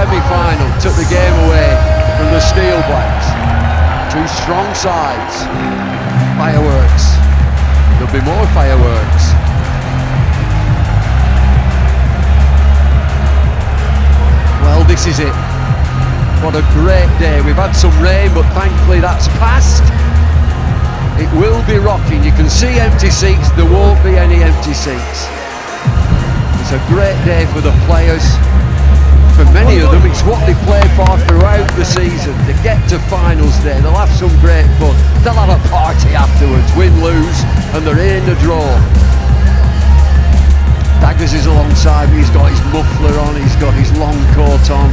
semi-final took the game away from the Steel Blacks. Two strong sides. Fireworks. There'll be more fireworks. Well, this is it. What a great day. We've had some rain, but thankfully that's passed. It will be rocking. You can see empty seats. There won't be any empty seats. It's a great day for the players. For many of them, it's what they play for throughout the season. To get to finals day, they'll have some great fun. They'll have a party afterwards, win, lose, and they're in the draw. Daggers is alongside me. He's got his muffler on, he's got his long coat on.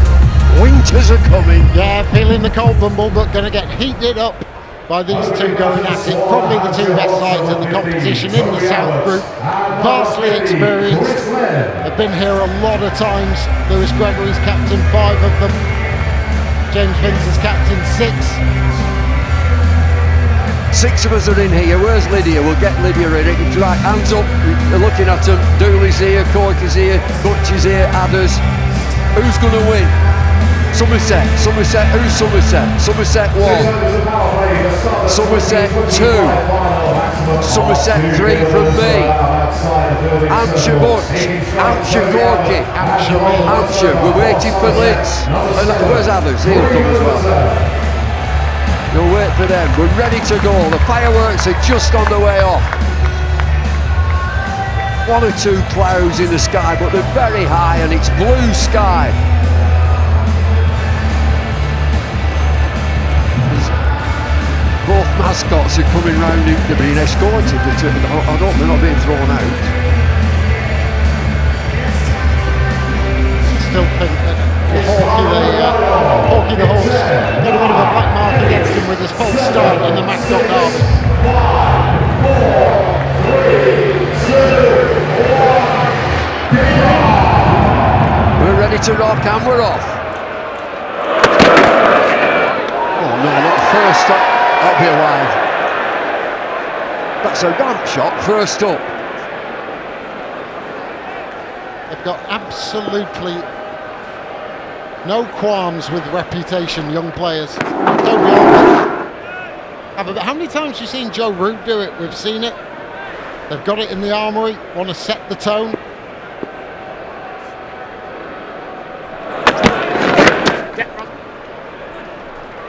Winters are coming. Yeah, feeling the cold, Bumble, but going to get heated up by these two going at it. Probably the two best sides in the competition in the South Group. Vastly experienced. They've been here a lot of times. Lewis Gregory's captain 5 of them. James Vince's captain 6. 6 of us are in here. Where's Lydia? We'll get Lydia in. Right, hands up. We're looking at them. Dooley's here, Cork is here, Butch is here, Adders. Who's going to win? Somerset. Who's Somerset? Somerset 1. Somerset 2. Somerset 3 from me. Hampshire Butch. Hampshire Corky. Hampshire. We're waiting for Liz. And where's Adders? He'll come as well. We'll wait for them. We're ready to go. The fireworks are just on the way off. 1 or 2 clouds in the sky, but they're very high and it's blue sky. Both mascots are coming round, they're being escorted. I hope they're not being thrown out. Still think that Hawkey the Hawks got a bit of a black mark against him with his false start in the mascot derby. 4, 3, 2, 1. We're ready to rock and we're off. Oh no, not first up. That'll be a wide. That's a ramp shot, first up. They've got absolutely no qualms with reputation, young players. How many times have you seen Joe Root do it? We've seen it. They've got it in the armoury, want to set the tone.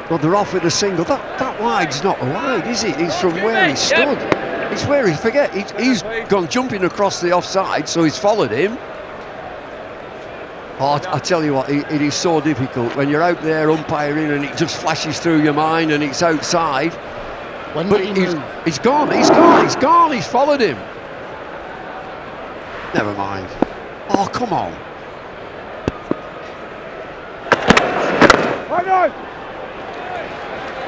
Well, they're off with the single. That wide's not a wide, is it? It's from where he stood. It's where he he's gone jumping across the offside, so he's followed him. Oh, I tell you what, it is so difficult when you're out there umpiring and it just flashes through your mind and it's outside. But he's gone, he's followed him. Never mind. Oh, come on.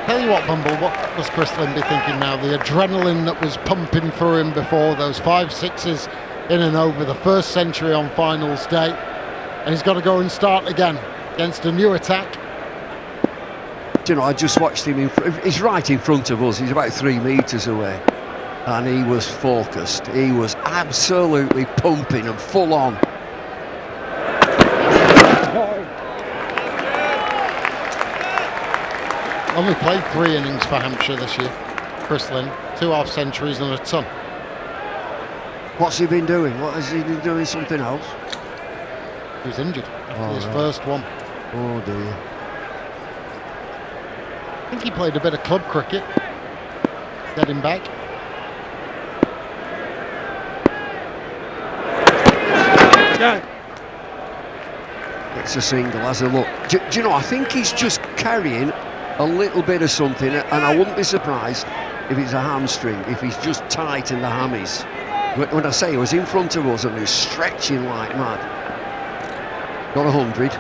Tell you what, Bumble, what was Chris Lynn be thinking now? The adrenaline that was pumping through him before, those 5 sixes in and over the first century on finals day. And he's got to go and start again against a new attack. Do you know, I just watched him, he's right in front of us, he's about 3 metres away. And he was focused, he was absolutely pumping and full on. Only played 3 innings for Hampshire this year, Chris Lynn. 2 half centuries and a ton. What's he been doing? What has he been doing? Something else? He was injured after his first one. Oh dear. I think he played a bit of club cricket. Get him back. It's a single, has a look. Do you know, I think he's just carrying a little bit of something, and I wouldn't be surprised if it's a hamstring, if he's just tight in the hammies. When I say he was in front of us and he was stretching like mad. Got 100.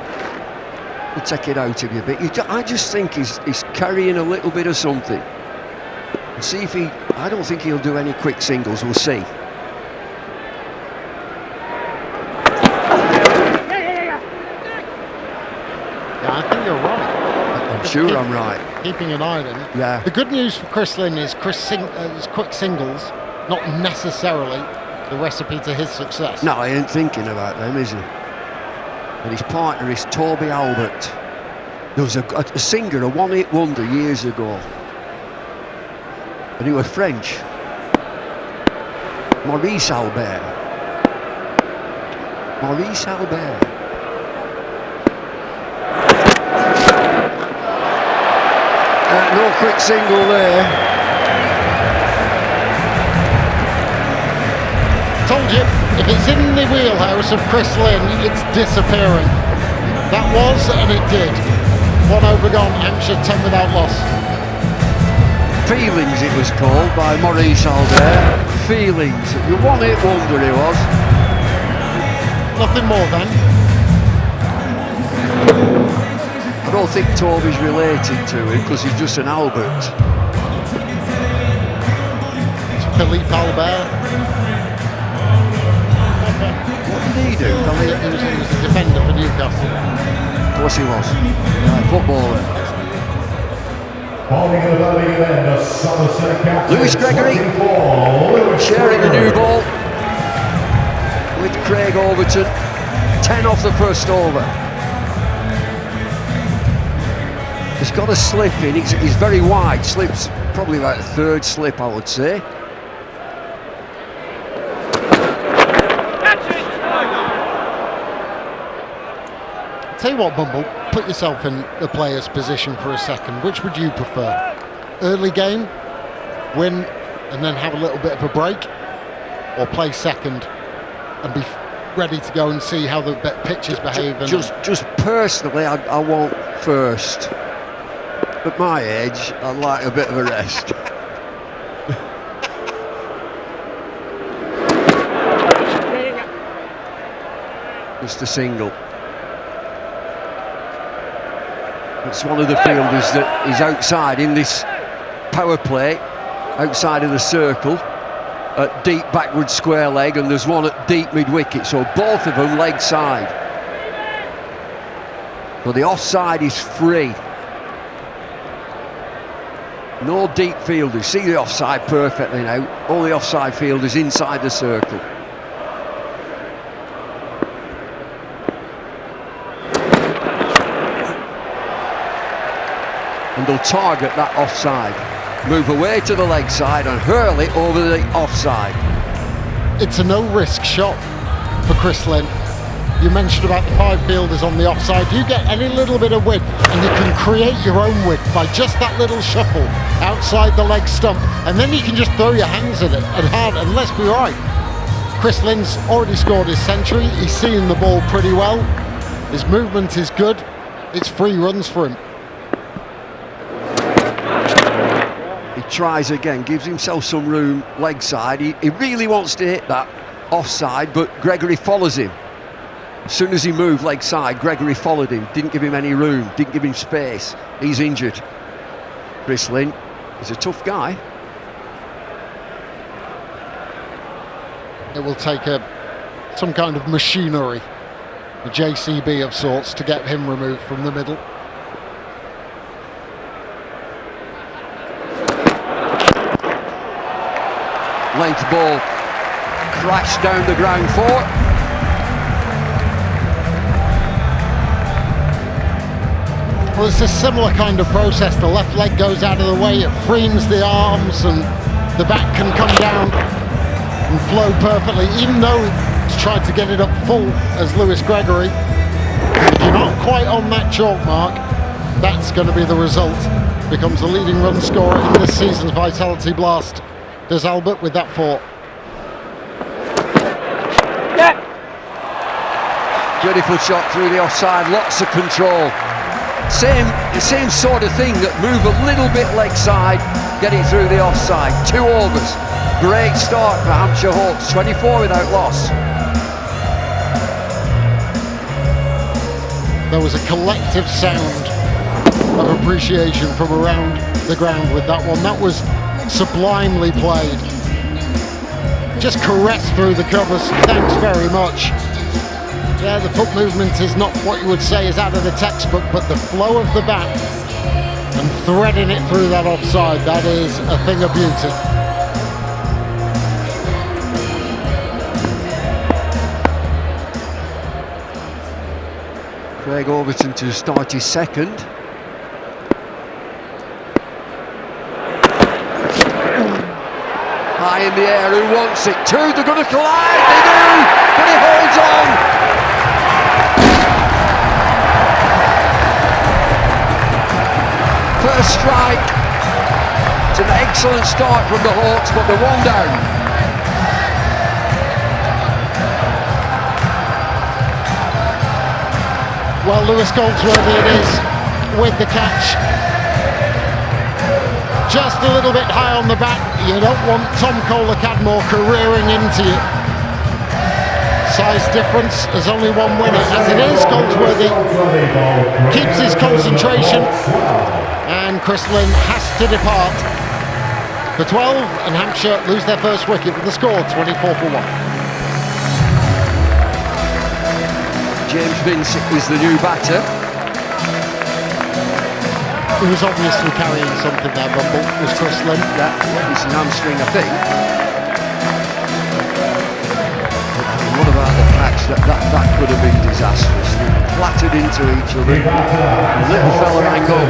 We'll take it out of you a bit. I just think he's carrying a little bit of something. And see if I don't think he'll do any quick singles, we'll see. Yeah, I think you're right. I'm sure I'm right. Keeping an eye on him. Yeah. The good news for Chris Lynn is his quick singles, not necessarily the recipe to his success. No, I ain't thinking about them, is he? and his partner is Toby Albert. There was a singer, a one-hit wonder years ago, and he was French. Maurice Albert. Maurice Albert. No quick single there. Told you, if it's in the wheelhouse of Chris Lynn, it's disappearing. That was, and it did. One over gone, Hampshire 10 without loss. Feelings it was called by Maurice Albert. Feelings. The one-hit wonder he was. Nothing more then. I don't think Toby's related to him because he's just an Albert. It's Philippe Albert. What did he do? He was a defender for Newcastle. Of course he was. Footballer. Lewis Gregory sharing the new ball with Craig Overton. 10 off the first over. He's got a slip in, he's very wide, slips probably about a third slip, I would say. Tell you what, Bumble, put yourself in the player's position for a second. Which would you prefer? Early game, win, and then have a little bit of a break? Or play second and be ready to go and see how the pitches behave? Just personally, I want first. At my age, I'd like a bit of a rest. Just a single. It's one of the fielders that is outside in this power play, outside of the circle, at deep backward square leg, and there's one at deep mid-wicket, so both of them leg side. So the offside is free. No deep fielders. See the offside perfectly now. All the offside fielders inside the circle. And they'll target that offside. Move away to the leg side and hurl it over the offside. It's a no-risk shot for Chris Lynn. You mentioned about the 5 fielders on the offside. You get any little bit of width and you can create your own width by just that little shuffle outside the leg stump, and then you can just throw your hands at it and hard. And let's be right, Chris Lynn's already scored his century. He's seeing the ball pretty well. His movement is good. It's free runs for him. He tries again, gives himself some room leg side. He really wants to hit that offside, but Gregory follows him. As soon as he moved leg side, Gregory followed him, didn't give him any room, didn't give him space. He's injured. Chris Lynn, he's a tough guy. It will take some kind of machinery, a JCB of sorts, to get him removed from the middle. Length ball, crashed down the ground for. Well, it's a similar kind of process. The left leg goes out of the way, it frees the arms, and the back can come down and flow perfectly, even though it's tried to get it up full as Lewis Gregory. If you're not quite on that chalk mark, that's going to be the result. Becomes the leading run scorer in this season's Vitality Blast. Does Albert with that 4. Yeah. Beautiful shot through the offside, lots of control. The same sort of thing, that move a little bit leg side, get it through the offside. 2 overs. Great start for Hampshire Hawks, 24 without loss. There was a collective sound of appreciation from around the ground with that one. That was sublimely played. Just caressed through the covers. Thanks very much. Yeah, the foot movement is not what you would say is out of the textbook, but the flow of the bat and threading it through that offside, that is a thing of beauty. Craig Overton to start his second. High in the air, who wants it? Two, they're going to collide, they do, but he holds on. First strike. It's an excellent start from the Hawks, but they're one down. Well, Lewis Goldsworthy it is with the catch. Just a little bit high on the bat. You don't want Tom Kohler-Cadmore careering into you. Size difference, there's only one winner. As it is, Goldsworthy keeps his concentration, and Chris Lynn has to depart for 12, and Hampshire lose their first wicket with the score 24 for 1. James Vince is the new batter. He was obviously carrying something there, Bumble, was Chris Lynn. Yeah, it's an hamstring, I think. What about the catch? That could have been disastrous. They clattered into each other. The little fella rang up.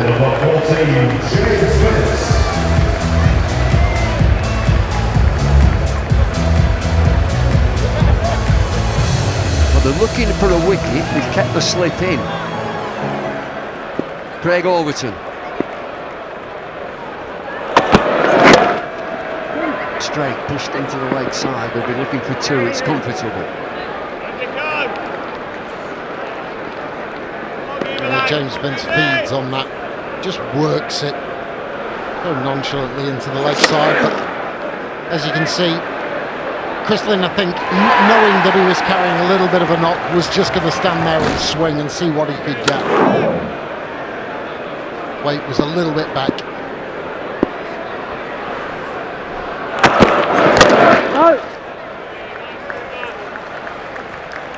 Well, they're looking for a wicket. They've kept the slip in. Craig Overton. Straight, pushed into the leg side. They'll be looking for two. It's comfortable. James Vince feeds on that, just works it very nonchalantly into the leg side, but as you can see, Chris Lynn, I think, knowing that he was carrying a little bit of a knock, was just going to stand there and swing and see what he could get. Weight was a little bit back.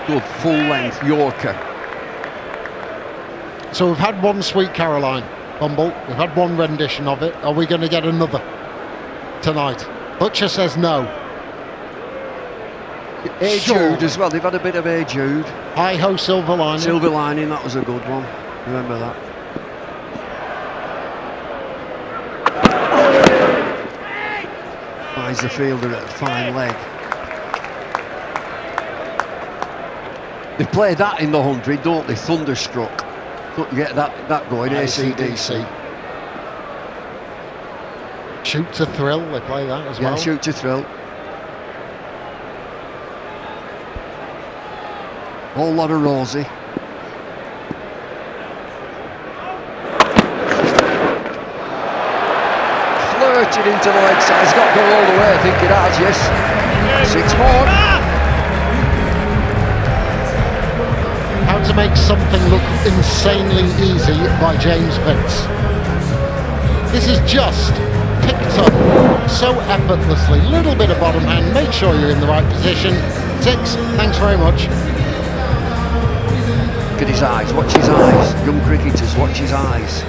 Good full-length Yorker. So we've had one Sweet Caroline, Bumble. We've had one rendition of it. Are we going to get another tonight? Butcher says no. Hey Sure. Jude as well. They've had a bit of Hey Jude. Hi-ho, Silver Lining. Silver Lining, that was a good one. Remember that. Finds the fielder at a fine leg. They play that in the 100, don't they? Thunderstruck. Couldn't get that going. AC/DC. Shoot to Thrill, they play that as well. Yeah, Shoot to Thrill. Whole lot of Rosie. Flirted into the leg side. It's got to go all the way, I think it has, yes. 6 more. How to make something look insanely easy by James Vince. This is just picked up so effortlessly. Little bit of bottom hand, make sure you're in the right position. 6, thanks very much. Look at his eyes, watch his eyes. Young cricketers, watch his eyes.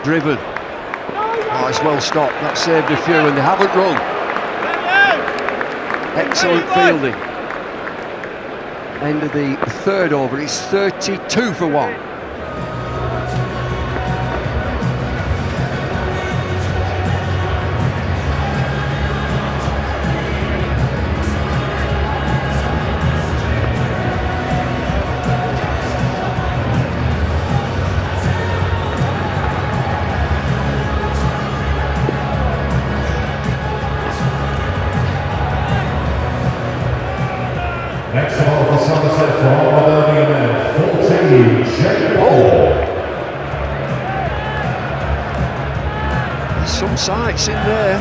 Driven. Oh, it's well stopped. That saved a few and they haven't run. Excellent fielding. End of the third over. It's 32 for 1. Next ball for Somerset from Birmingham, 14, Jake Ball. There's some sights in there.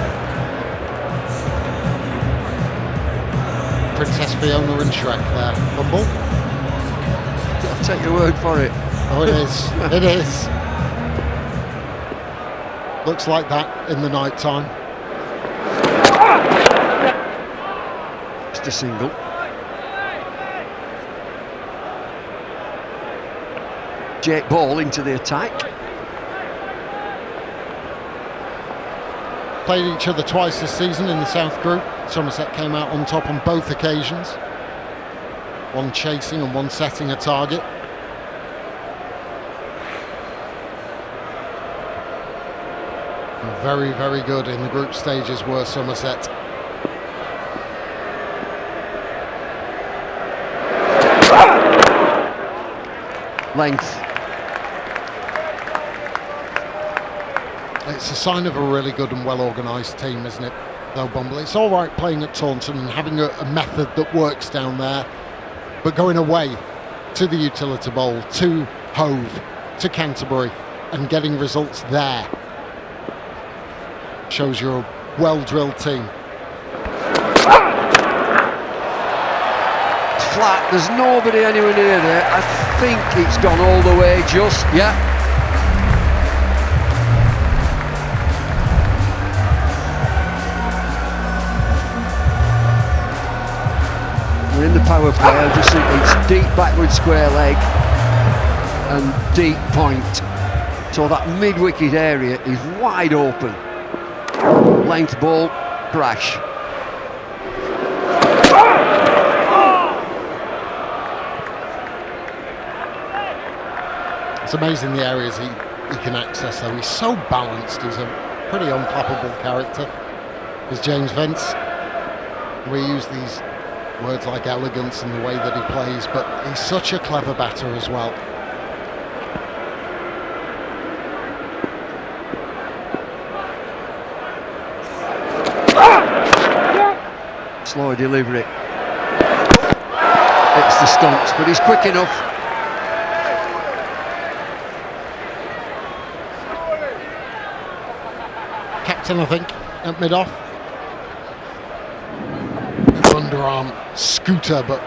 Princess Fiona and Shrek there. Bumble? I'll take your word for it. Oh, it is. It is. Looks like that in the night time. Just a single. Jake Ball into the attack. Played each other twice this season in the South Group. Somerset came out on top on both occasions. One chasing and one setting a target. And very, very good in the group stages were Somerset. Length. It's a sign of a really good and well-organised team, isn't it, though, Bumble? It's all right playing at Taunton and having a method that works down there, but going away to the Utility Bowl, to Hove, to Canterbury, and getting results there shows you're a well-drilled team. It's flat, there's nobody anywhere near there. I think it's gone all the way, just, yeah. We're in the power play, I just think it's deep backward square leg and deep point. So that mid-wicket area is wide open. Length ball, crash. It's amazing the areas he can access, though. He's so balanced. He's a pretty unflappable character, is James Vence. We use these words like elegance in the way that he plays, but he's such a clever batter as well. Slow delivery. It's the stumps, but he's quick enough. Captain, I think, at mid-off. Underarm scooter, but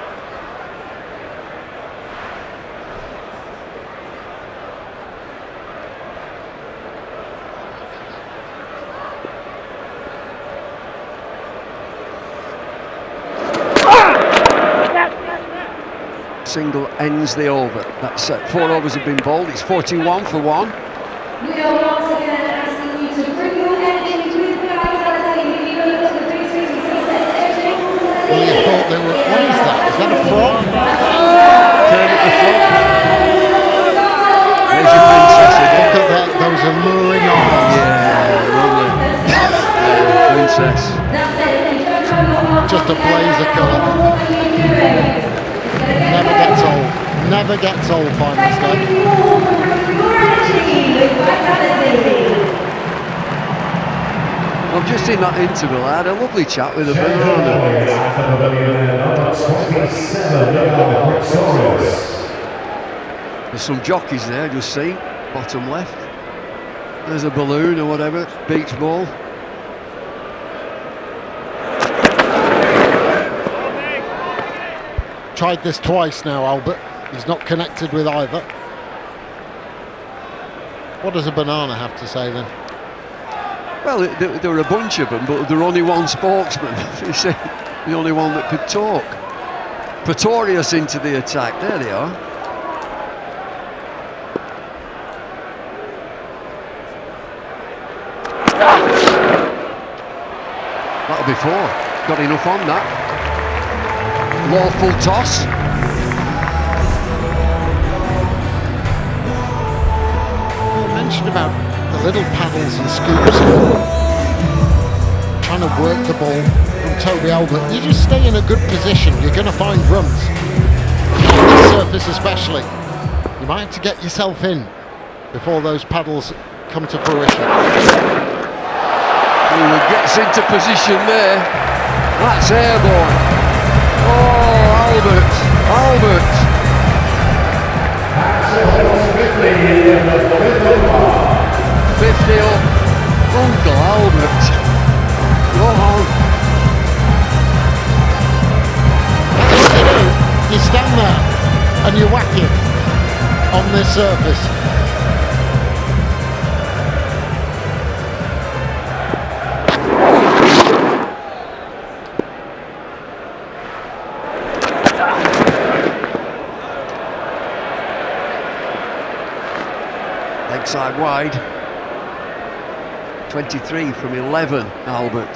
single ends the over. That's 4 overs have been bowled. It's 41 for 1. We are once again asking you to bring your energy with vitality. If you look at the 360 well, you thought they were. What is that? Is that a frog? Turn at the front. There's your princess again. Look at that, those alluring eyes. Yeah, lovely. Princess. Just a blaze of colour. Never gets old. Never gets old, final step. Well, just in that interval, I had a lovely chat with a banana. There's some jockeys there, just seen, bottom left. There's a balloon or whatever, beach ball. Tried this twice now, Albert. He's not connected with either. What does a banana have to say then? Well, there were a bunch of them, but there were only one spokesman. You see, the only one that could talk. Pretorius into the attack. There they are. That'll be 4. Got enough on that. Lawful toss. You mentioned about the little paddles and scoops, trying to work the ball from Toby Albert. You just stay in a good position, you're going to find runs. On this surface especially, you might have to get yourself in before those paddles come to fruition. Ooh, gets into position there. That's airborne. Oh, Albert. 50 up. Uncle Albert. Go on. That's what you do. You stand there and you whack it on this surface. Leg side wide. 23 from 11, Albert.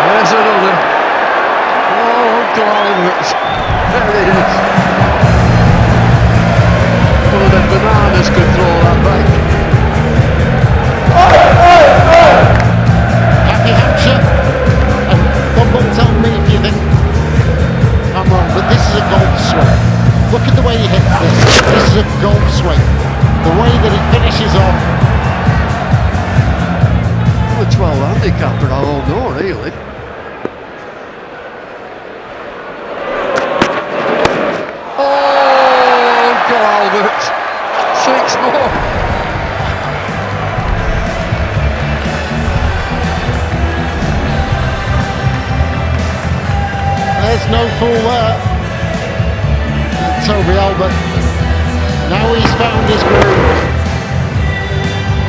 There's another. Oh, Uncle Albert. There it is. One of the bananas could throw that back. Happy Hampshire. And Bumble, tell me if you think I'm wrong, but this is a golf swing. Look at the way he hits this. This is a golf swing. The way that he finishes off. A 12 handicapper, I don't know, really. Oh, Uncle Albert. 6 more. There's no fool there. Toby Albert. Now he's found his groove.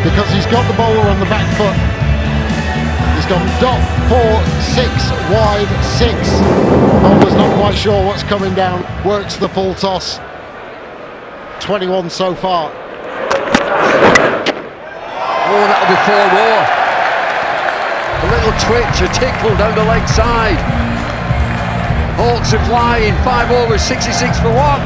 Because he's got the bowler on the back foot. He's gone dot 4, 6, wide 6. Bowler's not quite sure what's coming down. Works the full toss. 21 so far. Oh, that'll be 4 more. A little twitch, a tickle down the leg side. Hawks are flying, 5 overs, 66 for 1.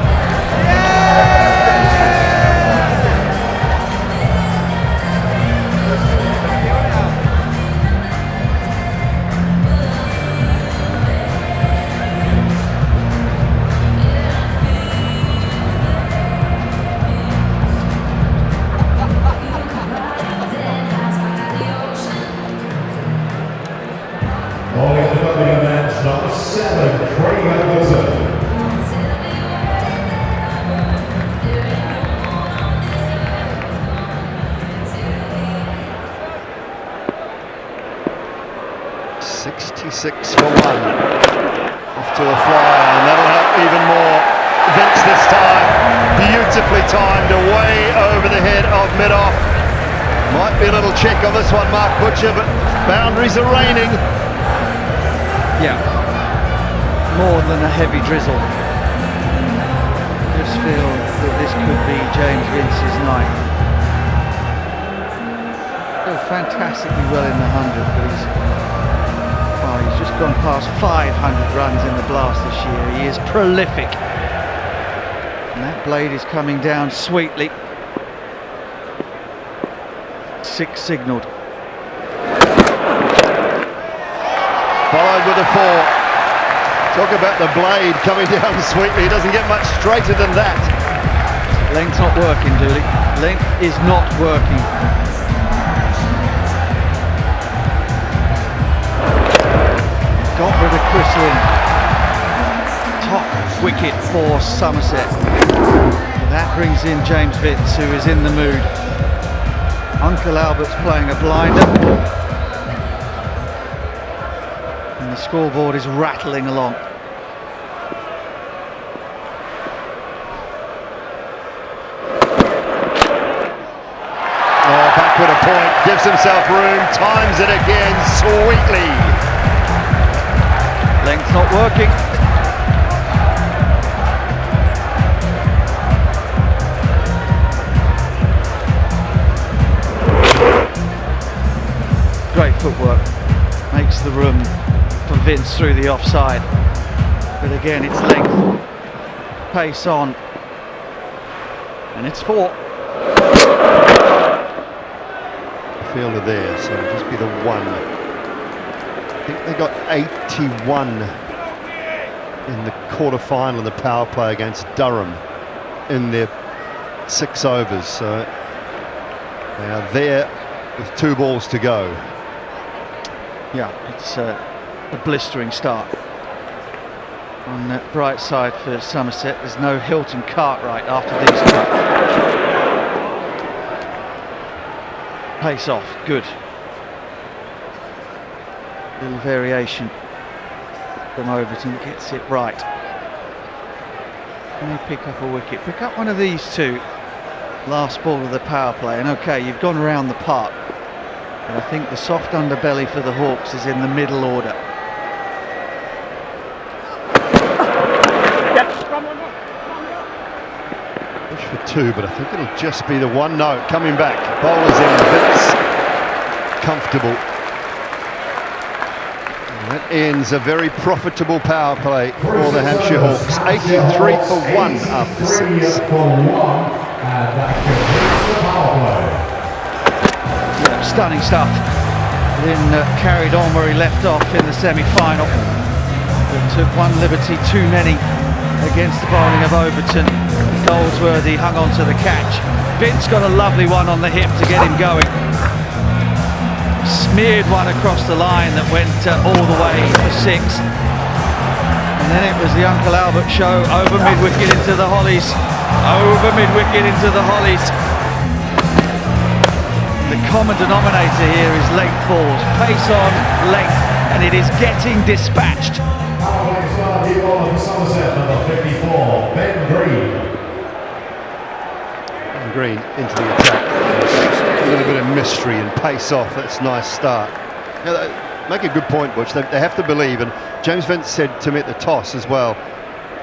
Bowling the opening match, number 7, Craig Hamilton. 66 for 1. Off to a flyer, and that'll help even more. Vince this time, beautifully timed, away over the head of mid-off. Might be a little check on this one, Mark Butcher, but boundaries are reigning. Yeah, more than a heavy drizzle. Just feel that this could be James Vince's night. Still fantastically well in the 100, but he's just gone past 500 runs in the blast this year. He is prolific. And that blade is coming down sweetly. 6 signalled. Followed with a 4. Talk about the blade coming down sweetly. He doesn't get much straighter than that. Length's not working, Dooley. Length is not working. Got rid of Chris Lynn. Top wicket for Somerset. That brings in James Vince, who is in the mood. Uncle Albert's playing a blinder. And the scoreboard is rattling along. Oh, backward a point, gives himself room, times it again sweetly. Length's not working. Great footwork. Makes the room for Vince through the offside. But again, it's length. Pace on. And it's 4. Fielder there, so it'll just be the 1. I think they got 81 in the quarter-final in the power play against Durham in their 6 overs, so they are there with 2 balls to go. Yeah, it's a blistering start. On the bright side for Somerset, there's no Hilton Cartwright after these 2. Pace off, good. Little variation from Overton, gets it right. Can they pick up a wicket? Pick up one of these 2. Last ball of the power play, and okay, you've gone around the park. But I think the soft underbelly for the Hawks is in the middle order. Push for two, but I think it'll just be the one. No, coming back. Bowlers in, Vince comfortable. And that ends a very profitable power play for the Hampshire Hawks. 83 for 1 after 6. Yeah, stunning stuff. Lynn carried on where he left off in the semi-final. But took one liberty too many against the bowling of Overton. Goldsworthy hung on to the catch. Vince got a lovely one on the hip to get him going. Smeared one across the line that went all the way for 6. And then it was the Uncle Albert show, over mid-wicket into the Hollies. Over mid-wicket into the Hollies. The common denominator here is length balls. Pace on, length, and it is getting dispatched. Somerset, number 54, Ben Green into the attack. A little bit of mystery and pace off. That's a nice start. Now, make a good point, Butch. They have to believe, and James Vince said to me at the toss as well,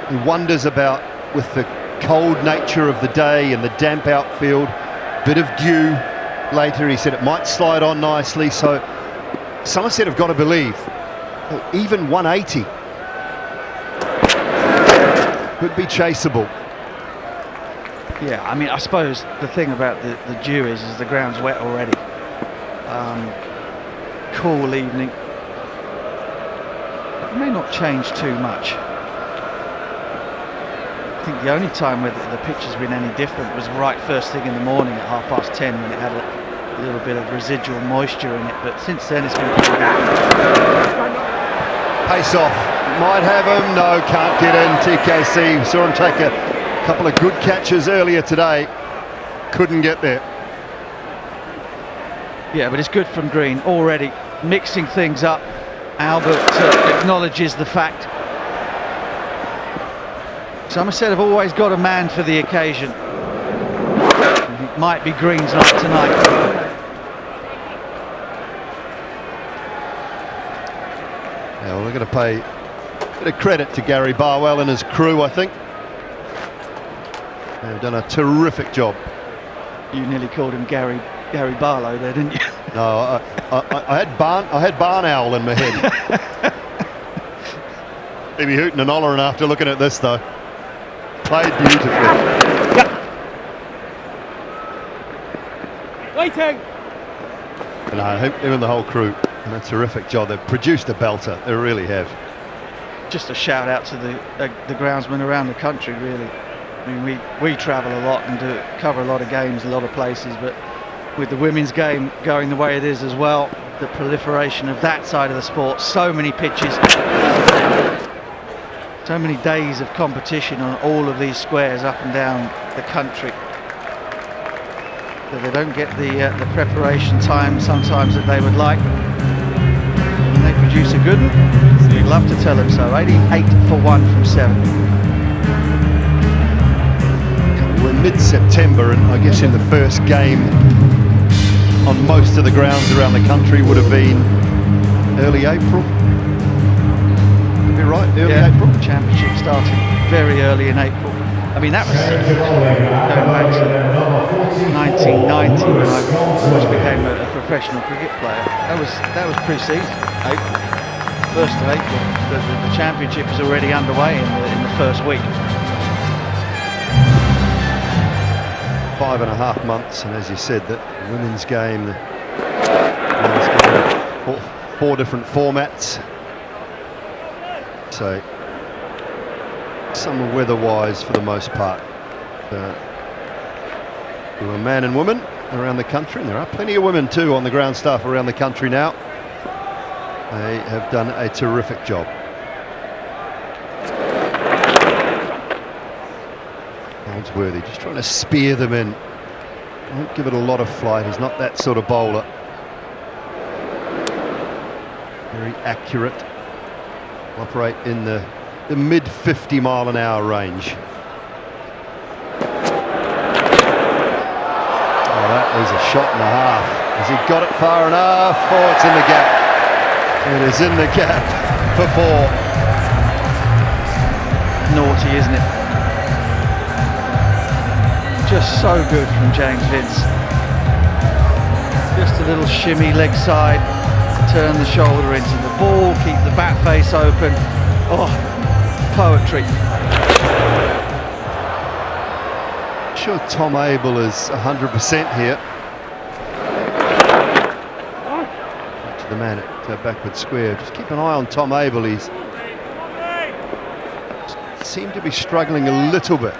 he wonders about, with the cold nature of the day and the damp outfield, bit of dew later, he said it might slide on nicely, so Somerset have got to believe. Even 180 could be chaseable. Yeah, I mean, I suppose the thing about the dew is the ground's wet already. Cool evening. It may not change too much. I think the only time where the pitch has been any different was right first thing in the morning at 10:30 when it had a little bit of residual moisture in it, but since then it's been pretty good. Pace off, might have him, no, can't get in. TKC, saw him take a couple of good catches earlier today, couldn't get there. Yeah, but it's good from Green already, mixing things up. Albert acknowledges the fact. Somerset have always got a man for the occasion. It might be Green's night tonight. Yeah, well, we're going to pay a bit of credit to Gary Barwell and his crew, I think. They've done a terrific job. You nearly called him Gary Barlow there, didn't you? No, I had Barn Owl in my head. Maybe hooting and hollering after looking at this, though. Played beautifully. Waiting. And I hope him and the whole crew done a terrific job. They've produced a belter. They really have. Just a shout out to the groundsmen around the country, really. I mean, we travel a lot and cover a lot of games, a lot of places, but with the women's game going the way it is as well, the proliferation of that side of the sport, so many pitches, so many days of competition on all of these squares up and down the country, that they don't get the preparation time sometimes that they would like, and they produce a good one. We'd love to tell them so. 88 for 1 from 7. We're mid-September, and I guess in the first game on most of the grounds around the country would have been early April. Could be right, early April. Championship started very early in April. I mean, that was going back to 1990 when I first became a professional cricket player. That was pre-season, April, 1st of April. The championship was already underway in the first week. 5.5 months, and as you said, the women's game, four different formats. So some are weather-wise for the most part. There are men and women around the country, and there are plenty of women too on the ground staff around the country now. They have done a terrific job. Goldsworthy just trying to spear them in. Won't give it a lot of flight. He's not that sort of bowler. Very accurate. Operate in the mid 50-mile-an-hour range. Oh, that is a shot and a half. Has he got it far enough? Oh, it's in the gap. It is in the gap for 4. Naughty, isn't it? Just so good from James Vince. Just a little shimmy leg side, turn the shoulder into the ball, keep the bat face open. Oh, poetry. Sure, Tom Abel is 100% here. To the man at backward square. Just keep an eye on Tom Abel. He's seemed to be struggling a little bit.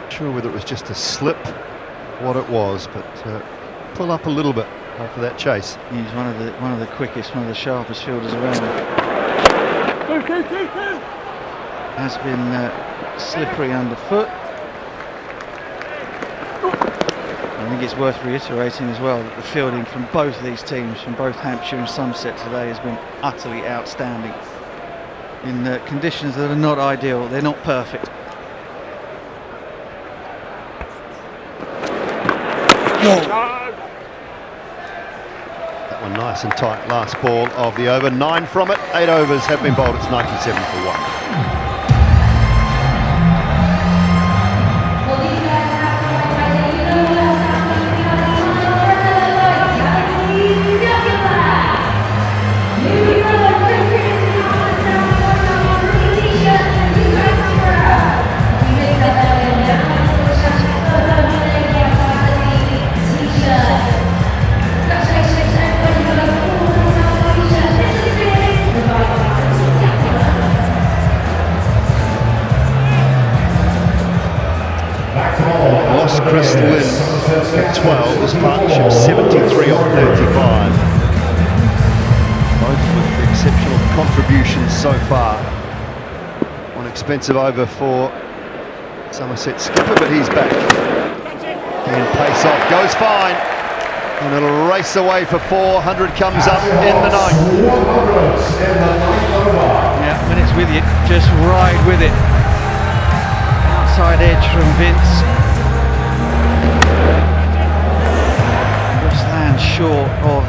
Not sure whether it was just a slip, what it was, but pull up a little bit after that chase. He's one of the quickest, one of the sharpest fielders around. Has been slippery underfoot. I think it's worth reiterating as well that the fielding from both of these teams, from both Hampshire and Somerset today, has been utterly outstanding. In conditions that are not ideal, they're not perfect. That one nice and tight, last ball of the over. 9 from it, 8 overs have been bowled. It's 97 for 1. Chris Lynn at 12, this partnership 73 off 35. Both with exceptional contributions so far. One expensive over for Somerset skipper, but he's back. And pace off, goes fine. And it'll race away for 4. 100 comes up in the 9th. Yeah, when it's with you, just ride with it. Outside edge from Vince. Short of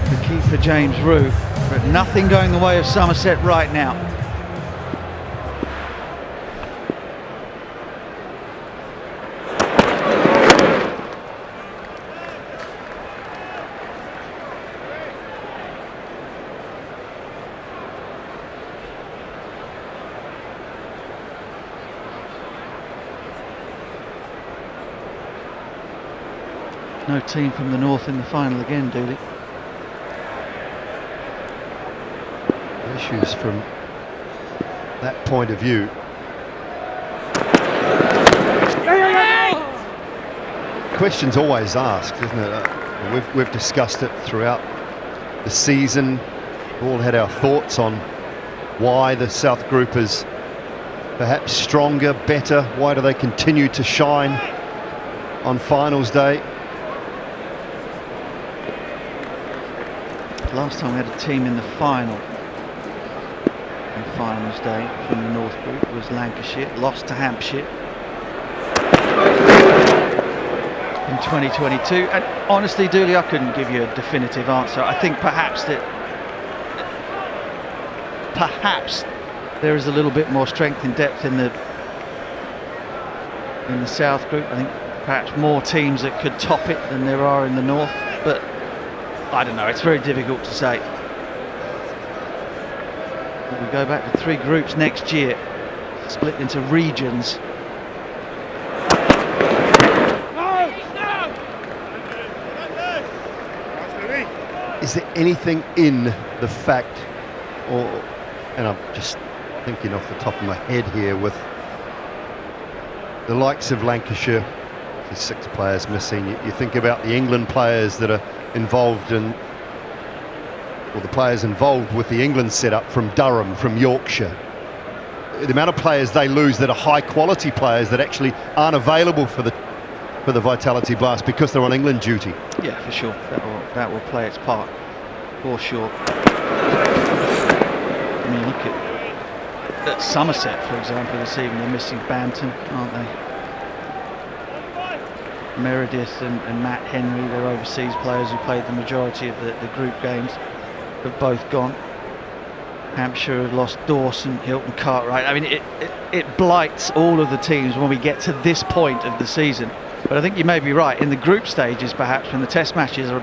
the keeper James Root, but nothing going the way of Somerset right now. No team from the north in the final again, Dooley. Issues from that point of view. Questions always asked, isn't it? We've discussed it throughout the season. We've all had our thoughts on why the South Group is perhaps stronger, better. Why do they continue to shine on finals day? Last time we had a team in the final on finals day from the North Group was Lancashire, lost to Hampshire in 2022. And honestly, Dooley, I couldn't give you a definitive answer. I think perhaps there is a little bit more strength and depth in the South Group. I think perhaps more teams that could top it than there are in the North, but I don't know, it's very difficult to say. We go back to 3 groups next year, split into regions. Is there anything in the fact, and I'm just thinking off the top of my head here, with the likes of Lancashire, there's 6 players missing. You think about the England players that are involved in, or the players involved with the England setup from Durham, from Yorkshire. The amount of players they lose that are high quality players that actually aren't available for the Vitality Blast because they're on England duty. Yeah, for sure. That will play its part, for sure. I mean, look at Somerset, for example, this evening. They're missing Banton, aren't they? Meredith and Matt Henry, they're overseas players who played the majority of the group games, have both gone. Hampshire have lost Dawson, Hilton, Cartwright. I mean, it blights all of the teams when we get to this point of the season. But I think you may be right, in the group stages perhaps, when the test matches are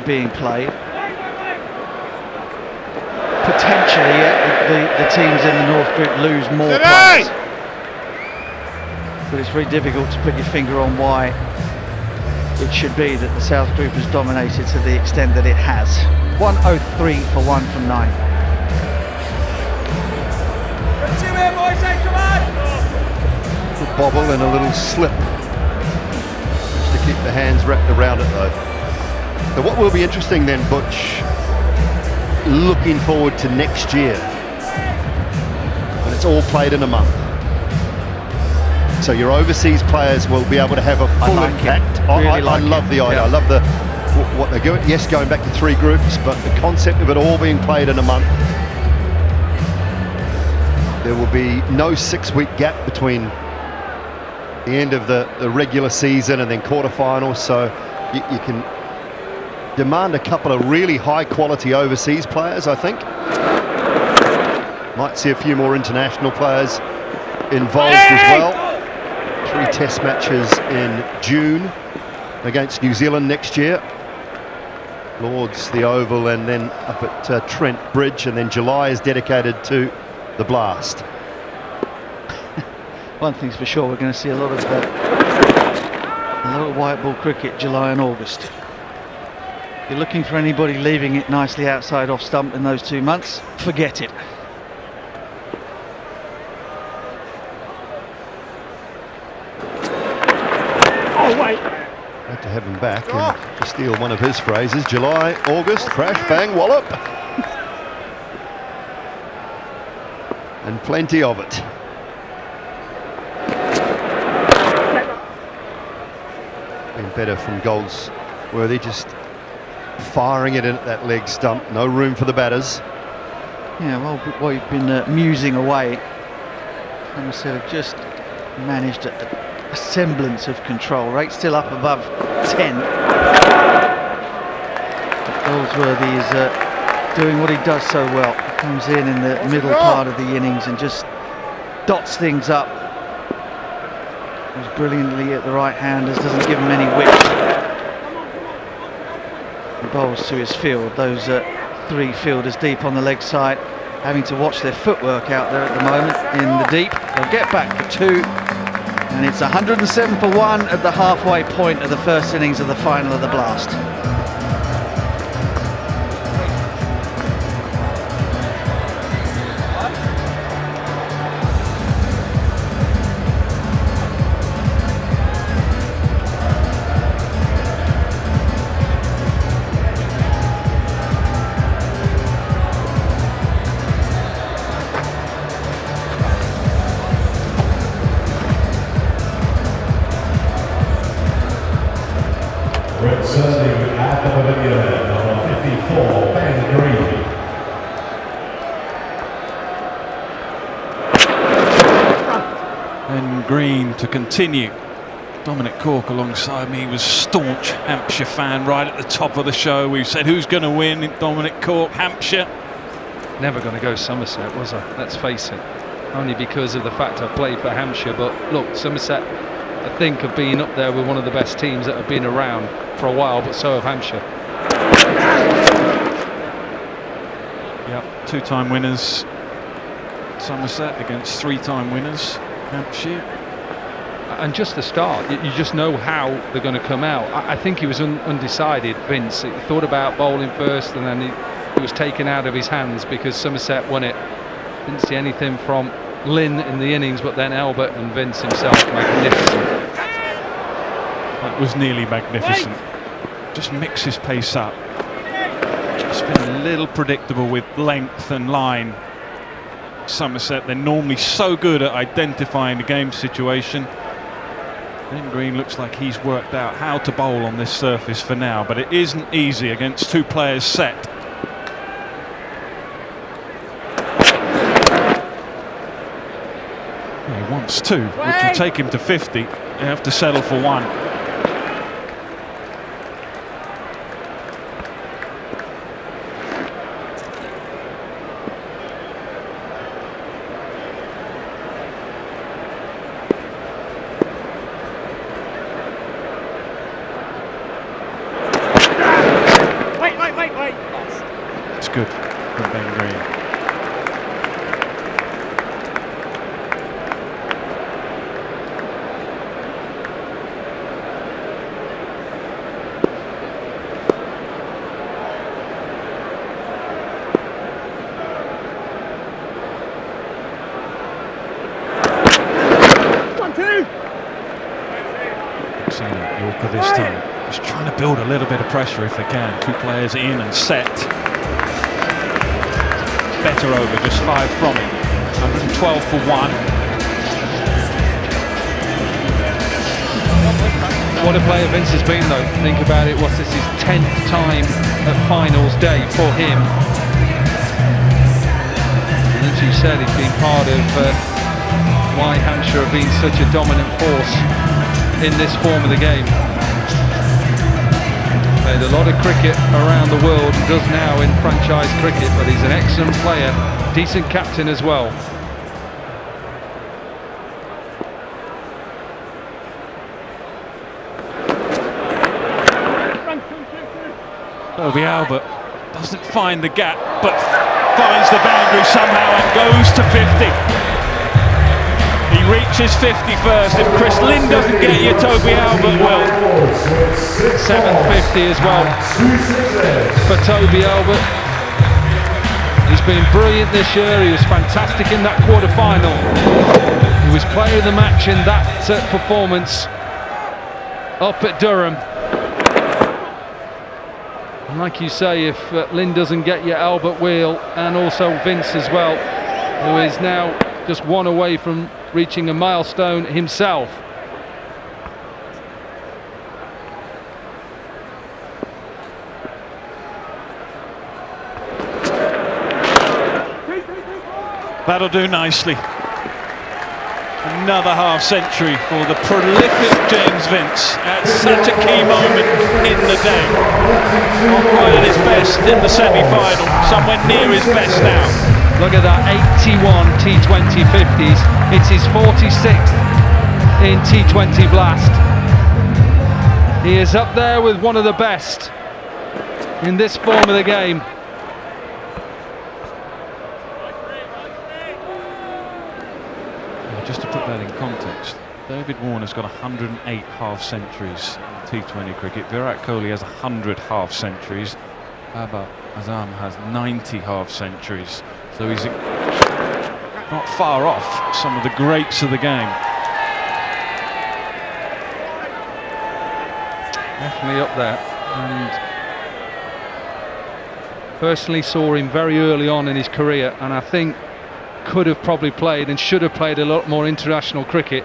being played, potentially the teams in the North Group lose more players. But it's very difficult to put your finger on why it should be that the South Group has dominated to the extent that it has. 103 for 1 from 9. Good bobble and a little slip. Just to keep the hands wrapped around it though. So what will be interesting then, Butch, looking forward to next year, when it's all played in a month. So your overseas players will be able to have a full impact. I love the idea. I love what they're doing. Yes, going back to 3 groups, but the concept of it all being played in a month. There will be no 6-week gap between the end of the regular season and then quarterfinals. So you can demand a couple of really high quality overseas players, I think. Might see a few more international players involved as well. 3 test matches in June against New Zealand next year. Lords, the Oval, and then up at Trent Bridge, and then July is dedicated to the Blast. One thing's for sure, we're going to see a lot of white ball cricket July and August. If you're looking for anybody leaving it nicely outside off stump in those 2 months, forget it. Had to have him back, and to steal one of his phrases, July, August, crash, bang, wallop. And plenty of it. Been better from Goldsworthy, just firing it in at that leg stump, no room for the batters. Yeah, well, we've been musing away. Somerset have just managed a semblance of control. Rate still up above 10. Goldsworthy is doing what he does so well. Comes in the middle part of the innings and just dots things up. Goes brilliantly at the right-handers, doesn't give him any width. He bowls to his field. Those 3 fielders deep on the leg side, having to watch their footwork out there at the moment in the deep. They'll get back for 2. And it's 107 for 1 at the halfway point of the first innings of the final of the Blast. Returning at the pavilion, number 54, Ben Green. Ben Green to continue. Dominic Cork alongside me. He was a staunch Hampshire fan right at the top of the show. We said who's going to win? Dominic Cork, Hampshire. Never going to go Somerset, was I? Let's face it. Only because of the fact I've played for Hampshire. But look, Somerset, I think, have been up there with one of the best teams that have been around for a while, but so have Hampshire. Yep, 2-time winners Somerset against 3-time winners Hampshire. And just the start, you just know how they're going to come out. I think he was undecided, Vince. He thought about bowling first, and then it was taken out of his hands because Somerset won it. Didn't see anything from Lynn in the innings, but then Albert and Vince himself, magnificent. That was nearly magnificent. Just mix his pace up. Just been a little predictable with length and line. Somerset, they're normally so good at identifying the game situation. Ben Green looks like he's worked out how to bowl on this surface for now, but it isn't easy against 2 players set. He wants wants 2, which will take him to 50. They have to settle for 1. It's good from Ben Green. Yorker this time, just trying to build a little bit of pressure if they can. 2 players in and set. Better over, just 5 from him. 112 for 1. What a player Vince has been though. Think about it, what's this, his 10th time at finals day for him. And as you said, he's been part of why Hampshire have been such a dominant force in this form of the game. Played a lot of cricket around the world and does now in franchise cricket, but he's an excellent player, decent captain as well. Toby Albert doesn't find the gap, but finds the boundary somehow and goes to 50. He reaches 50 first. If Chris Lynn doesn't get you, Toby Albert will. 750 as well for Toby Albert. He's been brilliant this year. He was fantastic in that quarter-final. He was player of the match in that performance up at Durham. And like you say, if Lynn doesn't get you, Albert will, and also Vince as well, who is now just 1 away from reaching a milestone himself. That'll do nicely. Another half-century for the prolific James Vince at such a key moment in the day. Not quite at his best in the semi-final, somewhere near his best now. Look at that, 81 T20 50s. It's his 46th in T20 Blast. He is up there with one of the best in this form of the game. Just to put that in context, David Warner's got 108 half-centuries in T20 cricket. Virat Kohli has 100 half-centuries. Babar Azam has 90 half-centuries. So he's not far off some of the greats of the game. Definitely up there. And personally saw him very early on in his career, and I think could have probably played and should have played a lot more international cricket.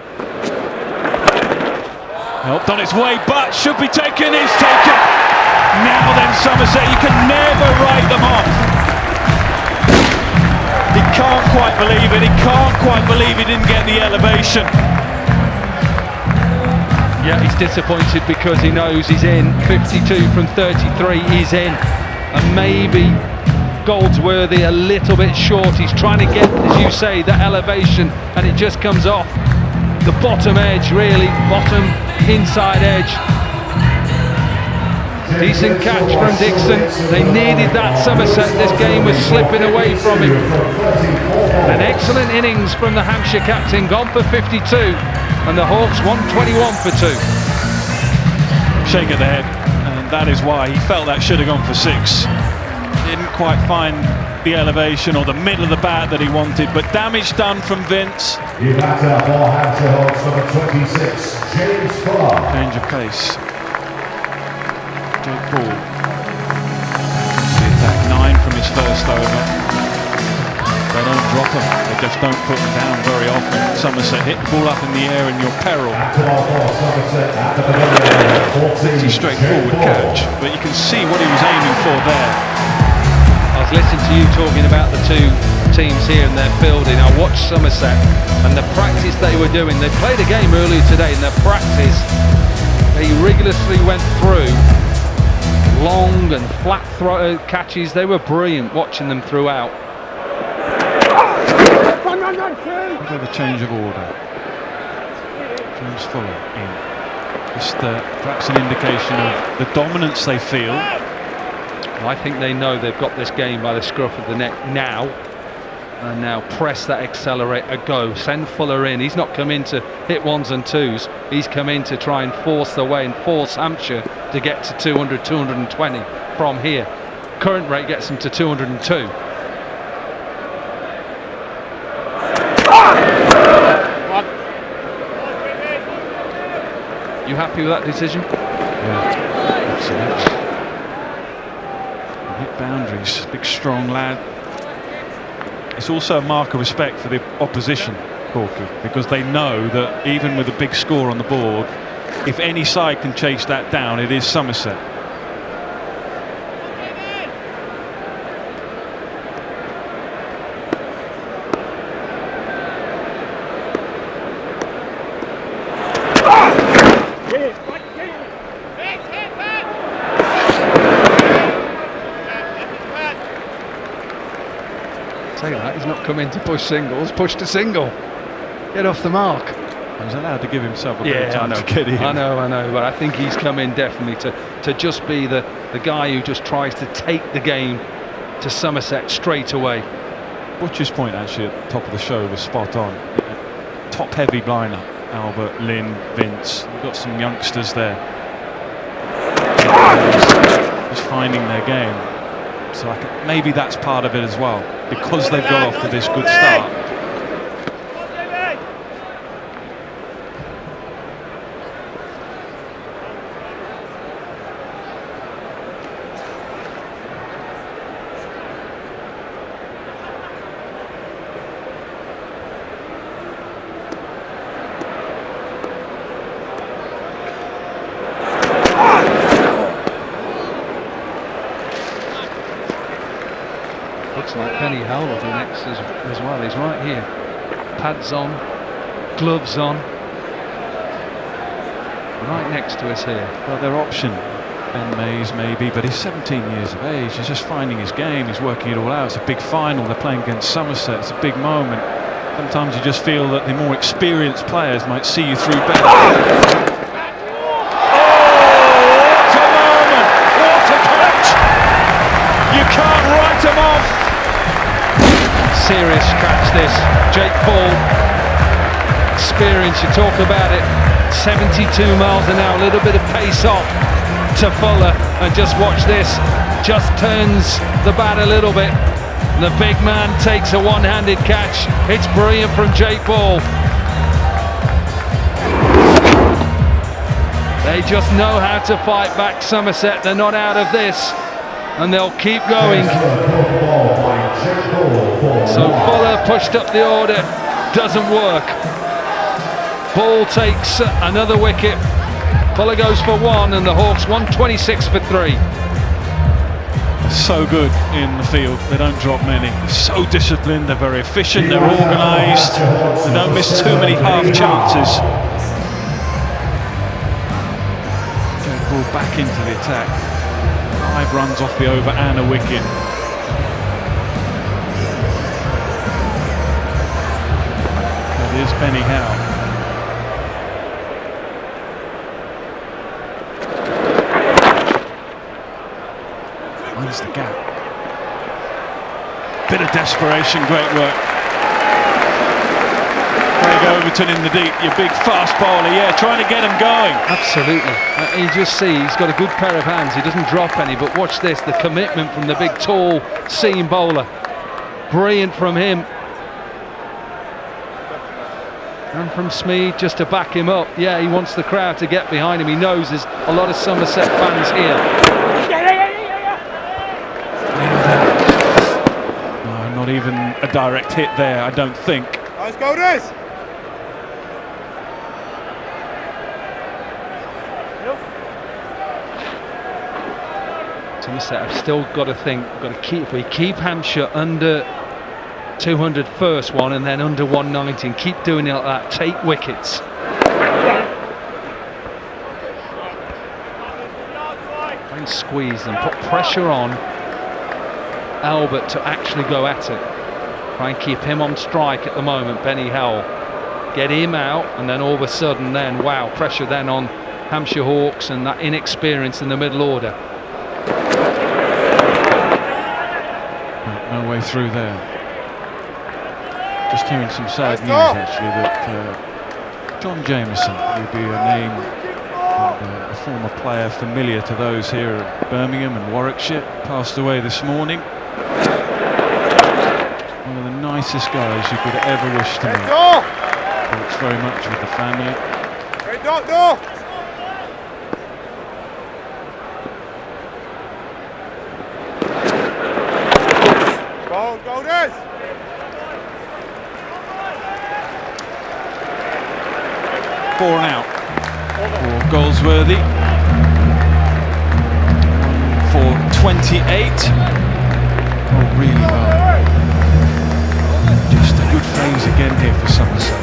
Helped on its way, but should be taken, is taken. Now then, Somerset, you can never write them off. He can't quite believe it, he can't quite believe he didn't get the elevation. Yeah, he's disappointed because he knows he's in. 52 from 33, he's in. And maybe Goldsworthy a little bit short. He's trying to get, as you say, the elevation, and it just comes off the bottom edge, really, bottom inside edge. Decent catch from Dixon. They needed that, Somerset. This game was slipping away from him. An excellent innings from the Hampshire captain, gone for 52, and the Hawks 121 for 2. Shake of the head, and that is why he felt that should have gone for 6. Didn't quite find the elevation or the middle of the bat that he wanted, but damage done from Vince. New batter for Hampshire Hawks, number 26, James Clark. Change of pace. Jake Paul. The attack 9 from his first over. They don't drop them, they just don't put them down very often. Somerset hit the ball up in the air and you're peril. Pretty straightforward catch, but you can see what he was aiming for there. I was listening to you talking about the two teams here and their fielding. I watched Somerset and the practice they were doing. They played a game earlier today, and their practice, they rigorously went through long and flat catches. They were brilliant watching them throughout. A bit of a change of order. James Fuller in. Just perhaps an indication of the dominance they feel. I think they know they've got this game by the scruff of the neck now. And now press that accelerator, go. Send Fuller in. He's not come in to hit ones and twos. He's come in to try and force the way and force Hampshire to get to 200, 220 from here. Current rate gets them to 202. You happy with that decision? Yeah, absolutely. Hit boundaries, big strong lad. It's also a mark of respect for the opposition, Corky, because they know that even with a big score on the board, if any side can chase that down, it is Somerset. Say that, he's not come in to push singles, push to single. Get off the mark. He's allowed to give himself a bit of time to get in. I know, but I think he's come in definitely to just be the guy who just tries to take the game to Somerset straight away. Butcher's point actually at the top of the show was spot on. Top heavy lineup. Albert, Lynn, Vince. We've got some youngsters there. Just finding their game. So maybe that's part of it as well, because they've got off to this good start. Looks like Penny Howell will do next as well. He's right here. Pads on, gloves on. Right next to us here. Well, their option, Ben Mays maybe, but he's 17 years of age. He's just finding his game. He's working it all out. It's a big final. They're playing against Somerset. It's a big moment. Sometimes you just feel that the more experienced players might see you through better. What a moment! What a catch! You can't write him off. Serious catch this. Jake Ball. Experience, you talk about it. 72 miles an hour, a little bit of pace off to Fuller, and just watch this. Just turns the bat a little bit. The big man takes a one-handed catch. It's brilliant from Jake Ball. They just know how to fight back Somerset. They're not out of this, and they'll keep going. So Fuller pushed up the order, doesn't work. Ball takes another wicket. Fuller goes for one, and the Hawks 126 for 3. So good in the field. They don't drop many. They're so disciplined. They're very efficient. They're organised. They don't miss too many half chances. Ball back into the attack. 5 runs off the over and a wicket. Here's Benny Howe. Finds the gap. Bit of desperation, great work. Craig Overton in the deep, your big fast bowler, yeah, trying to get him going. Absolutely. You just see he's got a good pair of hands. He doesn't drop any, but watch this, the commitment from the big, tall seam bowler. Brilliant from him. And from Smead just to back him up. Yeah, he wants the crowd to get behind him. He knows there's a lot of Somerset fans here. No, not even a direct hit there, I don't think. Let's go this. Somerset have still got to think, got to keep. If we keep Hampshire under 200 first one and then under 190 and keep doing it like that. Take wickets. Try and squeeze them, put pressure on Albert to actually go at it. Try and keep him on strike at the moment, Benny Howell. Get him out, and then all of a sudden then, wow, pressure then on Hampshire Hawks and that inexperience in the middle order. No way through there. Just hearing some sad news actually that John Jameson, who would be a name, a former player familiar to those here at Birmingham and Warwickshire, passed away this morning. One of the nicest guys you could ever wish to meet. Thoughts very much with the family. Four and out for Goldsworthy. For 28. Oh, really well. Just a good phase again here for Somerset.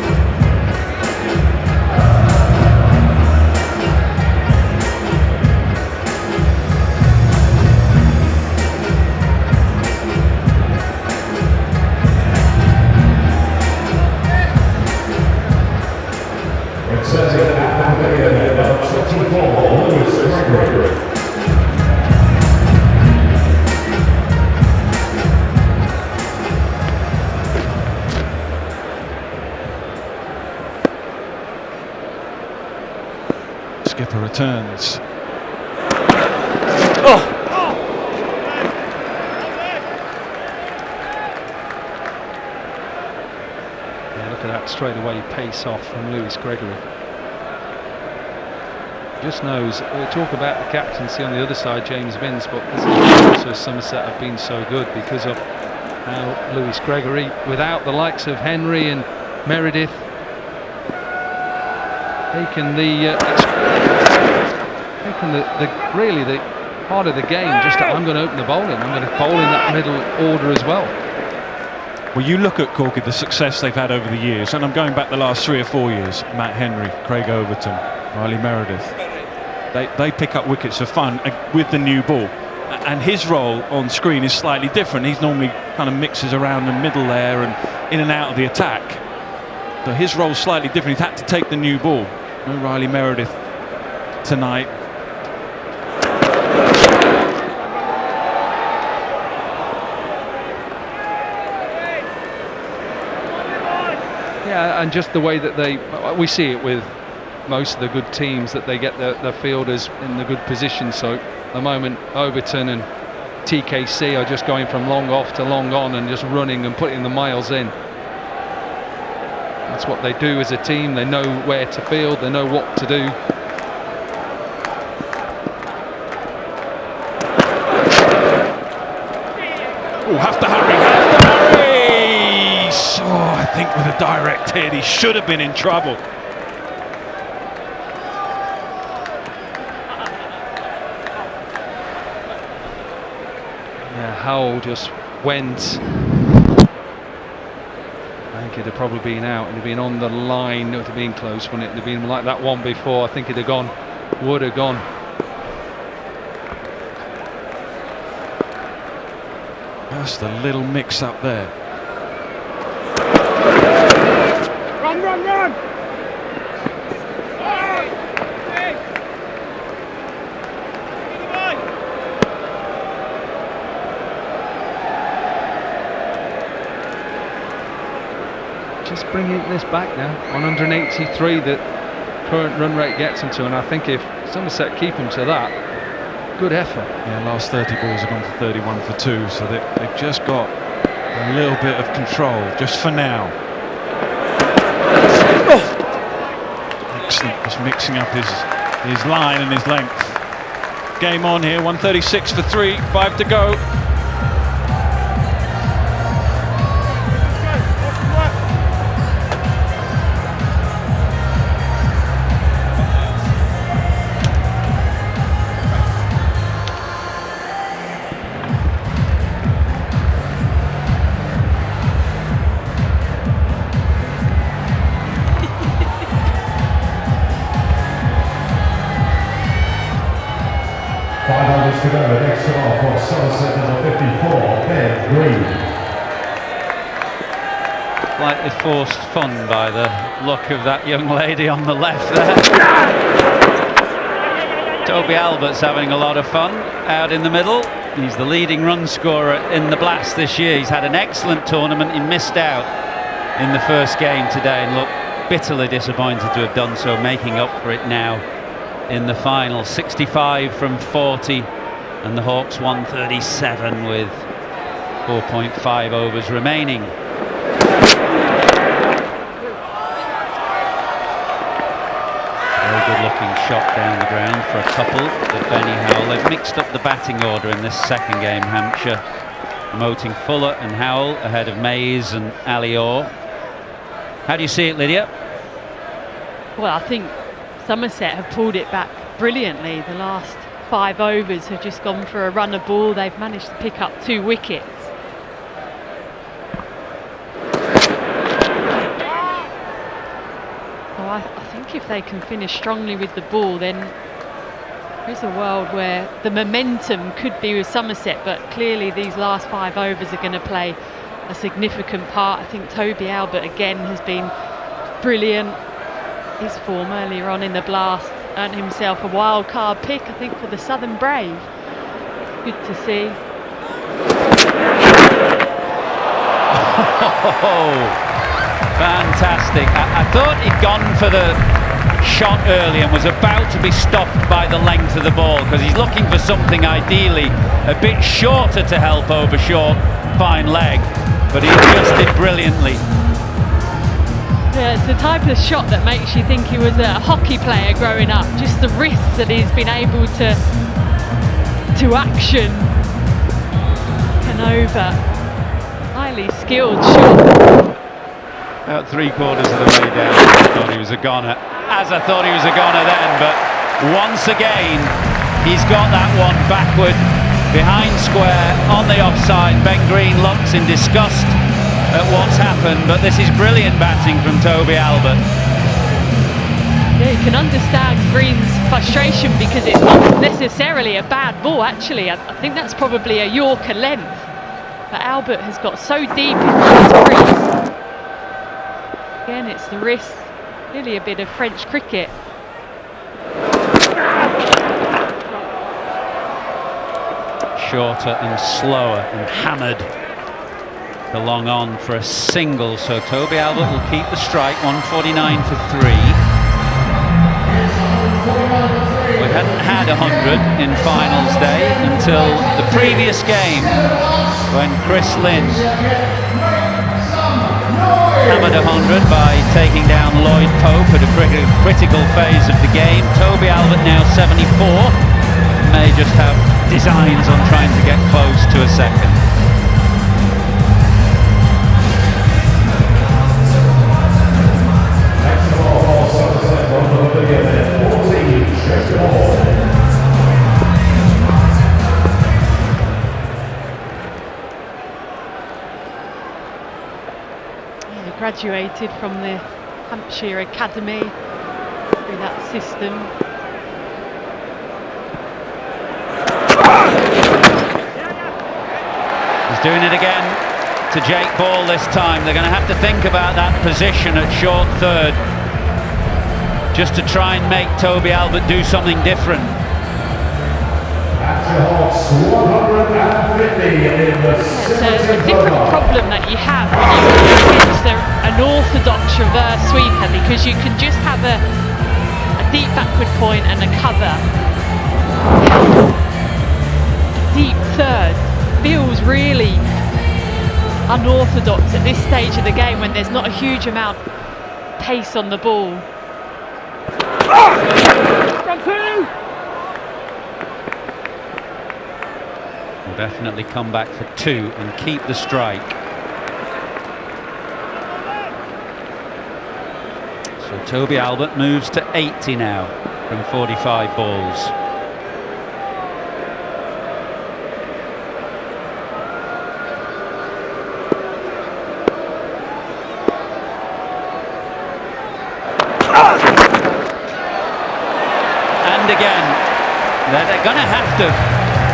Skipper returns. Yeah, look at that straight away pace off from Lewis Gregory. Just knows, we talk about the captaincy on the other side, James Vince, but this is also Somerset have been so good because of how Lewis Gregory, without the likes of Henry and Meredith, taken the really the part of the game. Just I'm going to open the bowling. I'm going to bowl in that middle order as well. Well, you look at Corky, the success they've had over the years, and I'm going back the last 3 or 4 years. Matt Henry, Craig Overton, Riley Meredith. They pick up wickets for fun with the new ball, and his role on screen is slightly different. He's normally kind of mixes around the middle there and in and out of the attack. So his role's slightly different. He's had to take the new ball. No Riley Meredith tonight. Yeah, and just the way that we see it with most of the good teams, that they get their fielders in the good position. So at the moment, Overton and TKC are just going from long off to long on and just running and putting the miles in. That's what they do as a team. They know where to field, they know what to do. Oh, have to hurry. Oh, I think with a direct hit, he should have been in trouble. Yeah, Howell just went. I think it'd have probably been out. It'd have been on the line. It would have been close, wouldn't it? It'd have been like that one before. I think it'd have gone. Would have gone. Just a little mix up there. Run, run, run! Just bringing this back now. 183 that current run rate gets them to, and I think if Somerset keep them to that, good effort. Yeah, last 30 balls have gone for 31 for 2, so they've just got a little bit of control, just for now. Excellent, just mixing up his line and his length. Game on here, 136 for 3, 5 to go. to go. Next off for Somerset number 54, Ben Green. Slightly forced fun by the look of that young lady on the left there. Toby Albert's having a lot of fun out in the middle. He's the leading run scorer in the Blast this year. He's had an excellent tournament. He missed out in the first game today and looked bitterly disappointed to have done so, making up for it now in the final. 65 from 40 and the Hawks 137 with 4.5 overs remaining. Very good looking shot down the ground for a couple, but Benny Howell. They've mixed up the batting order in this second game, Hampshire, promoting Fuller and Howell ahead of Mays and Ali Orr. How do you see it, Lydia? Well, I think Somerset have pulled it back brilliantly. The last 5 overs have just gone for a run of ball. They've managed to pick up 2 wickets. So I think if they can finish strongly with the ball, then there's a world where the momentum could be with Somerset, but clearly these last 5 overs are going to play a significant part. I think Toby Albert again has been brilliant. His form earlier on in the Blast earned himself a wild card pick, I think, for the Southern Brave. Good to see. Oh, fantastic. I thought he'd gone for the shot early and was about to be stopped by the length of the ball, because he's looking for something ideally a bit shorter to help over short, fine leg, but he adjusted brilliantly. Yeah, it's the type of shot that makes you think he was a hockey player growing up. Just the wrists that he's been able to action and over. Highly skilled shot. About 3/4 of the way down, I thought he was a goner. As I thought he was a goner then, but once again, he's got that one backward, behind square, on the offside. Ben Green looks in disgust at what's happened, but this is brilliant batting from Toby Albert. Yeah, you can understand Green's frustration because it's not necessarily a bad ball, actually. I think that's probably a Yorker length. But Albert has got so deep into his crease. Again, it's the wrist. Really a bit of French cricket. Shorter and slower and hammered. The long on for a single, so Toby Albert will keep the strike. 149 for 3. We hadn't had 100 in finals day until the previous game when Chris Lynn hammered 100 by taking down Lloyd Pope at a critical phase of the game. Toby Albert now 74, may just have designs on trying to get close to a second. He graduated from the Hampshire Academy through that system. He's doing it again to Jake Ball this time. They're going to have to think about that position at short third, just to try and make Toby Albert do something different. Hampshire Hawks 150 in the It's a different problem that you have when you go against an orthodox reverse sweeper, because you can just have a deep backward point and a cover. Deep third feels really unorthodox at this stage of the game when there's not a huge amount of pace on the ball. Will definitely come back for 2 and keep the strike. So Toby Albert moves to 80 now from 45 balls. And again, they're going to have to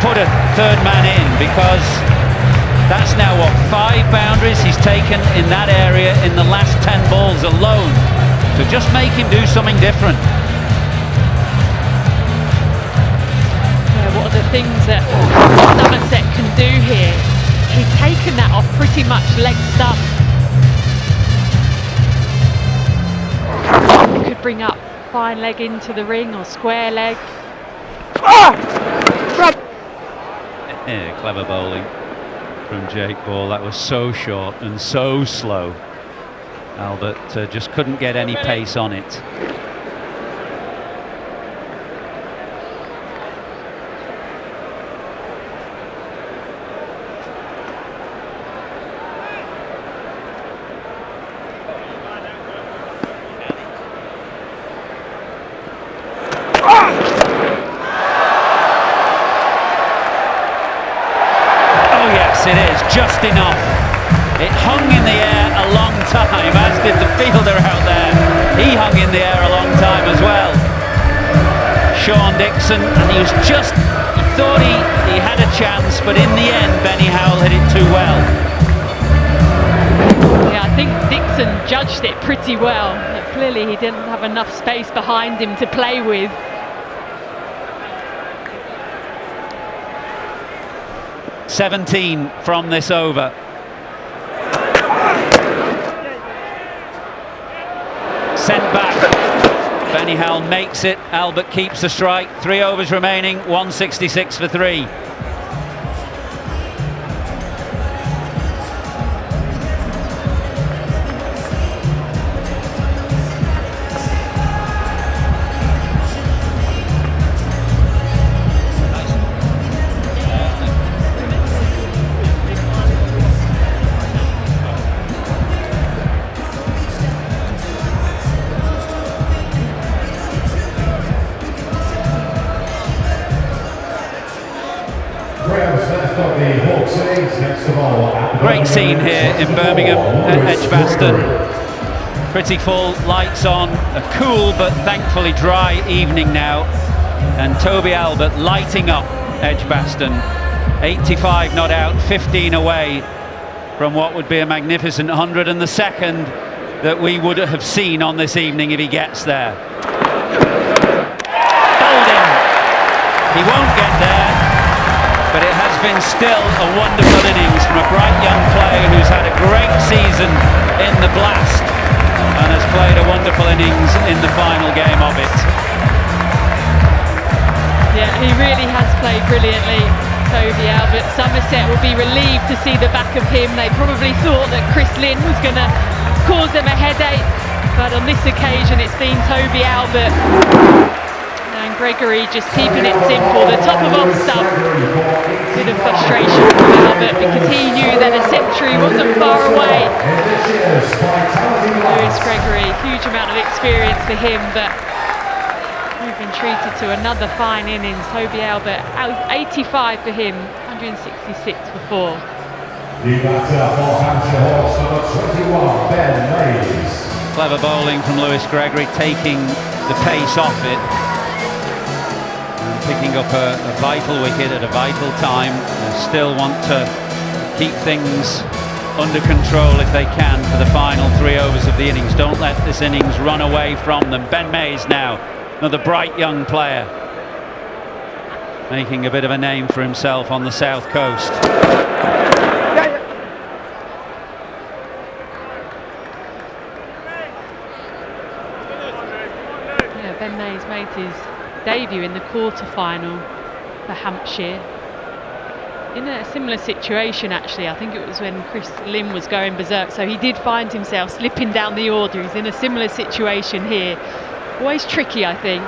put a third man in, because that's now, what, 5 boundaries he's taken in that area in the last 10 balls alone. So just make him do something different. Yeah, what are the things that Somerset can do here? He's taken that off pretty much leg stump. He could bring up fine leg into the ring or square leg. Yeah, clever bowling from Jake Ball. That was so short and so slow. Albert just couldn't get any pace on it. It is just enough. It hung in the air a long time, as did the fielder out there. He hung in the air a long time as well, Sean Dixon, and he was just, he thought he had a chance, but in the end Benny Howell hit it too well. Yeah, I think Dixon judged it pretty well. Clearly he didn't have enough space behind him to play with. "17 from this over." Sent back. Benny Howell makes it. Albert keeps the strike. 3 overs remaining. 166 for 3. Great scene here in Birmingham at Edgbaston. Pretty full, lights on, a cool but thankfully dry evening now. And Toby Albert lighting up Edgbaston. 85 not out, 15 away from what would be a magnificent 100, and the second that we would have seen on this evening if he gets there. Bowled in. He won't get there. But it has been still a wonderful innings from a bright young player who's had a great season in the Blast and has played a wonderful innings in the final game of it. Yeah, he really has played brilliantly, Toby Albert. Somerset will be relieved to see the back of him. They probably thought that Chris Lynn was going to cause them a headache, but on this occasion it's been Toby Albert. And Gregory just keeping it simple. The top of off stump. Bit of frustration from Albert because he knew that a century wasn't far away. Lewis Gregory, huge amount of experience for him, but we've been treated to another fine innings. Toby Albert, 85 for him, 166 for 4. The batter for Hampshire Hawks, number 21, Ben Mays. Clever bowling from Lewis Gregory, taking the pace off it. Picking up a vital wicket at a vital time. They still want to keep things under control if they can for the final 3 overs of the innings. Don't let this innings run away from them. Ben Mays now, another bright young player, making a bit of a name for himself on the south coast. Yeah, Ben Mays made his debut in the quarter-final for Hampshire in a similar situation, actually. I think it was when Chris Lynn was going berserk, so he did find himself slipping down the order. He's in a similar situation here. Always tricky, I think.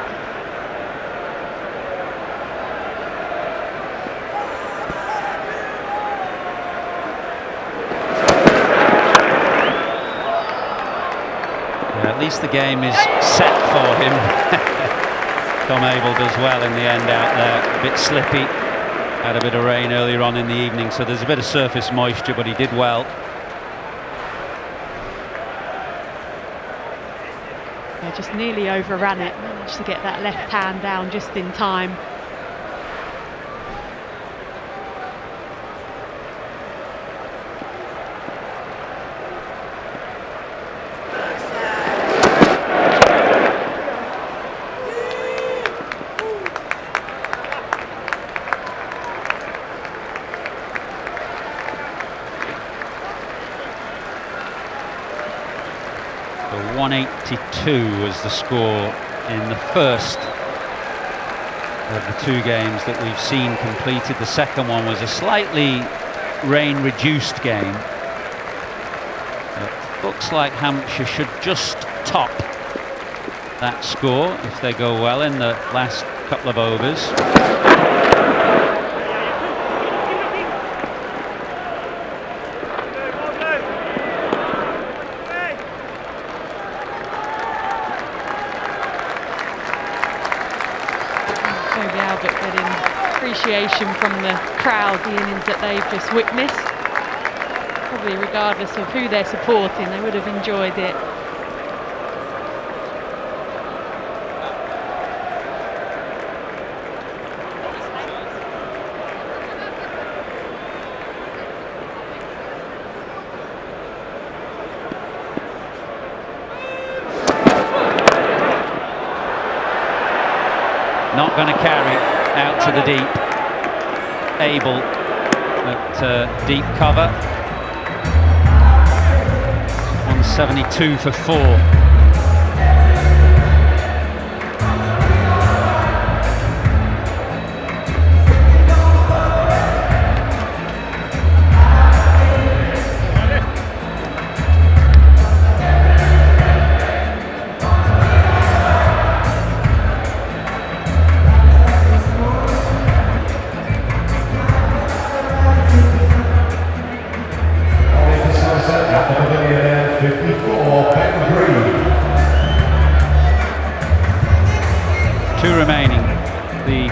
Yeah, at least the game is set for him. Tom Abel does well in the end out there, a bit slippy, had a bit of rain earlier on in the evening, so there's a bit of surface moisture, but he did well. Yeah, just nearly overran it, managed to get that left hand down just in time. 182 was the score in the first of the two games that we've seen completed. The second one was a slightly rain-reduced game. It looks like Hampshire should just top that score if they go well in the last couple of overs. From the crowd, the innings that they've just witnessed. Probably regardless of who they're supporting, they would have enjoyed it. Not going to carry out to the deep. Able at deep cover. 172 for 4.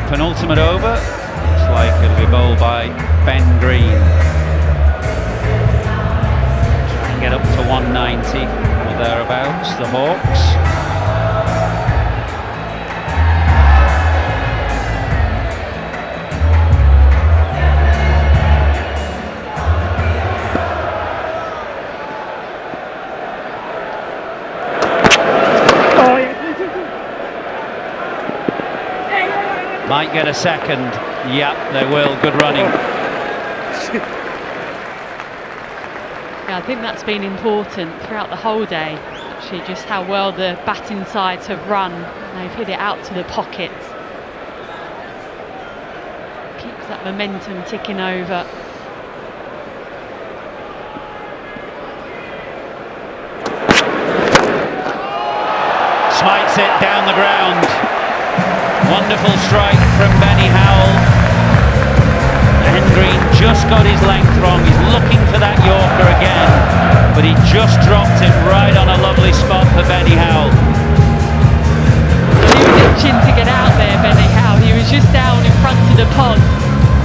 Penultimate over, looks like it'll be bowled by Ben Green. Try and get up to 190 or thereabouts, the Hawks. Might get a second. Yep, they will. Good running. Yeah, I think that's been important throughout the whole day. Actually, just how well the batting sides have run. They've hit it out to the pockets. Keeps that momentum ticking over. Smites it down the ground. Wonderful strike from Benny Howell. Ben Green just got his length wrong. He's looking for that Yorker again, but he just dropped it right on a lovely spot for Benny Howell. He was itching to get out there, Benny Howell. He was just down in front of the pod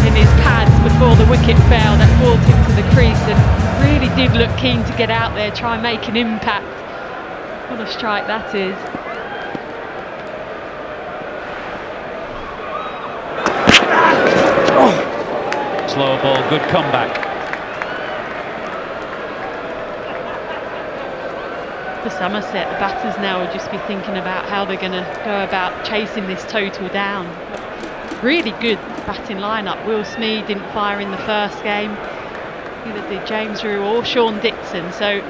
in his pads before the wicket fell that brought him to the crease, and really did look keen to get out there, try and make an impact. What a strike that is. Slow ball, good comeback. For Somerset, the batters now will just be thinking about how they're going to go about chasing this total down. Really good batting lineup. Will Smead didn't fire in the first game. Neither did James Rue or Sean Dixon. So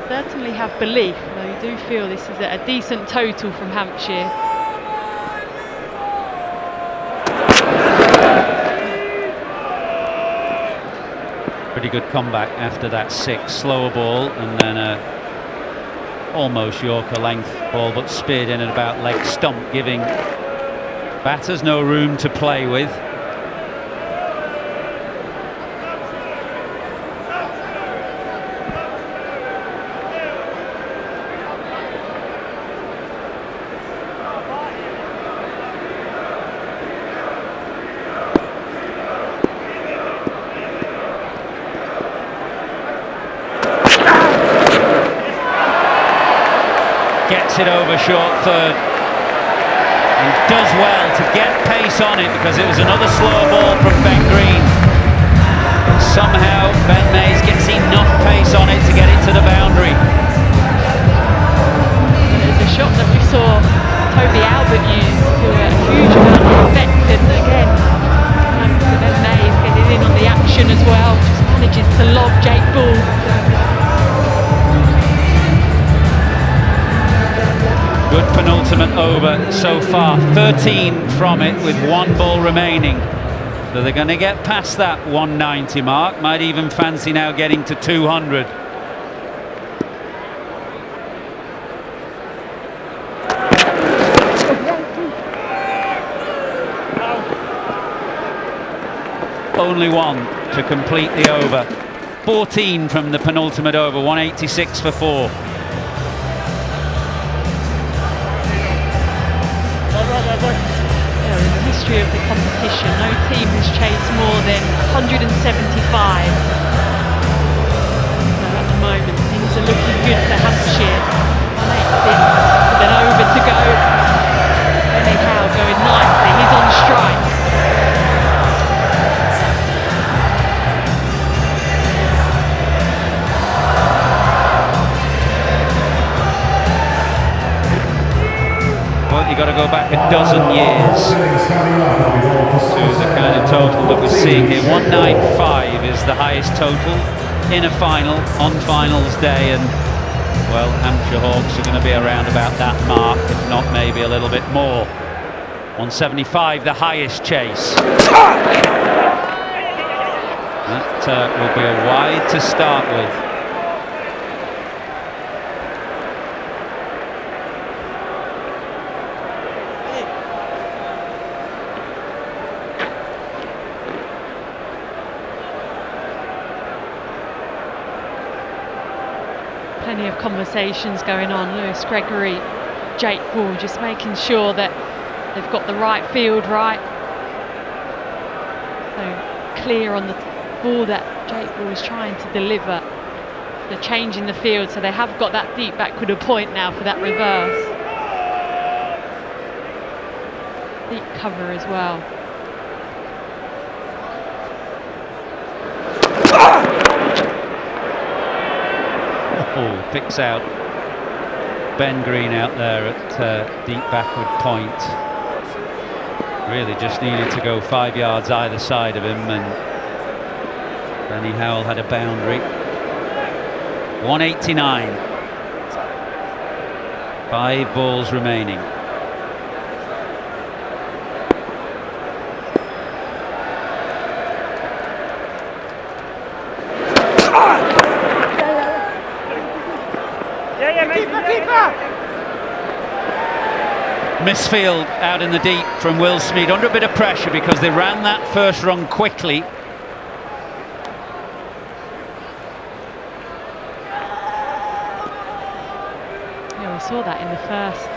certainly have belief, though you do feel this is a decent total from Hampshire. Pretty good comeback after that 6. Slower ball and then a almost Yorker length ball, but speared in at about leg stump, giving batters no room to play with. Gets it over short third and does well to get pace on it, because it was another slow ball from Ben Green. But somehow Ben Mays gets enough pace on it to get it to the boundary. There's a shot that we saw Toby Albert use to a huge amount of effect, and again Ben Mays getting in on the action as well, just manages to lob Jake Ball. Good penultimate over so far, 13 from it with 1 ball remaining. So they're going to get past that 190 mark, might even fancy now getting to 200. Only one to complete the over. 14 from the penultimate over, 186 for 4. In the history of the competition, no team has chased more than 175. So at the moment, things are looking good for Hampshire. 186 with an over to go. Benny Howe going nicely, he's on strike. You've got to go back a dozen years to the kind of total that we're seeing here. 195 is the highest total in a final on finals day, and well, Hampshire Hawks are going to be around about that mark, if not maybe a little bit more. 175, the highest chase. That will be a wide to start with. Plenty of conversations going on. Lewis Gregory, Jake Ball, just making sure that they've got the right field right. So clear on the ball that Jake Ball is trying to deliver. They're changing the field, so they have got that deep backward point now for that reverse. Deep cover as well. Oh, picks out Ben Green out there at deep backward point. Really just needed to go 5 yards either side of him, and Benny Howell had a boundary. 189. 5 balls remaining. Misfield out in the deep from Will Smead, under a bit of pressure because they ran that first run quickly. Yeah, we saw that in the first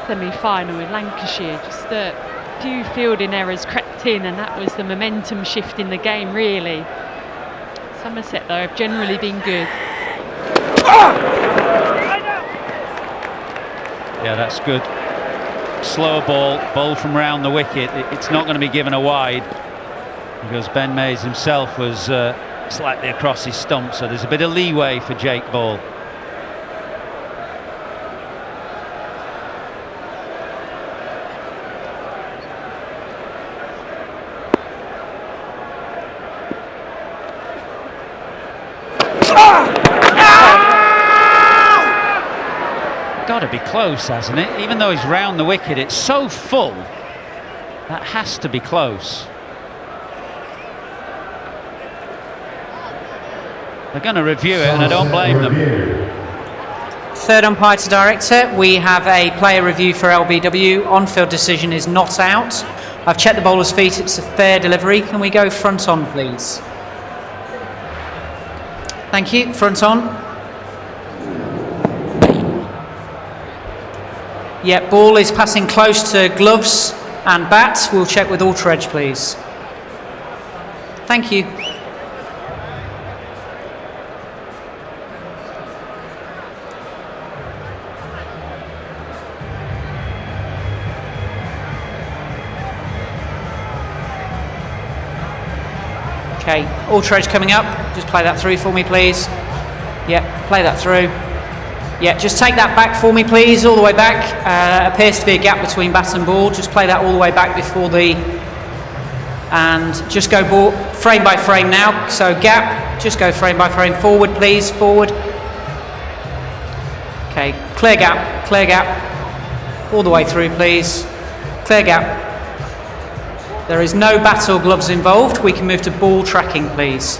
semi-final in Lancashire. Just a few fielding errors crept in, and that was the momentum shift in the game, really. Somerset, though, have generally been good. Yeah, that's good. Slow ball from round the wicket. It's not going to be given a wide because Ben Mays himself was slightly across his stump, so there's a bit of leeway for Jake Ball. Got to be close, hasn't it? Even though he's round the wicket, it's so full. That has to be close. They're going to review it, and I don't blame them. Third umpire to director. We have a player review for LBW. On-field decision is not out. I've checked the bowler's feet. It's a fair delivery. Can we go front on, please? Thank you. Front on. Yeah, ball is passing close to gloves and bat. We'll check with Ultra Edge, please. Thank you. Okay, Ultra Edge coming up. Just play that through for me, please. Yeah, play that through. Yeah, just take that back for me, please, all the way back. Appears to be a gap between bat and ball. Just play that all the way back before the... And just go ball, frame by frame now. So gap, just go frame by frame. Forward, please, forward. Okay, clear gap, all the way through please, clear gap. There is no bat or gloves involved, we can move to ball tracking please.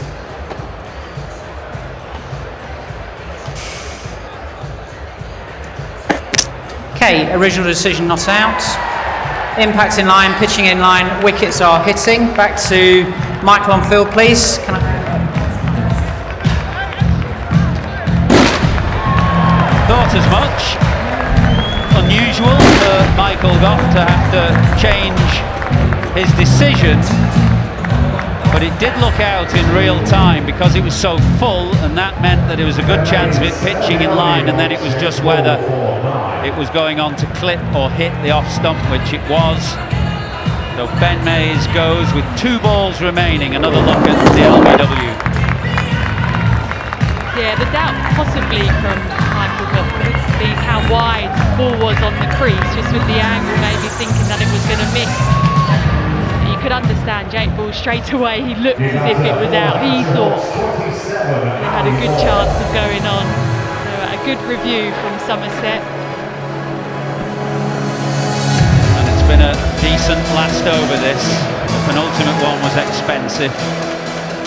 Okay, original decision not out. Impact in line, pitching in line, wickets are hitting. Back to Michael on field please. Can I... Thought as much. Unusual for Michael Goff to have to change his decision, but it did look out in real time because it was so full, and that meant that it was a good chance of it pitching in line, and then it was just whether it was going on to clip or hit the off stump, which it was. So Ben Mays goes with 2 balls remaining. Another look at the LBW. Yeah, the doubt possibly from Michael Goff could be how wide the ball was on the crease, just with the angle, maybe thinking that it was going to miss. And you could understand Jake Ball straight away, he looked as if it was out. He thought it had a good chance of going on. So a good review from Somerset. And it's been a decent last over this. The penultimate one was expensive.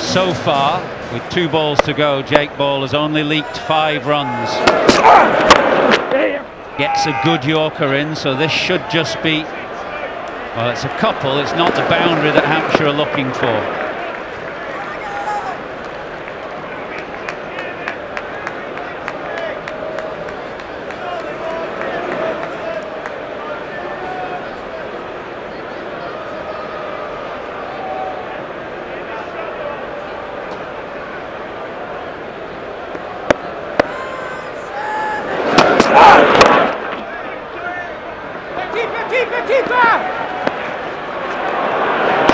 So far, with 2 balls to go, Jake Ball has only leaked 5 runs. Gets a good Yorker in, so this should just be, well, it's a couple, it's not the boundary that Hampshire are looking for.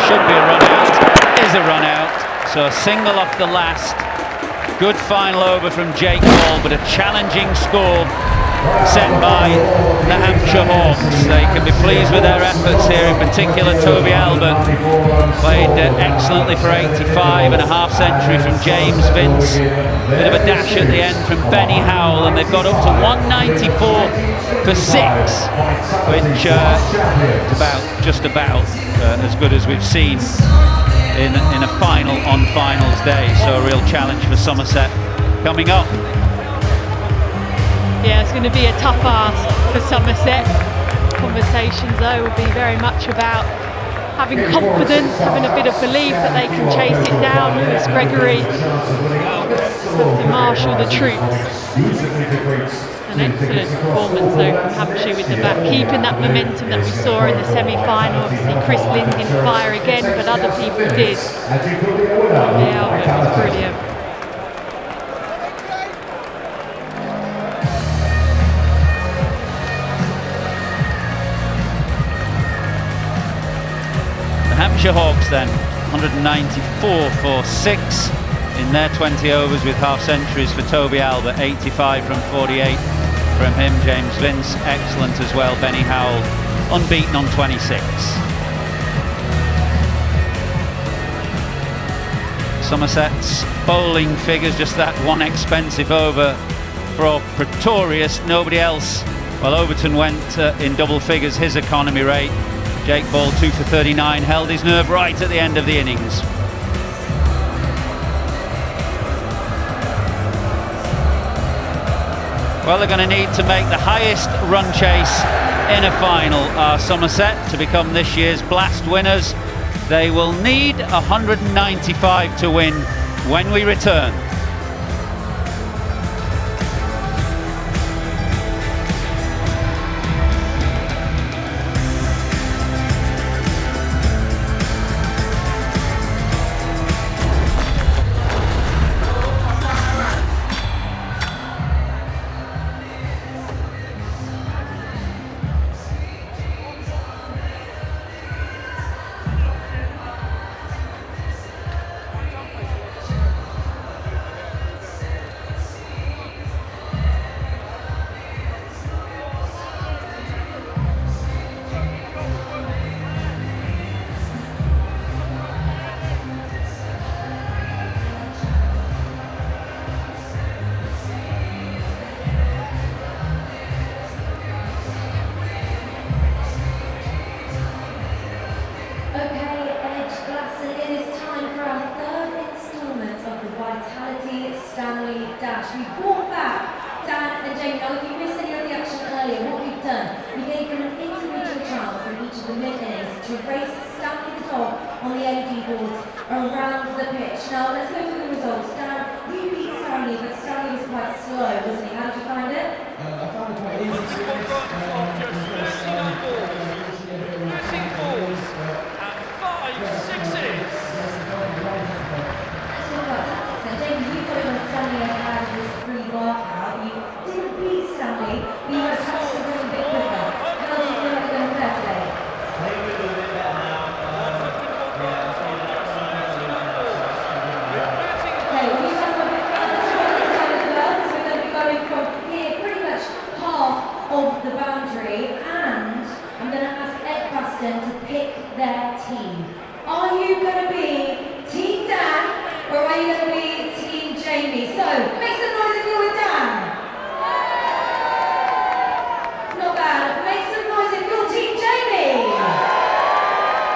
Should be a run out, is a run out, so a single off the last. Good final over from Jake Ball, but a challenging score set by the Hampshire Hawks. They can be pleased with their efforts here, in particular Toby Albert played excellently for 85 and a half century from James Vince. Bit of a dash at the end from Benny Howell, and they've got up to 194 for 6, which is just about as good as we've seen in a final on finals day. So a real challenge for Somerset coming up. Yeah, it's going to be a tough ask for Somerset. Conversations though will be very much about having confidence, having a bit of belief that they can chase it down. Lewis Gregory to marshal the troops. An excellent performance though from Hampshire with the bat, keeping that momentum that we saw in the semi-final. Obviously Chris Lynn didn't fire again, but other people did. The Albert was brilliant. Hampshire Hawks then, 194 for 6 in their 20 overs with half centuries for Toby Albert, 85 from 48 from him. James Vince, excellent as well. Benny Howell, unbeaten on 26. Somerset's bowling figures, just that one expensive over for Pretorius. Nobody else. Well, Overton went in double figures, his economy rate. Jake Ball 2 for 39, held his nerve right at the end of the innings. Well, they're going to need to make the highest run chase in a final. Somerset to become this year's Blast winners. They will need 195 to win when we return. race Stanley the dog on the LED boards around the pitch. Now let's go through the results. Dan, you beat Stanley, but Stanley was quite slow, wasn't he? How did you find it? I found it quite easy to be honest. To pick their team. Are you going to be Team Dan or are you going to be Team Jamie? So make some noise if you're with Dan. Not bad. Make some noise if you're Team Jamie.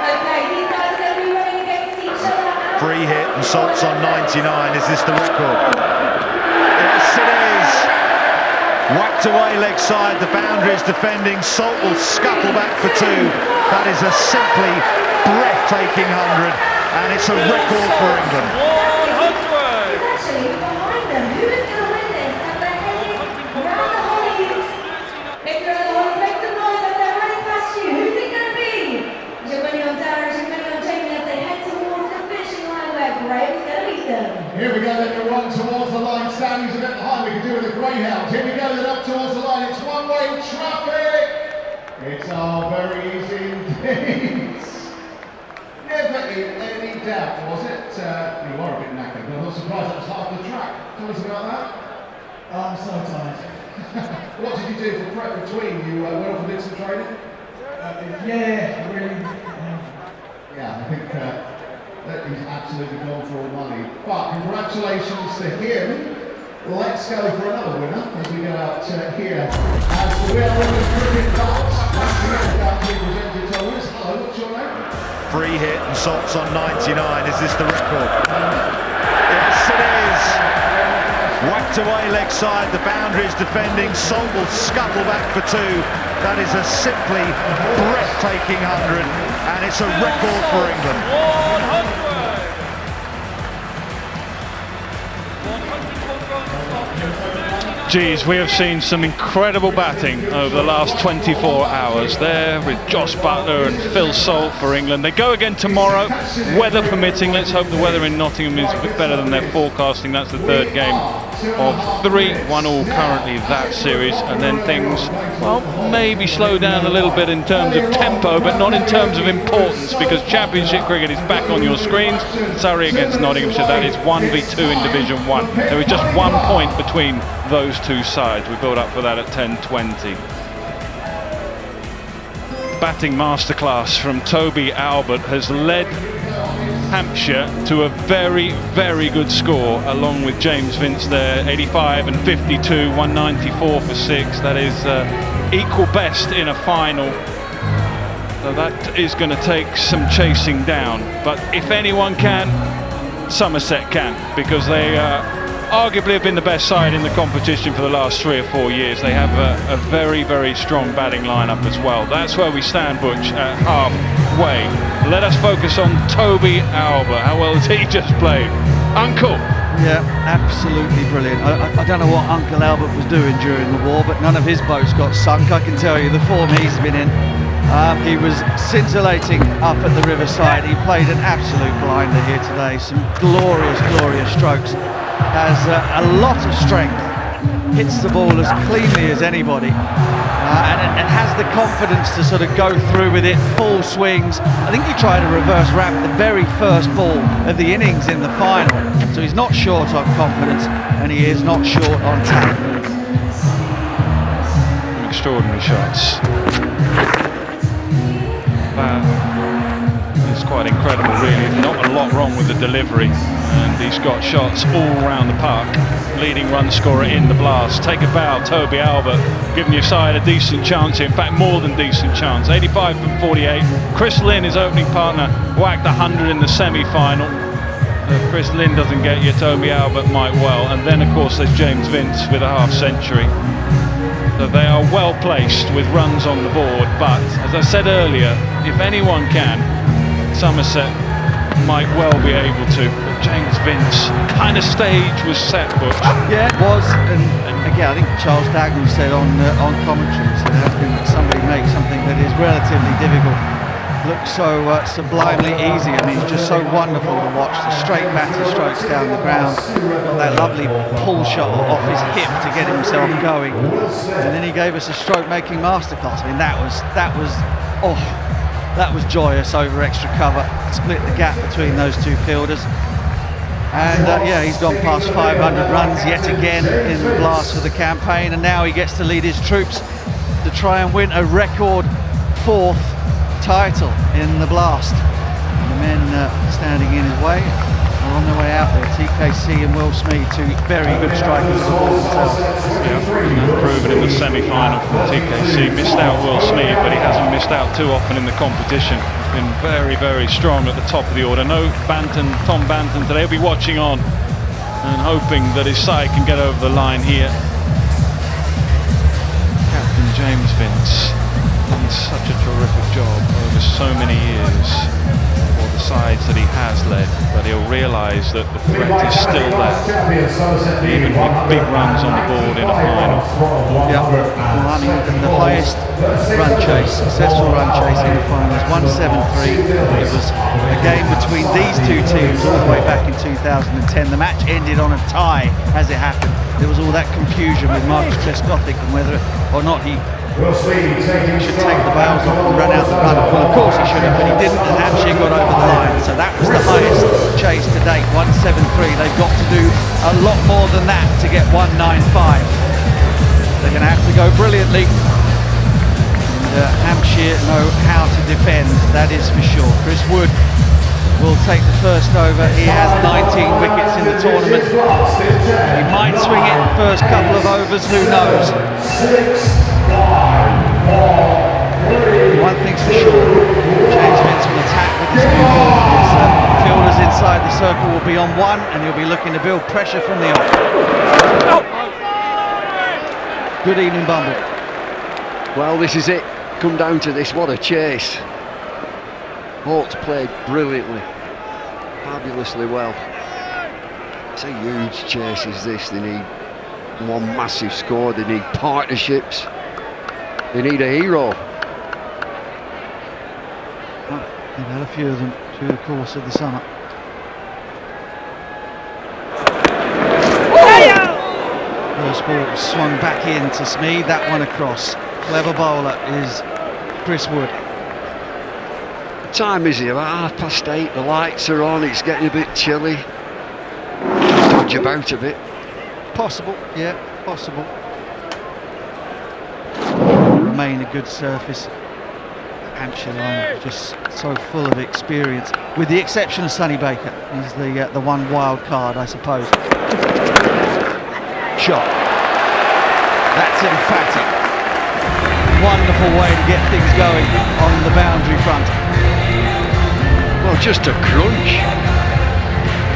Okay, these guys are going to be running against each other. Free hit and Salt's on 99. Is this the record? Yes, it is. Whacked away leg side. The boundary is defending. Salt will scuttle back for two. That is a simply breathtaking 100, and it's a record for England. 100! Actually, behind them, who is going to win this as they're heading around the Hollies? If you're at the Hollies, make some noise as they're running past you. Who's it going to be? Is your money on Darren? Is your money on Jamie as they head towards the finishing line where Graham's going to beat them? Here we go, then you run towards the line. Stanley's a bit behind. We can do it with the Greyhound. Here we go, then up towards the line. It's one-way traffic. It's all very easy indeed. Never in any doubt, was it? You are a bit knackered, but I'm not surprised that was half the track. Tell us about that. I'm so tired. What did you do for prep between? You went off and did some training? Yeah, really. Yeah, I think that he's absolutely gone for all money. But congratulations to him. Let's go for another winner as we go out here. As the Women's Cricket Darts, once again about to present it to us. Hello, what's your name? Free hit and Salt's on 99. Is this the record? Yes, it is. Whacked away leg side. The boundary is defending. Salt will scuttle back for two. That is a simply breathtaking 100, and it's a record for England. 100! Geez, we have seen some incredible batting over the last 24 hours there with Josh Butler and Phil Salt for England. They go again tomorrow, weather permitting. Let's hope the weather in Nottingham is a bit better than they're forecasting. That's the third game of 3, 1-1 currently that series, and then things, well, maybe slow down a little bit in terms of tempo, but not in terms of importance, because Championship cricket is back on your screens. Surrey against Nottinghamshire, that is 1v2 in Division 1. There is just 1 point between those two sides. We build up for that at 10:20. Batting masterclass from Toby Albert has led Hampshire to a very, very good score, along with James Vince there, 85 and 52, 194 for 6. That is equal best in a final. So that is going to take some chasing down. But if anyone can, Somerset can, because they arguably have been the best side in the competition for the last 3 or 4 years. They have a very, very strong batting lineup as well. That's where we stand, Butch, at halfway. Let us focus on Toby Albert. How well has he just played? Uncle! Yeah, absolutely brilliant. I don't know what Uncle Albert was doing during the war, but none of his boats got sunk. I can tell you the form he's been in. He was scintillating up at the riverside. He played an absolute blinder here today. Some glorious, glorious strokes. Has a lot of strength, hits the ball as cleanly as anybody, and has the confidence to sort of go through with it, full swings. I think he tried a reverse wrap the very first ball of the innings in the final, so he's not short on confidence, and he is not short on talent. Extraordinary shots. It's quite incredible, really. Not a lot wrong with the delivery, and he's got shots all around the park. Leading run scorer in the blast. Take a bow, Toby Albert, giving your side a decent chance here. In fact, more than decent chance. 85 from 48. Chris Lynn, his opening partner, whacked 100 in the semi-final. If Chris Lynn doesn't get you, Toby Albert might well. And then, of course, there's James Vince with a half century. So they are well placed with runs on the board, but as I said earlier, if anyone can, Somerset might well be able to. But James Vince kind of stage was set, Butch. Yeah, it was, and again, I think Charles Dagnall said on commentary, so how can somebody make something that is relatively difficult look so sublimely easy? I mean, it's just so wonderful to watch the straight batting strokes down the ground, got that lovely pull shot off his hip to get himself going, and then he gave us a stroke-making masterclass. I mean, that was joyous over extra cover, split the gap between those two fielders. And yeah, he's gone past 500 runs yet again in the blast for the campaign, and now he gets to lead his troops to try and win a record 4th title in the blast. And the men standing in his way are on their way out there. TKC and Will Smead, two very good strikers of the ball themselves. Yeah, proven in the semi-final from TKC. Missed out Will Smead, but he hasn't missed out too often in the competition. He's been very, very strong at the top of the order. No Tom Banton today. He'll be watching on and hoping that his side can get over the line here. Captain James Vince done such a terrific job over so many years for the sides that he has led, but he'll realise that the threat is still there, even with big runs on the board in a final. Yeah, well, I mean, the highest run chase, successful run chase in the final is 173. It was a game between these two teams all the way back in 2010. The match ended on a tie as it happened. There was all that confusion with Marcus Trescothick and whether or not he should take the bails off and run out the run. Well, of course he should have, but he didn't, and Hampshire got over the line. So that was the highest chase to date, 173. They've got to do a lot more than that to get 195. They're going to have to go brilliantly. And Hampshire know how to defend, that is for sure. Chris Wood will take the first over. He has 19 wickets in the tournament. He might swing it the first couple of overs, who knows? One thing's for sure, James Vince will attack with his new ball. His fielders inside the circle will be on one, and he'll be looking to build pressure from the off. Good evening, Bumble. Well, this is it. Come down to this. What a chase. Hawks played brilliantly, fabulously well. It's a huge chase is this. They need one massive score. They need partnerships. They need a hero. Well, they've had a few of them through the course of the summer. First ball swung back in to Smead, that one across. Clever bowler is Chris Wood. What time is it? About 8:30. The lights are on. It's getting a bit chilly. Dodge about a bit. Possible, yeah, possible. Remain a good surface. Hampshire line just so full of experience, with the exception of Sonny Baker. He's the one wild card, I suppose. Shot. That's emphatic. Wonderful way to get things going on the boundary front. Well, just a crunch.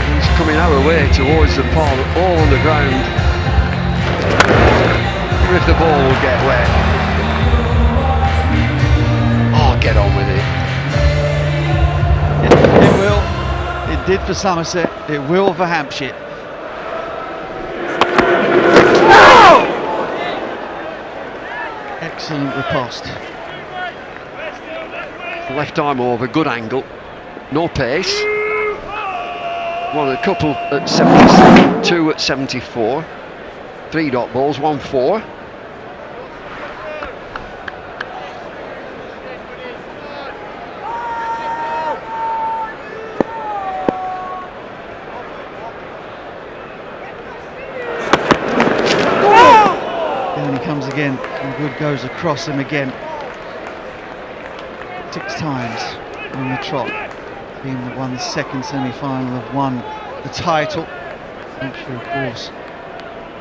He's coming our way towards the ball, all on the ground. If the ball will get wet. Oh, get on with it. It will. It did for Somerset. It will for Hampshire. Excellent riposte. Left arm over, good angle. No pace. Well, a couple at 77, 2 at 74. 3 dot balls, 1-4. Then he comes again, and Wood goes across him again. 6 times on the trot. Team that won the second semi-final have won the title. Hampshire, of course,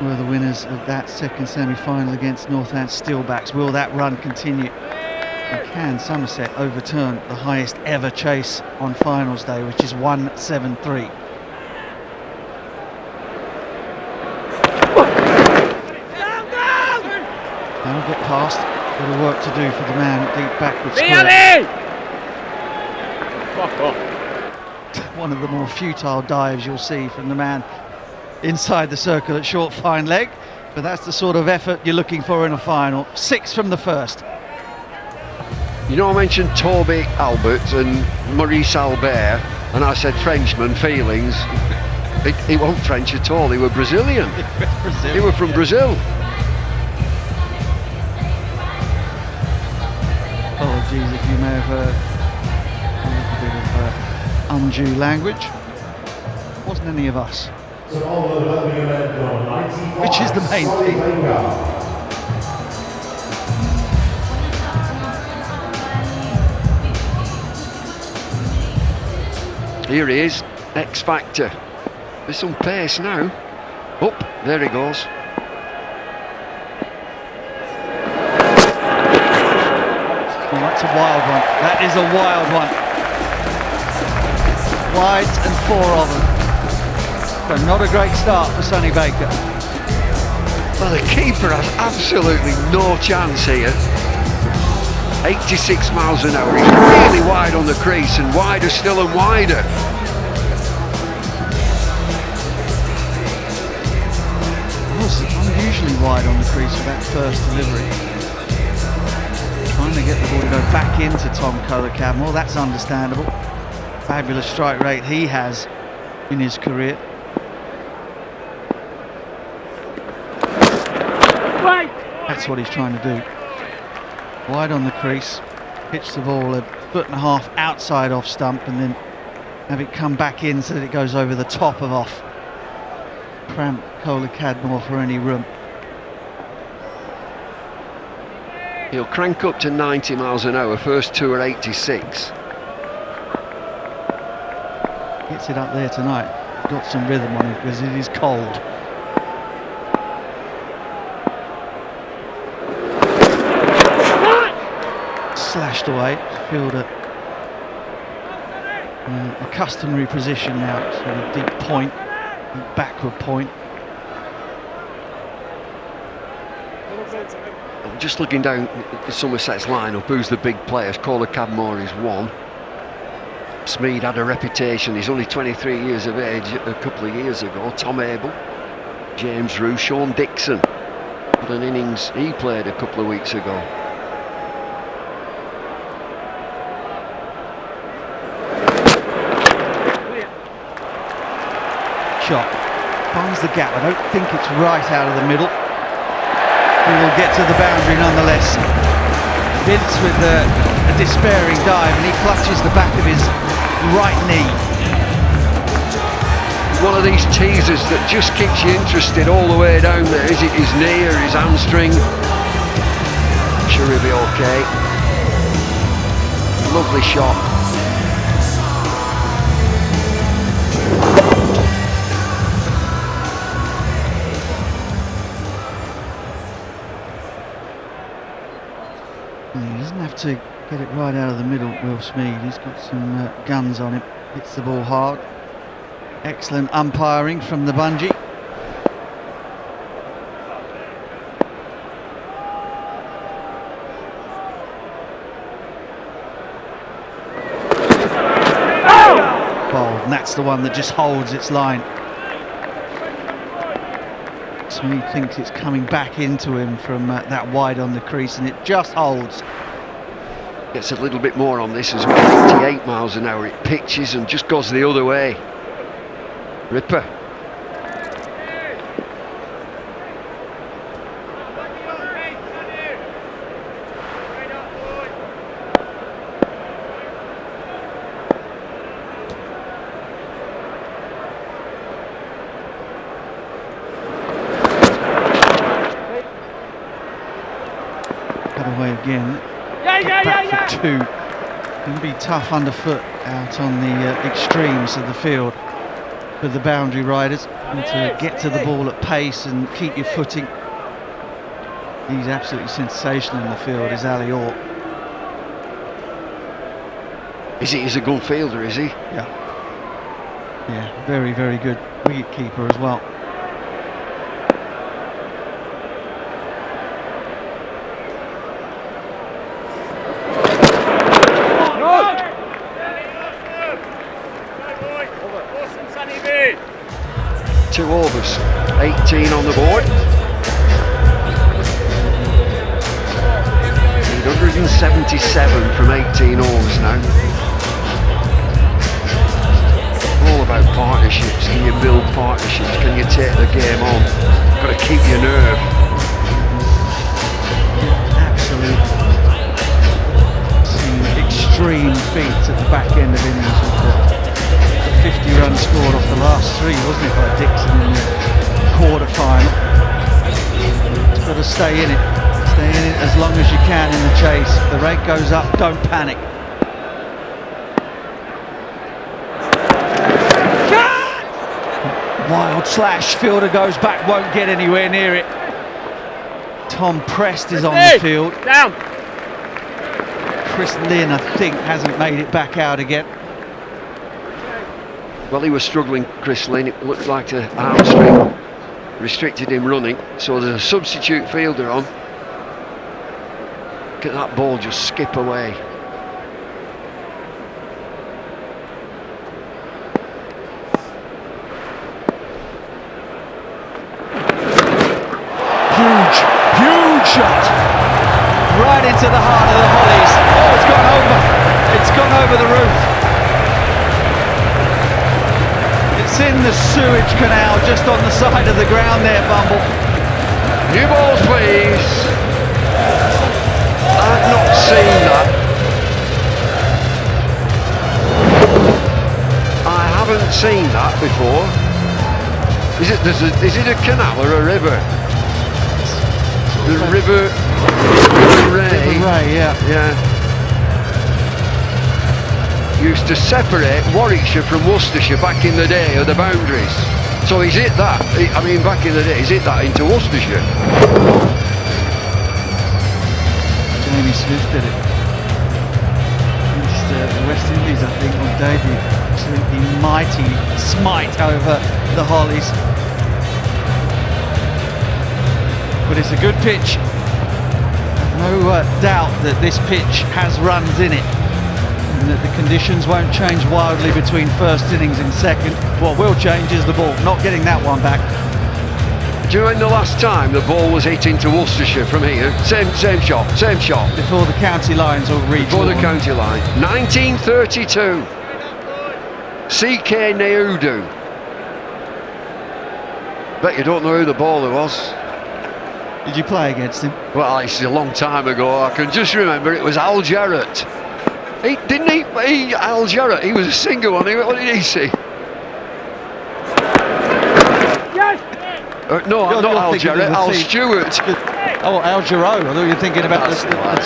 were the winners of that second semi-final against Northants Steelbacks. Will that run continue? And can Somerset overturn the highest ever chase on finals day, which is 173? He'll get past. Bit of work to do for the man deep backward square. Fuck off. One of the more futile dives you'll see from the man inside the circle at short fine leg, but that's the sort of effort you're looking for in a final. 6 from the first. You know, I mentioned Toby Albert and Maurice Albert, and I said Frenchman feelings. He wasn't French at all, he were Brazilian. He were from Brazil. Apologies if you may have heard a little bit of undue language. Wasn't any of us. Which is the main thing. Here he is, X Factor. There's some pace now. Up, there he goes. Oh, that's a wild one. That is a wild one. Wides and 4 of them. So not a great start for Sonny Baker. Well, the keeper has absolutely no chance here. 86 miles an hour. He's really wide on the crease and wider still and wider. Unusually wide on the crease for that first delivery. Trying to get the ball to go back into Tom Kohler-Cadmore, that's understandable. Fabulous strike rate he has in his career. That's what he's trying to do. Wide on the crease, pitch the ball 1.5 foot outside off stump and then have it come back in so that it goes over the top of off. Cramp Kohler-Cadmore for any room. He'll crank up to 90 miles an hour, first 2 are 86. Gets it up there tonight. Got some rhythm on it because it is cold. Slashed away, fielder. A customary position now, so a deep point, deep backward point. I'm just looking down Somerset's lineup. Who's the big players? Kohler-Cadmore is one. Smead had a reputation. He's only 23 years of age a couple of years ago. Tom Abel, James Roux, Sean Dixon. What an innings he played a couple of weeks ago. Shot. Finds the gap. I don't think it's right out of the middle. He will get to the boundary nonetheless. Vince with a despairing dive and he clutches the back of his right knee. One of these teasers that just keeps you interested all the way down there. Is it his knee or his hamstring? I'm sure he'll be okay. Lovely shot. He doesn't have to get it right out of the middle, Will Smead. He's got some guns on him. Hits the ball hard. Excellent umpiring from the bungee. Bold, and that's the one that just holds its line. Smead thinks it's coming back into him from that wide on the crease, and it just holds. Gets a little bit more on this as well. 88 miles an hour. It pitches and just goes the other way. Ripper. Cut away again. Back for 2. Going to be tough underfoot out on the extremes of the field for the boundary riders. And to get to the ball at pace and keep your footing. He's absolutely sensational in the field, is Ali Orr. He's a good fielder, is he? Yeah. Yeah, very, very good wicket keeper as well. 2 overs, 18 on the board. 177 from 18 overs now. All about partnerships. Can you build partnerships? Can you take the game on? Got to keep your nerve. Absolute extreme feats at the back end of innings. The 50 runs scored off the last 3, wasn't it, by Dixon in the quarter final? It's got to stay in it. Stay in it as long as you can in the chase. If the rate goes up, don't panic. Wild slash, fielder goes back, won't get anywhere near it. Tom Prest is on the field. Down. Chris Lynn, I think, hasn't made it back out again. Well, he was struggling, Chris Lynn. It looked like a hamstring restricted him running, so there's a substitute fielder on. Look at that ball just skip away. Huge shot! Right into the heart of the Hollies. Oh, it's gone over. It's gone over the roof. It's in the sewage canal just on the side of the ground there, Bumble. New balls, please. I've not seen that. I haven't seen that before. Is it a canal or a river? The River Ray, yeah. Used to separate Warwickshire from Worcestershire back in the day of the boundaries. So is it that? I mean, back in the day, is it that into Worcestershire? Jamie Smith did it. Against the West Indies, I think, on debut. Absolutely mighty smite over the Hollies. But it's a good pitch. No doubt that this pitch has runs in it, and that the conditions won't change wildly between first innings and second. What will change is the ball, not getting that one back. During the last time the ball was hit into Worcestershire from here, same shot. Before the county lines or redrawn. Before the county line. 1932. C.K. Neudu. Bet you don't know who the bowler was. Did you play against him? Well, it's a long time ago. I can just remember it was Al Jarrett. Al Jarrett, he was a singer, wasn't he? What did he say? Yes! No, not Al Jarrett, Al Stewart. Oh, Al Jarreau. I thought you were thinking about the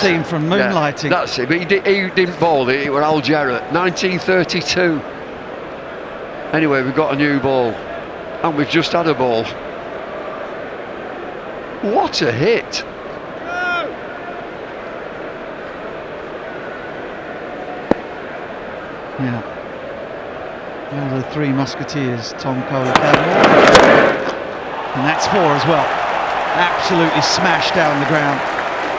team from Moonlighting. Yeah, that's it, but he didn't bowl it, it was Al Jarrett. 1932. Anyway, we've got a new ball. And we've just had a ball. What a hit! Yeah. One of the Three Musketeers, Tom Cole. And that's 4 as well. Absolutely smashed down the ground,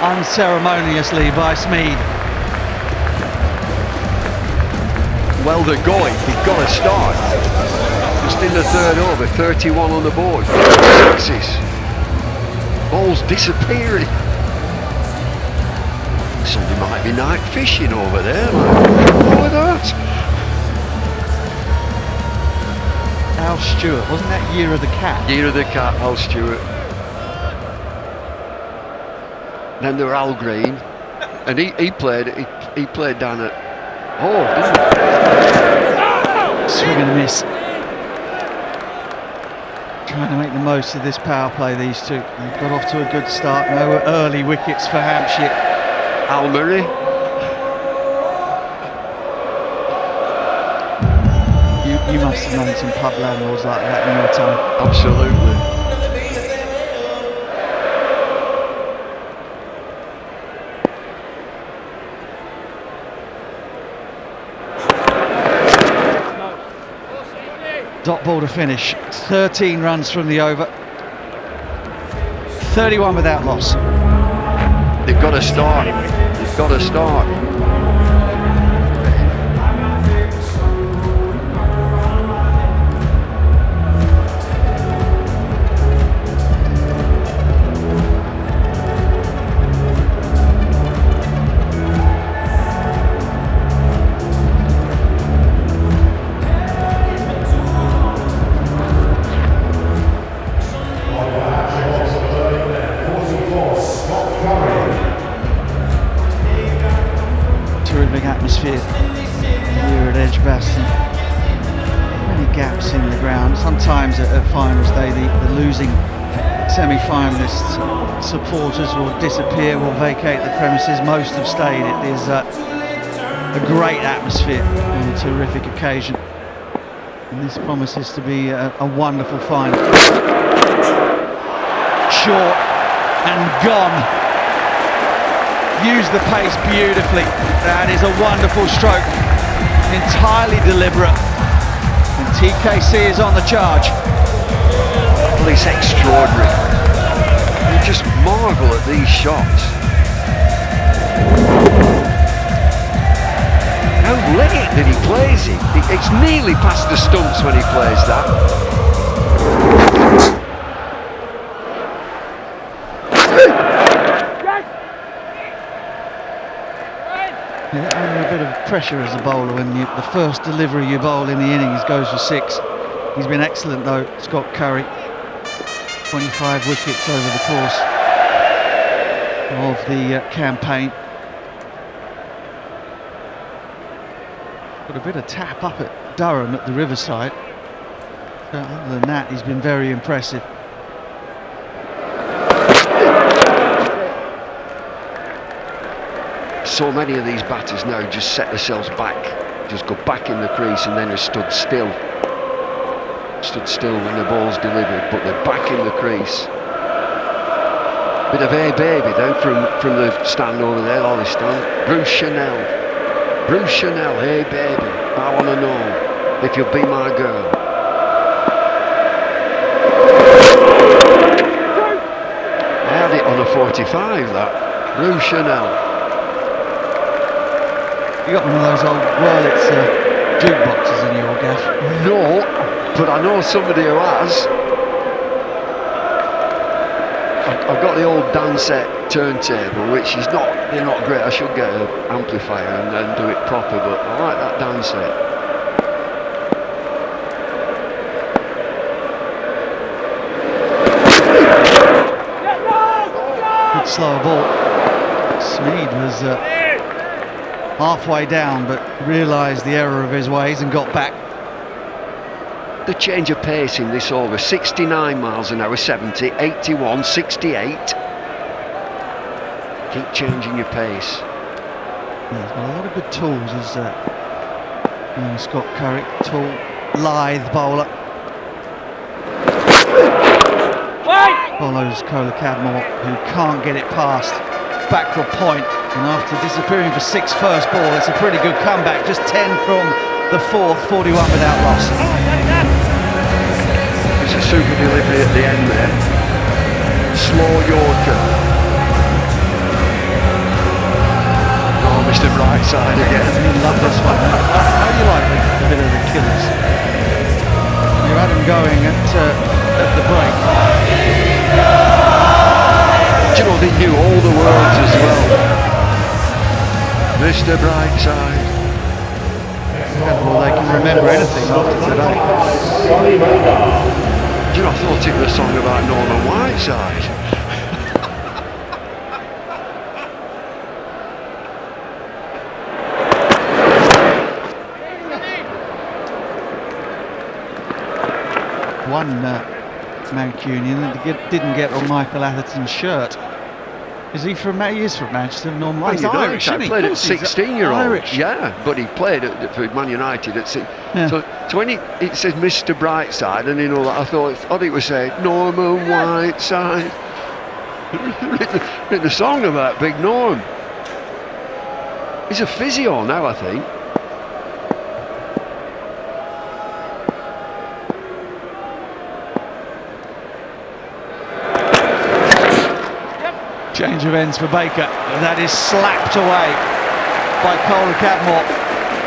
unceremoniously by Smead. Well, they're going. He's got to start. Just in the 3rd over, 31 on the board. 6s. Ball's disappearing. Somebody might be night fishing over there. What with that? Al Stewart, wasn't that Year of the Cat? Year of the Cat, Al Stewart. Then there were Al Green, and he played down at didn't he? Swing and a miss. Trying to make the most of this power play, these two. They've got off to a good start. No early wickets for Hampshire. Al Murray. You must have known some pub landlords like that in your time. Absolutely. Dot ball to finish. 13 runs from the over. 31 without loss. They've got to start. They've got to start. at finals day, the losing semi-finalists, supporters will disappear, will vacate the premises. Most have stayed. It is a great atmosphere and a terrific occasion. And this promises to be a wonderful final. Short and gone. Used the pace beautifully. That is a wonderful stroke. Entirely deliberate. And TKC is on the charge. Well, it's extraordinary. You just marvel at these shots. How late that he plays it. It's nearly past the stumps when he plays that. Yeah, under a bit of pressure as a bowler when the first delivery you bowl in the innings goes for 6. He's been excellent though, Scott Curry. 25 wickets over the course of the campaign. Got a bit of tap up at Durham at the Riverside. So other than that, he's been very impressive. So many of these batters now just set themselves back, just go back in the crease and then are stood still. Stood still when the ball's delivered, but they're back in the crease. Bit of hey baby then from the stand over there, all this stand. Bruce Chanel, hey baby, I want to know if you'll be my girl. I had it on a 45, that. Bruce Chanel. You got one of those old Wurlitz jukeboxes in your gaff? No, but I know somebody who has. I've got the old Dansette turntable, which is they're not great. I should get an amplifier and then do it proper, but I like that Dansette. Good slower ball. Smead was halfway down, but realised the error of his ways and got back. The change of pace in this over, 69 miles an hour, 70, 81, 68. Keep changing your pace. Yeah, he's got a lot of good tools, as Scott Curry, tall, lithe bowler. Follows Kohler Cadmore, who can't get it past backward point, and after disappearing for 6 first ball, it's a pretty good comeback. Just 10 from the 4th, 41 without loss. It's a super delivery at the end there. Slow Yorker. Oh, Mr. Brightside again. You love this one. How do you like a bit of the killers? You had him going at the break. Do you know, they knew all the words as well. Mr. Brightside. Well, they can remember anything after today. Do you know, I thought it was a song about Norman Whiteside. One Mancunian that didn't get on Michael Atherton's shirt. Is he from? He is from Manchester. Norman. Well, he's Irish. I played at 16-year-old. Irish. Yeah, but he played for Man United at 6. Yeah. So when it says Mr. Brightside, and you know that, I thought it was saying Norman Whiteside. Written a song about Big Norm. He's a physio now, I think. Change of ends for Baker. That is slapped away by Kohler Cadmore.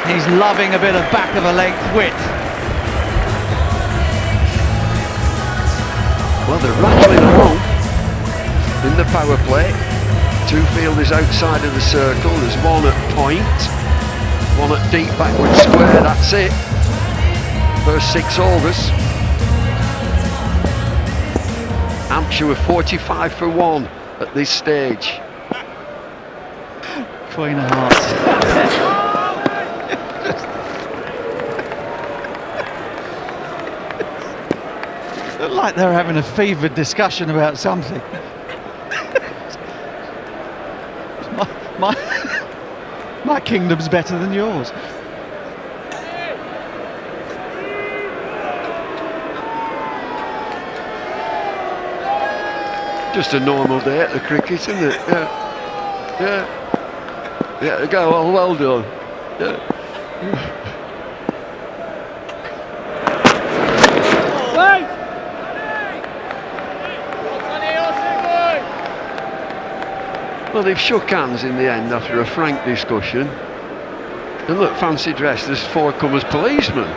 He's loving a bit of back of a length width. Well, they're rattling along in the power play. 2 fielders outside of the circle. There's one at point, one at deep backward square. That's it. First 6 overs. Hampshire were 45 for 1 at this stage. Queen of Hearts. Look like they're having a fevered discussion about something. my kingdom's better than yours. Just a normal day at the cricket, isn't it? Yeah. Go well done. Yeah. Well, they've shook hands in the end after a frank discussion. And look, fancy dressed as 4 comers policemen.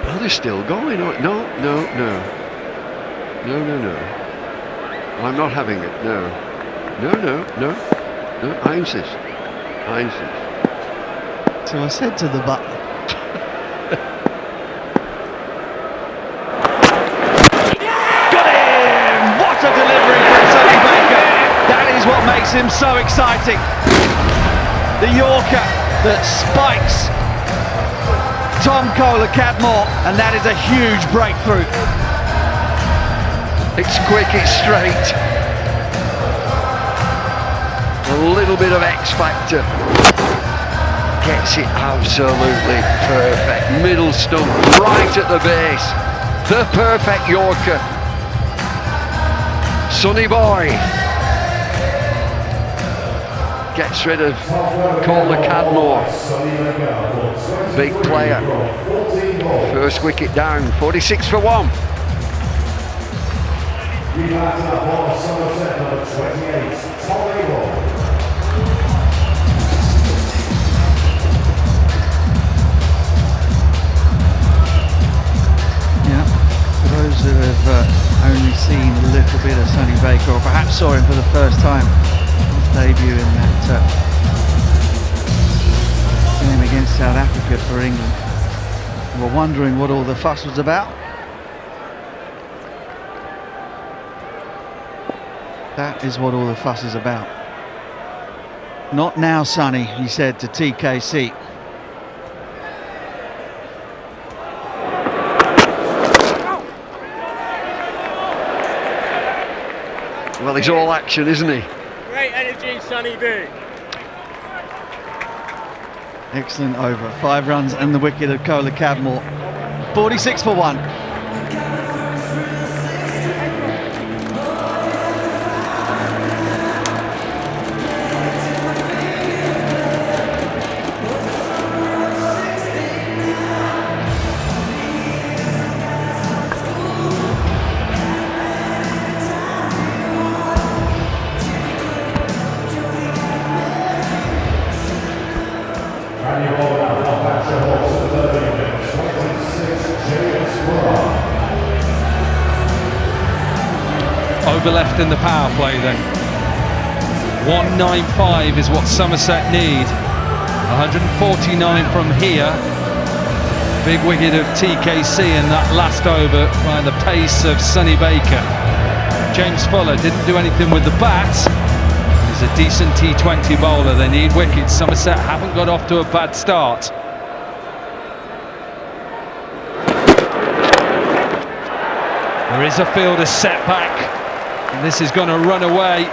Oh, they're still going. Oh, no. I'm not having it, no. No, I insist. So I said to the butler. Got him! What a delivery from Sonny Baker. That is what makes him so exciting. The Yorker that spikes Tom Kohler-Cadmore, and that is a huge breakthrough. It's quick, it's straight. A little bit of X factor. Gets it absolutely perfect. Middle stump, right at the base. The perfect Yorker. Sonny boy gets rid of Kohler-Cadmore. Big player. First wicket down, 46 for 1. Yeah, for those that have only seen a little bit of Sonny Baker, or perhaps saw him for the first time, his debut in that game against South Africa for England, were wondering what all the fuss was about. That is what all the fuss is about. Not now, Sonny, he said to TKC. Well, he's all action, isn't he? Great energy, Sonny B. Excellent over. 5 runs and the wicket of Kohler-Cadmore. 46 for 1. Over left in the power play then. 195 is what Somerset need. 149 from here. Big wicket of TKC in that last over by the pace of Sonny Baker. James Fuller didn't do anything with the bat. He's a decent T20 bowler. They need wickets. Somerset haven't got off to a bad start. There is a fielder setback, and this is going to run away.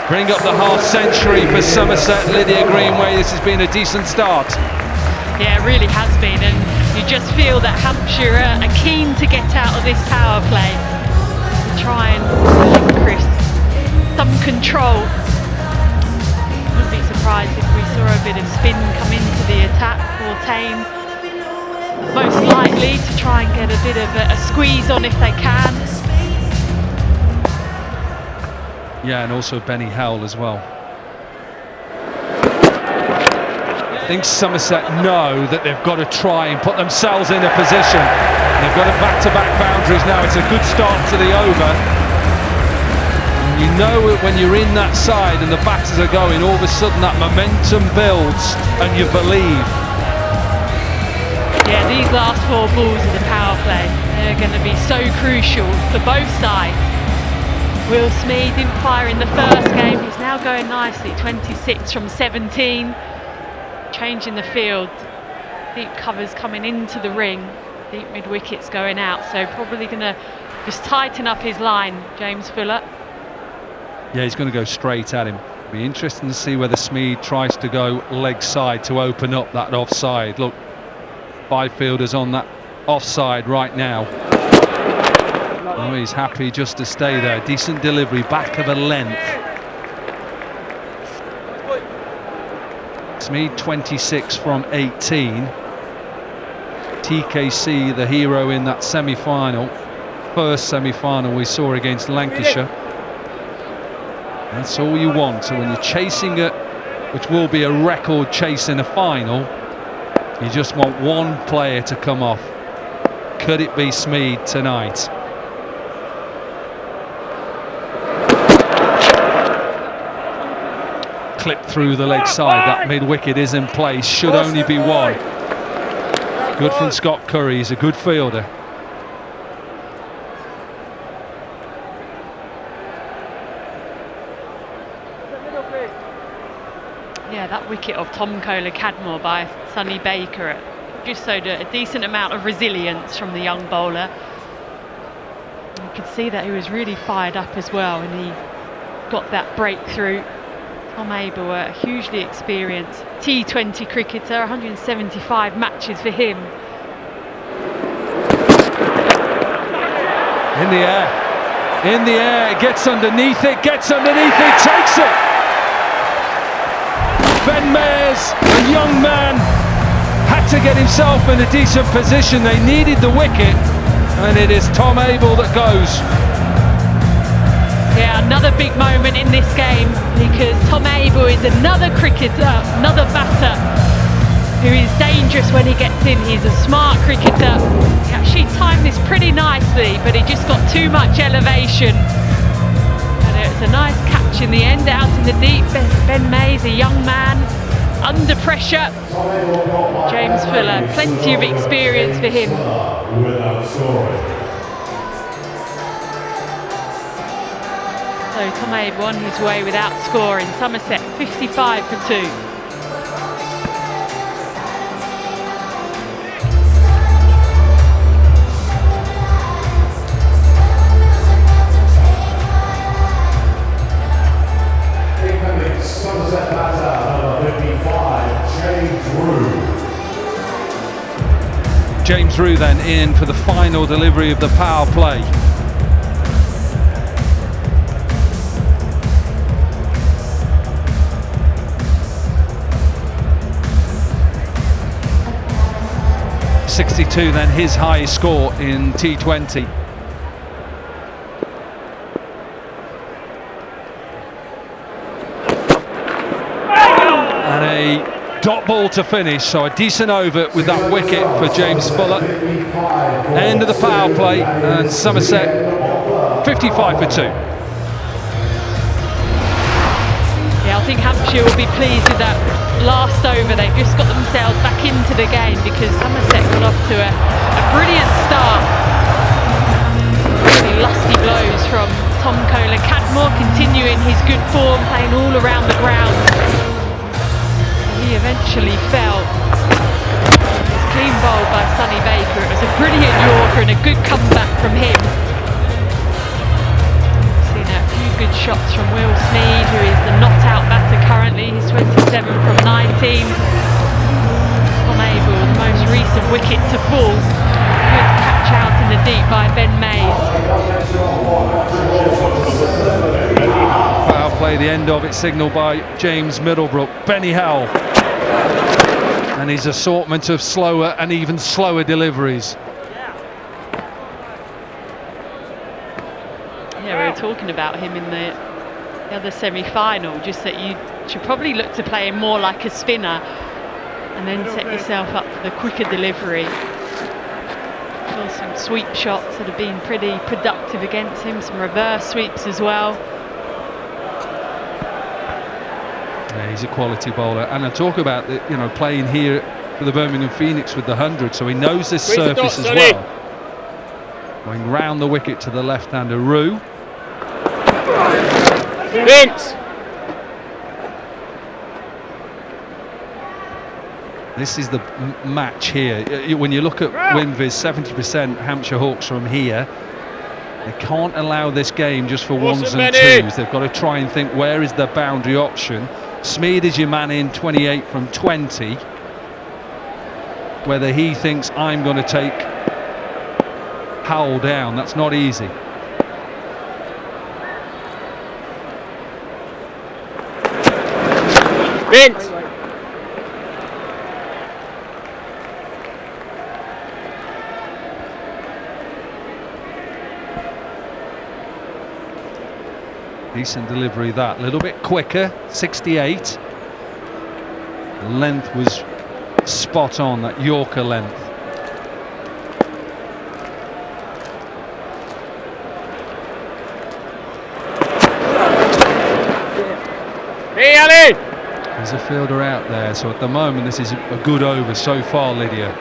Bring up the half century for Somerset. Lydia Greenway, this has been a decent start. Yeah, it really has been, and you just feel that Hampshire are keen to get out of this power play, to try and relinquish some control. Wouldn't be surprised if we saw a bit of spin come into the attack for Tame. Most likely to try and get a bit of a squeeze on if they can. Yeah, and also Benny Howell as well. I think Somerset know that they've got to try and put themselves in a position. They've got a back-to-back boundaries now. It's a good start to the over. And you know it when you're in that side and the batters are going, all of a sudden that momentum builds and you believe. Yeah, these last 4 balls of the power play, they're going to be so crucial for both sides. Will Smee didn't fire in the first game, he's now going nicely, 26 from 17. Changing the field, deep covers coming into the ring. Deep mid wickets going out, so probably going to just tighten up his line, James Fuller. Yeah, he's going to go straight at him. Be interesting to see whether Smead tries to go leg side to open up that offside. Look, 5 fielders on that offside right now. Oh, he's happy just to stay there. Decent delivery, back of a length. Smead 26 from 18. TKC, the hero in that semi-final. First semi-final we saw against Lancashire. That's all you want. So when you're chasing it, which will be a record chase in a final, you just want one player to come off. Could it be Smead tonight? Clip through the leg side. That mid wicket is in place. Should only be one. Good from Scott Curry. He's a good fielder. Yeah, that wicket of Tom Kohler-Cadmore by Sonny Baker just showed a decent amount of resilience from the young bowler. You could see that he was really fired up as well, and he got that breakthrough. Tom Abel, a hugely experienced T20 cricketer, 175 matches for him. In the air, gets underneath it, takes it! Ben Mayers, a young man, had to get himself in a decent position. They needed the wicket, and it is Tom Abel that goes. Yeah, another big moment in this game, because Tom Abel is another cricketer, another batter who is dangerous when he gets in. He's a smart cricketer. He actually timed this pretty nicely, but he just got too much elevation. And it was a nice catch in the end, out in the deep. Ben Mayes, a young man, under pressure. James Fuller, plenty of experience for him. So Tom Abel on his way without scoring. Somerset 55 for 2. Somerset batter number 55, James Rue. James Rue then in for the final delivery of the power play. .62 then his highest score in T20. And a dot ball to finish, so a decent over with that wicket for James Fuller. End of the power play, and Somerset 55 for 2. Yeah, I think Hampshire will be pleased with that last over. They've just got themselves back into the game, because Somerset got off to a brilliant start. Really lusty blows from Tom Kohler-Cadmore, continuing his good form, playing all around the ground. He eventually fell. It was clean bowled by Sonny Baker. It was a brilliant Yorker and a good comeback from him. Seen a few good shots from Will Smead, who is the not-out batter currently. He's 27 from 19. Tom Abel, the most recent wicket to fall. Good catch out in the deep by Ben Mayes. Foul play, the end of it signalled by James Middlebrook. Benny Howell and his assortment of slower and even slower deliveries. Yeah, we were talking about him in the other semi-final, just that you should probably look to play him more like a spinner and then set yourself up for the quicker delivery. Saw some sweep shots that have been pretty productive against him, some reverse sweeps as well. Yeah, he's a quality bowler, and I talk about the, playing here for the Birmingham Phoenix with the 100, so he knows this surface as well. Going round the wicket to the left-hander, Rue. This is the match here. When you look at Winvis, 70% Hampshire Hawks from here. They can't allow this game just for ones and twos. They've got to try and think, where is the boundary option? Smeed is your man in 28 from 20. Whether he thinks I'm going to take Howell down, that's not easy. Vince! Decent delivery that, a little bit quicker, 68. Length was spot on, that Yorker length. Hey, Ali! There's a fielder out there, so at the moment this is a good over so far, Lydia.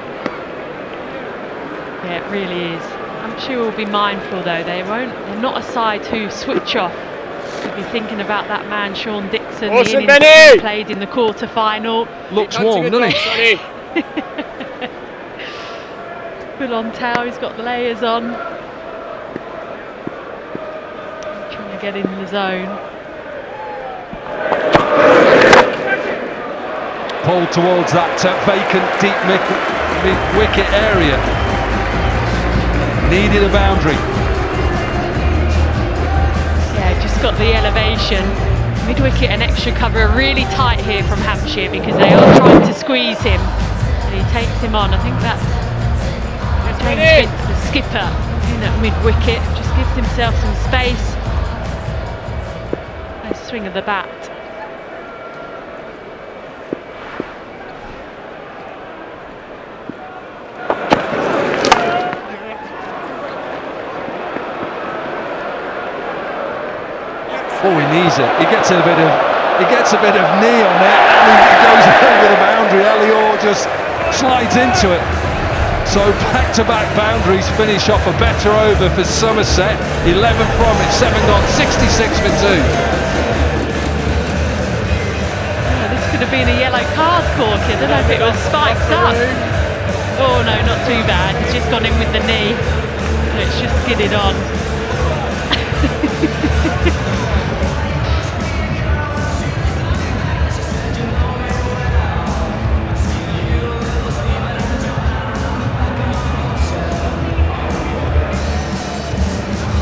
Yeah, it really is. I'm sure we'll be mindful though, they're not a side who switch off. We'll be thinking about that man Sean Dixon, the innings that he played in the quarter-final. Looks warm, doesn't he? Full on towel, he's got the layers on. Trying to get in the zone. Pulled towards that vacant deep mid-wicket area. Needed a boundary. Yeah, just got the elevation. Mid-wicket and extra cover are really tight here from Hampshire because they are trying to squeeze him. And he takes him on. I think that's James Vince, the skipper, in at mid-wicket. Just gives himself some space. Nice swing of the bat. Oh, he needs it. He gets a bit of knee on it, and he goes over the boundary. Elliot just slides into it. So back-to-back boundaries finish off a better over for Somerset. 11 from it, 7 gone, 66 for 2. Oh, this could have been a yellow card, Corky. I don't know if it was spiked up. Oh no, not too bad. He's just gone in with the knee. It's just skidded on.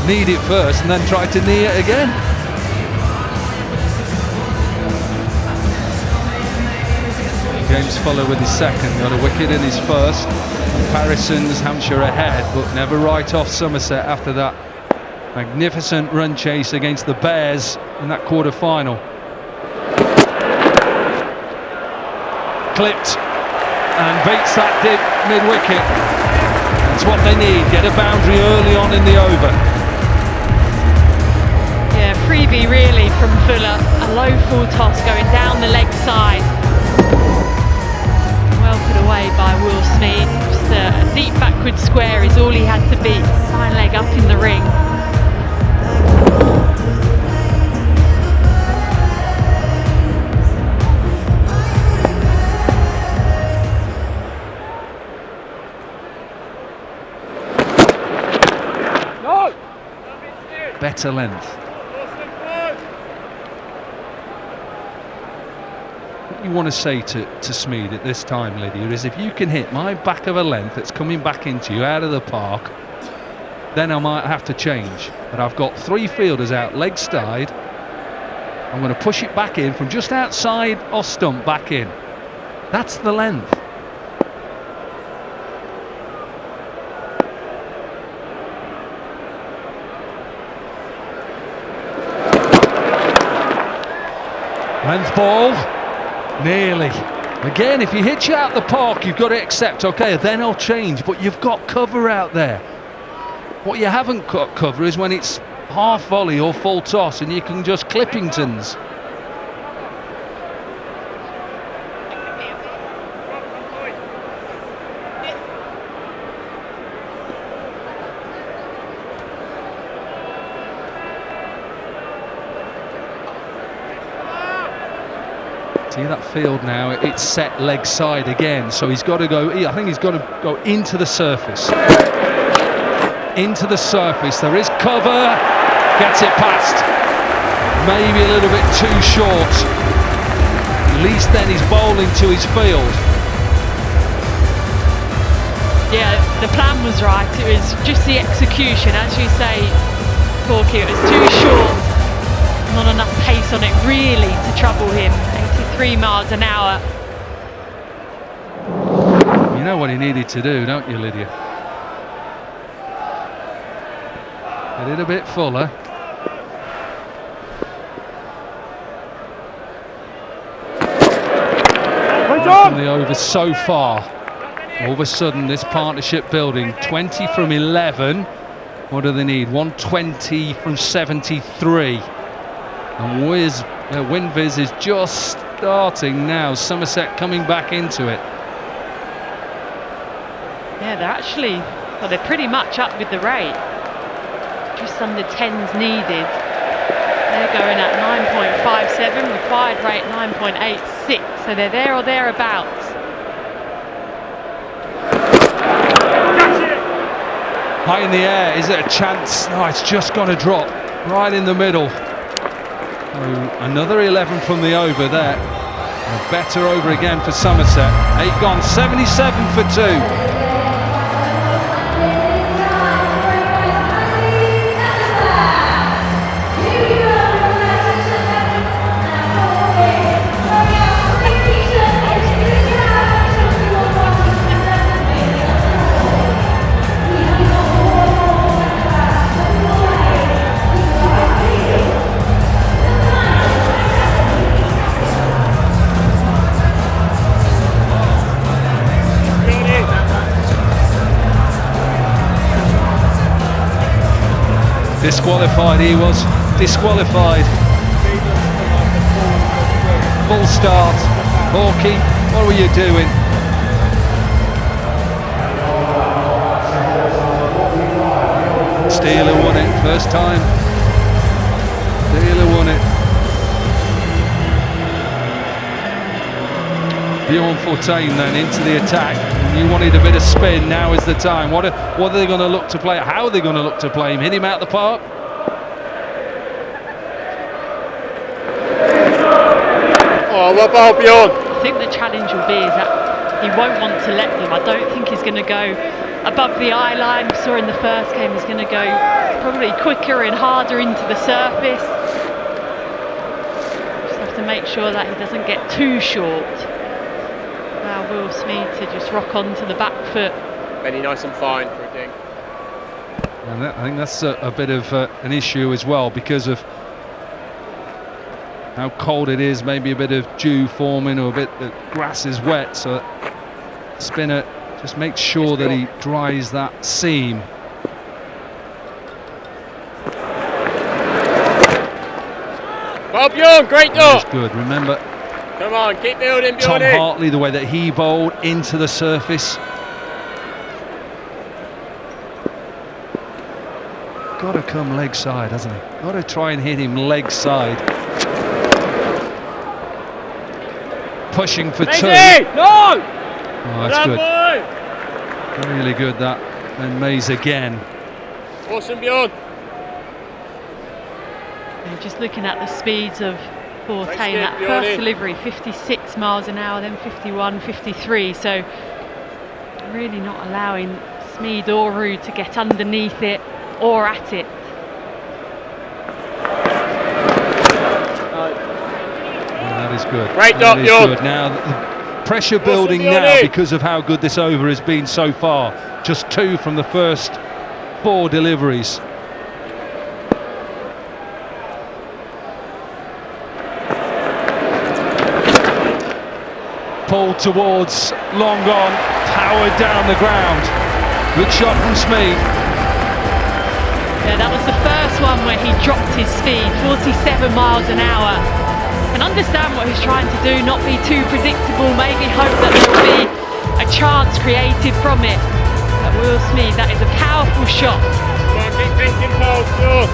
Need it first and then try to knee it again. James Fuller with his second, got a wicket in his first. Comparisons, Hampshire ahead, but never right off Somerset after that magnificent run chase against the Bears in that quarter-final. Clipped and beats that dip mid-wicket. That's what they need, get a boundary early on in the over. Freebie really from Fuller, a low full toss going down the leg side. Well put away by Will Smeed. Just a deep backward square is all he had to beat. Fine leg up in the ring. No! Better length. You want to say to Smeed at this time, Lydia, is if you can hit my back of a length that's coming back into you out of the park, then I might have to change. But I've got 3 fielders out leg side. I'm going to push it back in from just outside off stump back in. That's the length. Length ball. Nearly. Again, if you hit you out the park, you've got to accept, okay, then I'll change, but you've got cover out there. What you haven't got cover is when it's half volley or full toss and you can just Clippingtons. See that field now, it's set leg side again, so he's got to go, I think he's got to go into the surface. Into the surface, there is cover, gets it past. Maybe a little bit too short. At least then he's bowling to his field. Yeah, the plan was right, it was just the execution, as you say, Corky, it was too short. Not enough pace on it really to trouble him. 83 miles an hour. You know what he needed to do, don't you, Lydia? Get it a bit fuller. From the over so far. All of a sudden, this partnership building, 20 from 11. What do they need? 120 from 73. And Winviz is just starting now. Somerset coming back into it. Yeah, they're pretty much up with the rate. Just under 10s needed. They're going at 9.57, required rate 9.86, so they're there or thereabouts. High in the air, is it a chance? No, it's just going to drop right in the middle. Another 11 from the over there. A better over again for Somerset. 8 gone, 77 for 2. Disqualified, he was disqualified. Full start. Hawkey, what were you doing? Steeler won it, first time. Steeler won it. Bjorn Fortain then into the attack. You wanted a bit of spin, now is the time. What are they going to look to play? How are they going to look to play him? Hit him out the park? Oh, what about Bjorn? I think the challenge will be is that he won't want to let them. I don't think he's going to go above the eye line. We saw in the first game he's going to go probably quicker and harder into the surface. Just have to make sure that he doesn't get too short. Now Will Smeed to just rock onto the back foot. Very nice and fine for a ding. And I think that's a bit of an issue as well because of how cold it is, maybe a bit of dew forming or a bit, the grass is wet, so spinner just makes sure that he dries that seam. Well, Bjorn, great dot. That's good, remember. Come on, keep building, Tom Bjorn. Hartley, the way that he bowled into the surface. Got to come leg side, hasn't he? Got to try and hit him leg side. Pushing for two. No! Oh, that's good. Really good that. And Mays again. Awesome, Bjorn. And just looking at the speeds of Fortain, that first delivery 56 miles an hour, then 51, 53, so really not allowing Smeed or Rood to get underneath it or at it. That is good. Great dot, Bjorn. Now the pressure building now because of how good this over has been so far. Just 2 from the first 4 deliveries. Pulled towards long on, powered down the ground. Good shot from Smeed. Yeah, that was the first one where he dropped his speed, 47 miles an hour. And understand what he's trying to do, not be too predictable, maybe hope that there will be a chance created from it. But Will Smeed, that is a powerful shot. Come on, keep thinking, Paul, sure.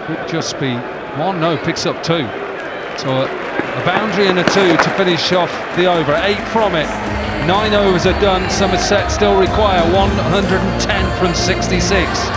Could just be one. No, picks up 2. So a boundary and a 2 to finish off the over. 8 from it. 9 overs are done. Somerset still require 110 from 66.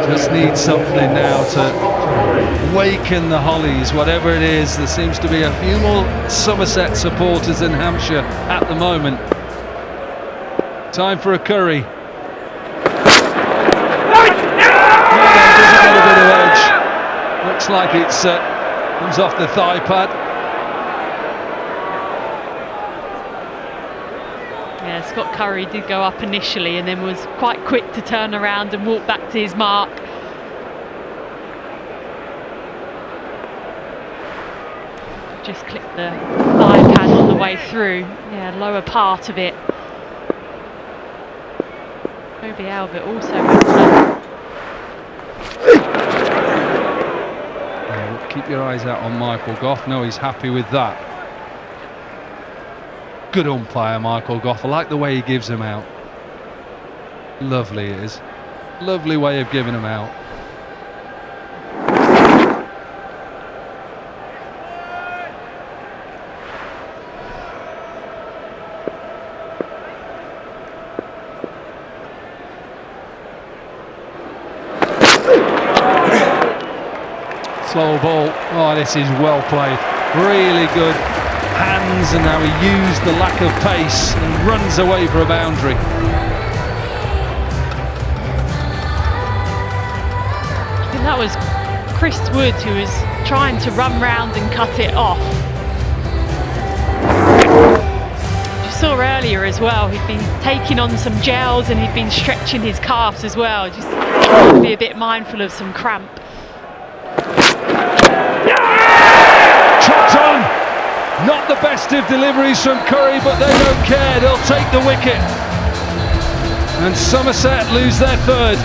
Just need something now to waken the Hollies, whatever it is. There seems to be a few more Somerset supporters than Hampshire at the moment. Time for a curry. Doesn't get a bit of edge. Looks like it's comes off the thigh pad. Yeah, Scott Curry did go up initially and then was quite quick to turn around and walk back to his mark. Just clipped the thigh pad on the way through. Yeah, lower part of it. Toby Albert also went low. Keep your eyes out on Michael Goff. No, he's happy with that. Good umpire, Michael Goff. I like the way he gives them out. Lovely it is. Lovely way of giving them out. Slow ball. Oh, this is well played. Really good hands, and now he used the lack of pace and runs away for a boundary. I think that was Chris Wood who was trying to run round and cut it off. You saw earlier as well, he'd been taking on some gels and he'd been stretching his calves as well. Just to be a bit mindful of some cramp. Chopped on! Not the best of deliveries from Curry, but they don't care. They'll take the wicket. And Somerset lose their 3rd.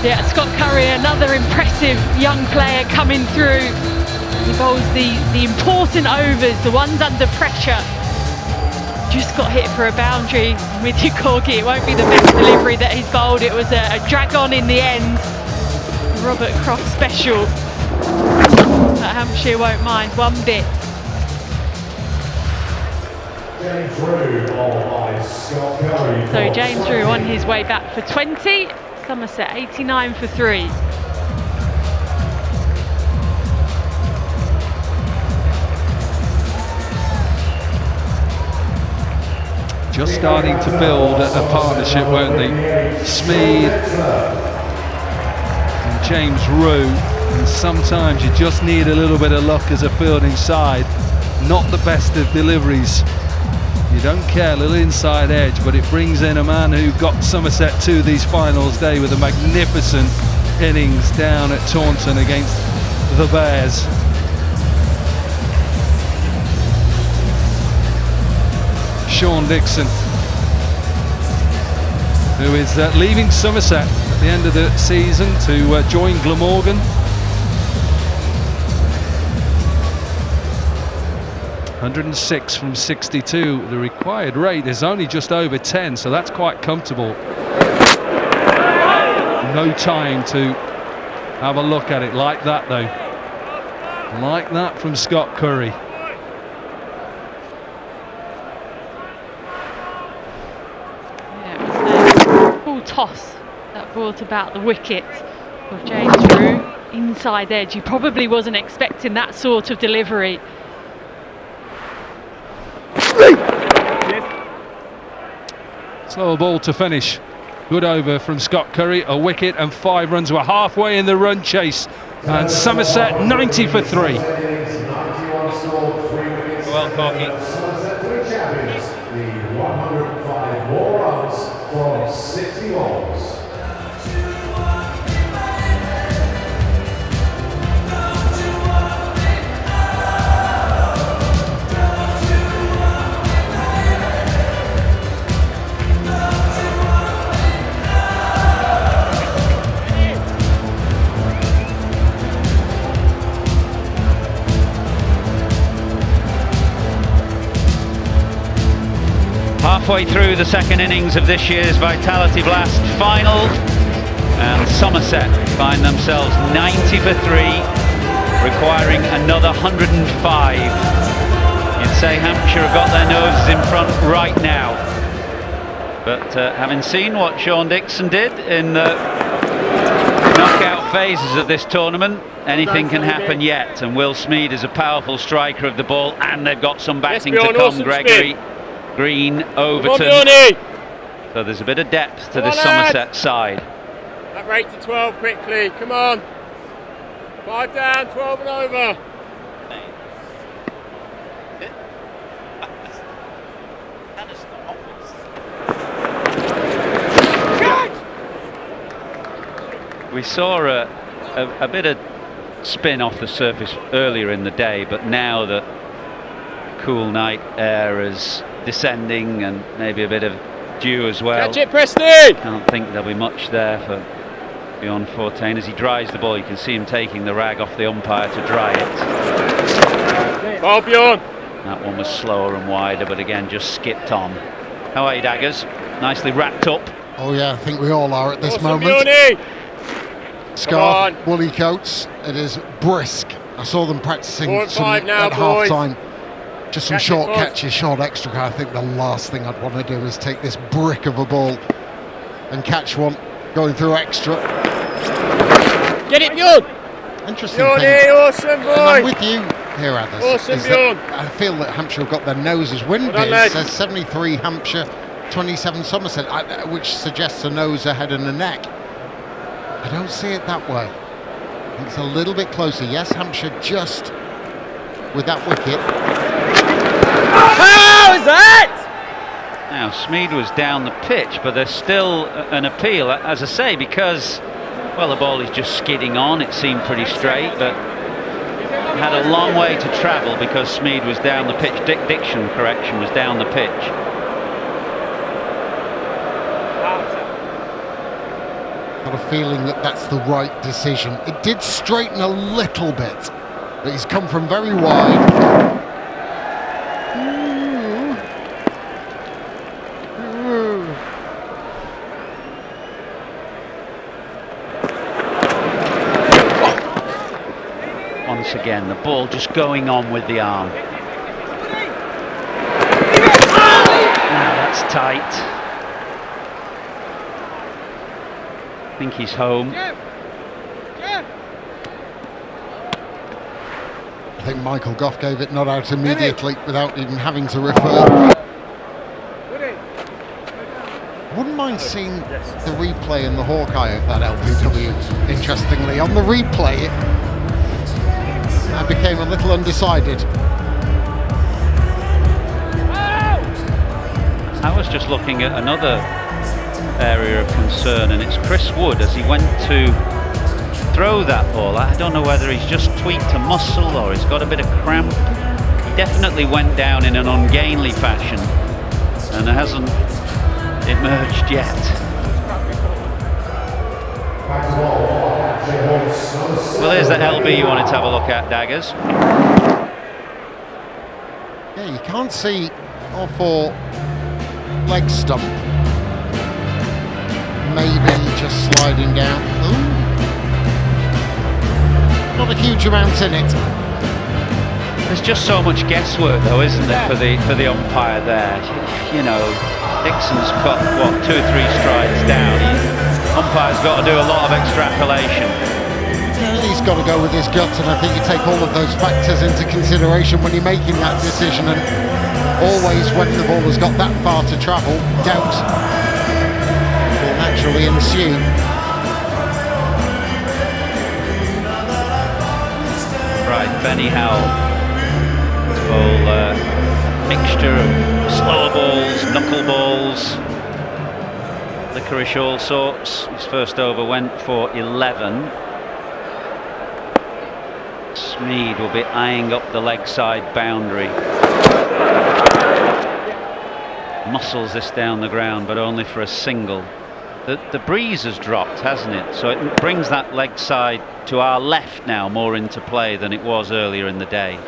Yeah, Scott Curry, another impressive young player coming through. He bowls the important overs, the ones under pressure. Just got hit for a boundary with your corgi. It won't be the best delivery that he's bowled. It was a drag on in the end. Robert Croft special. But Hampshire won't mind one bit. So James Drew on his way back for 20. Somerset 89 for 3. Just starting to build a partnership, weren't they? Smead and James Drew. And sometimes you just need a little bit of luck as a fielding side. Not the best of deliveries. You don't care, a little inside edge, but it brings in a man who got Somerset to these finals day with a magnificent innings down at Taunton against the Bears. Sean Dixon, who is leaving Somerset at the end of the season to join Glamorgan. 106 from 62. The required rate is only just over 10, so that's quite comfortable. No time to have a look at it like that, though. Like that from Scott Curry. Yeah, it was a full toss that brought about the wicket of James Drew. Inside edge. He probably wasn't expecting that sort of delivery. Slower ball to finish. Good over from Scott Curry, a wicket and 5 runs. We're halfway in the run chase, and Somerset 90 for 3. Well, Corky. from 60 balls. Halfway through the second innings of this year's Vitality Blast final, and Somerset find themselves 90 for 3, requiring another 105. You'd say Hampshire have got their noses in front right now, but having seen what Sean Dixon did in the knockout phases of this tournament, anything can happen yet, and Will Smead is a powerful striker of the ball, and they've got some batting to come. Gregory, Green, Overton. So there's a bit of depth to this Somerset side. That rate to 12 quickly, come on. 5 down, 12 and over. We saw a bit of spin off the surface earlier in the day, but now the cool night air is descending and maybe a bit of dew as well. Catch it, Preston! Can't think there'll be much there for Bjorn Fortain. As he dries the ball, you can see him taking the rag off the umpire to dry it. Ball, Bjorn! That one was slower and wider, but again just skipped on. How are you, Daggers? Nicely wrapped up. Oh yeah, I think we all are at this Awesome, moment. Bjornie! Scarf, woolly coats, it is brisk. I saw them practicing 4 and 5 now, at half boys. time. Just some Catch it, short boys. catches, short extra. I think the last thing I'd want to do is take this brick of a ball and catch one going through extra. Get it, Bjorn! Interesting Bjornie, thing. awesome, And I'm boy! with you here, Addis. Awesome, is that Bjorn. I feel that Hampshire have got their noses. Wind Well done, says 73 Hampshire, 27 Somerset, which suggests a nose, a head and a neck. I don't see it that way. I think it's a little bit closer. Yes, Hampshire just with that wicket. How is that? Now, Smead was down the pitch, but there's still an appeal, as I say, because, well, the ball is just skidding on. It seemed pretty straight, but had a long way to travel because Smead was down the pitch. Diction, correction, was down the pitch. Got a feeling that that's the right decision. It did straighten a little bit, but he's come from very wide. Once again, the ball just going on with the arm. Now that's tight. I think he's home. I think Michael Goff gave it not out immediately without even having to refer. I wouldn't mind seeing the replay in the Hawkeye of that LPW. Interestingly, on the replay, I became a little undecided. I was just looking at another area of concern, and it's Chris Wood as he went to throw that ball. I don't know whether he's just tweaked a muscle or he's got a bit of cramp. He definitely went down in an ungainly fashion and hasn't emerged yet. Well, here's the LB you wanted to have a look at, Daggers. Yeah, you can't see off leg stump. Maybe just sliding down. Ooh. Not a huge amount in it. There's just so much guesswork, though, isn't there, for the umpire there? You know, Dixon's got what 2 or 3 strides down. Umpire's got to do a lot of extrapolation. He's got to go with his gut, and I think you take all of those factors into consideration when you're making that decision. And always, when the ball has got that far to travel, doubt will naturally ensue. Right, Benny Howell. Whole mixture of slower balls, knuckle balls. Licorice all sorts. His first over went for 11. Smeed will be eyeing up the leg side boundary. Muscles this down the ground, but only for a single. The breeze has dropped, hasn't it? So it brings that leg side to our left now more into play than it was earlier in the day.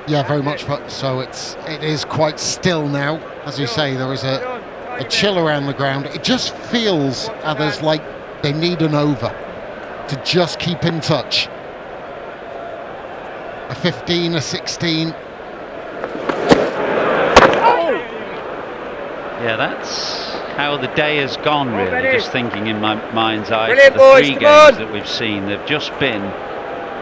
Yeah, very much so. It is quite still now. As you say, there is a chill around the ground. It just feels, others, like they need an over to just keep in touch. A 15, a 16. Yeah, that's how the day has gone, really. Just thinking in my mind's eye, Brilliant, the boys, 3 come games on. that we've seen, they've just been,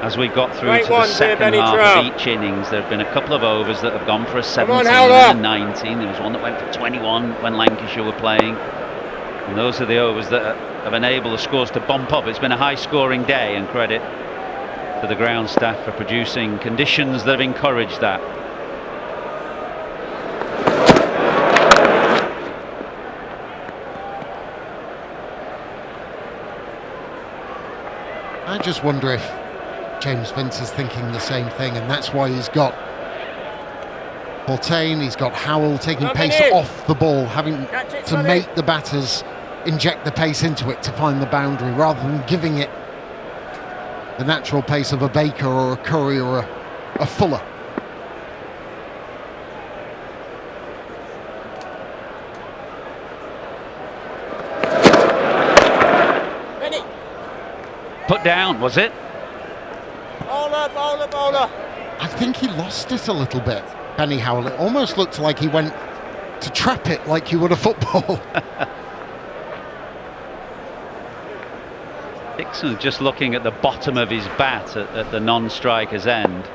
as we got through Great to the ones here, second Benny half Trout. of each innings, there have been a couple of overs that have gone for a 17 Howler. and a 19. There was one that went for 21 when Lancashire were playing. And those are the overs that have enabled the scores to bump up. It's been a high-scoring day, and credit to the ground staff for producing conditions that have encouraged that. I just wonder if James Vince is thinking the same thing, and that's why he's got Portain, he's got Howell taking pace off the ball, having to make the batters inject the pace into it to find the boundary, rather than giving it the natural pace of a Baker or a Curry or a Fuller. Put down, was it? Bowler, bowler, bowler. I think he lost it a little bit, Benny Howell. It almost looked like he went to trap it like you would a football. Dixon just looking at the bottom of his bat at the non-striker's end.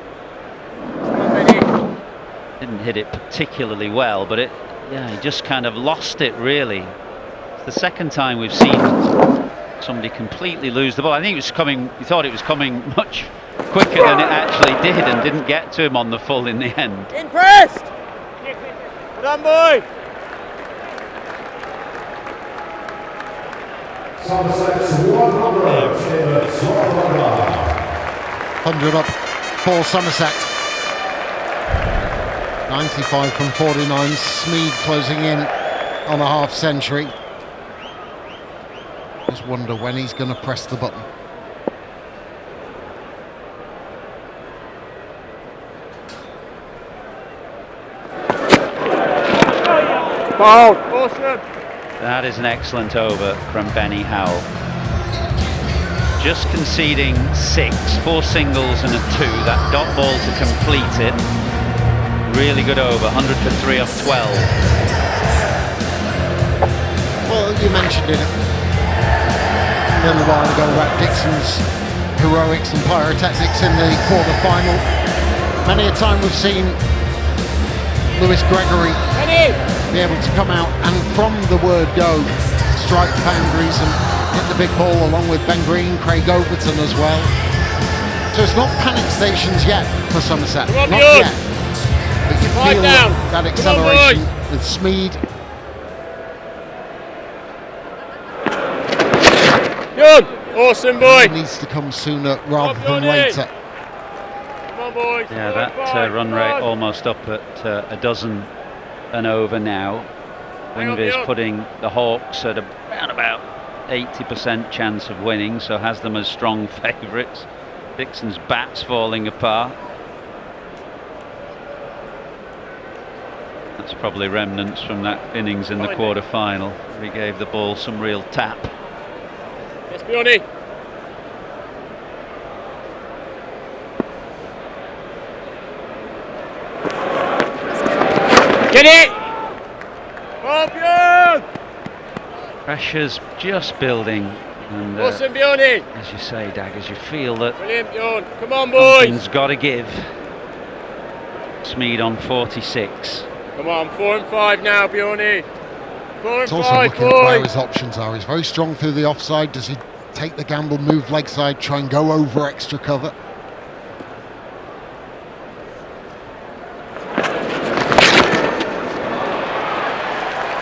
Didn't hit it particularly well, but he just kind of lost it, really. It's the second time we've seen somebody completely lose the ball. I think he thought it was coming much quicker than it actually did, and didn't get to him on the full in the end. Impressed! Well done, boy! Somerset's 100 in the 100 up for Somerset. 95 from 49. Smeed closing in on a half century. Just wonder when he's going to press the button. Ball. Awesome. That is an excellent over from Benny Howell. Just conceding 6, 4 singles and a 2. That dot ball to complete it. Really good over. 100 for 3 off 12. Well, you mentioned it a little while ago about Dixon's heroics and pyrotechnics in the quarter-final. Many a time we've seen Lewis Gregory be able to come out and from the word go strike boundaries and hit the big ball, along with Ben Green, Craig Overton as well. So it's not panic stations yet for Somerset, not yet. But you feel that acceleration with Smeed. Good! Awesome, boy! It needs to come sooner rather than later. Come on, boys. Yeah, that run rate almost up at a dozen and over now. Winvy's putting the Hawks at around about 80% chance of winning, so has them as strong favourites. Dixon's bat's falling apart. That's probably remnants from that innings in the quarter-final. He gave the ball some real tap. Yes, Bjorny. Get it! Oh, Bjorn! Pressure's just building, and Awesome, Bjorny. as you say, Daggers, you feel that Brilliant, Bjorn. Come on, boys. something's got to give. Smeed on 46. Come on, 4 and 5 now, Bjorny. 4 and It's also 5, looking at where boys. his options are. He's very strong through the offside. Does he take the gamble, move leg side, try and go over extra cover?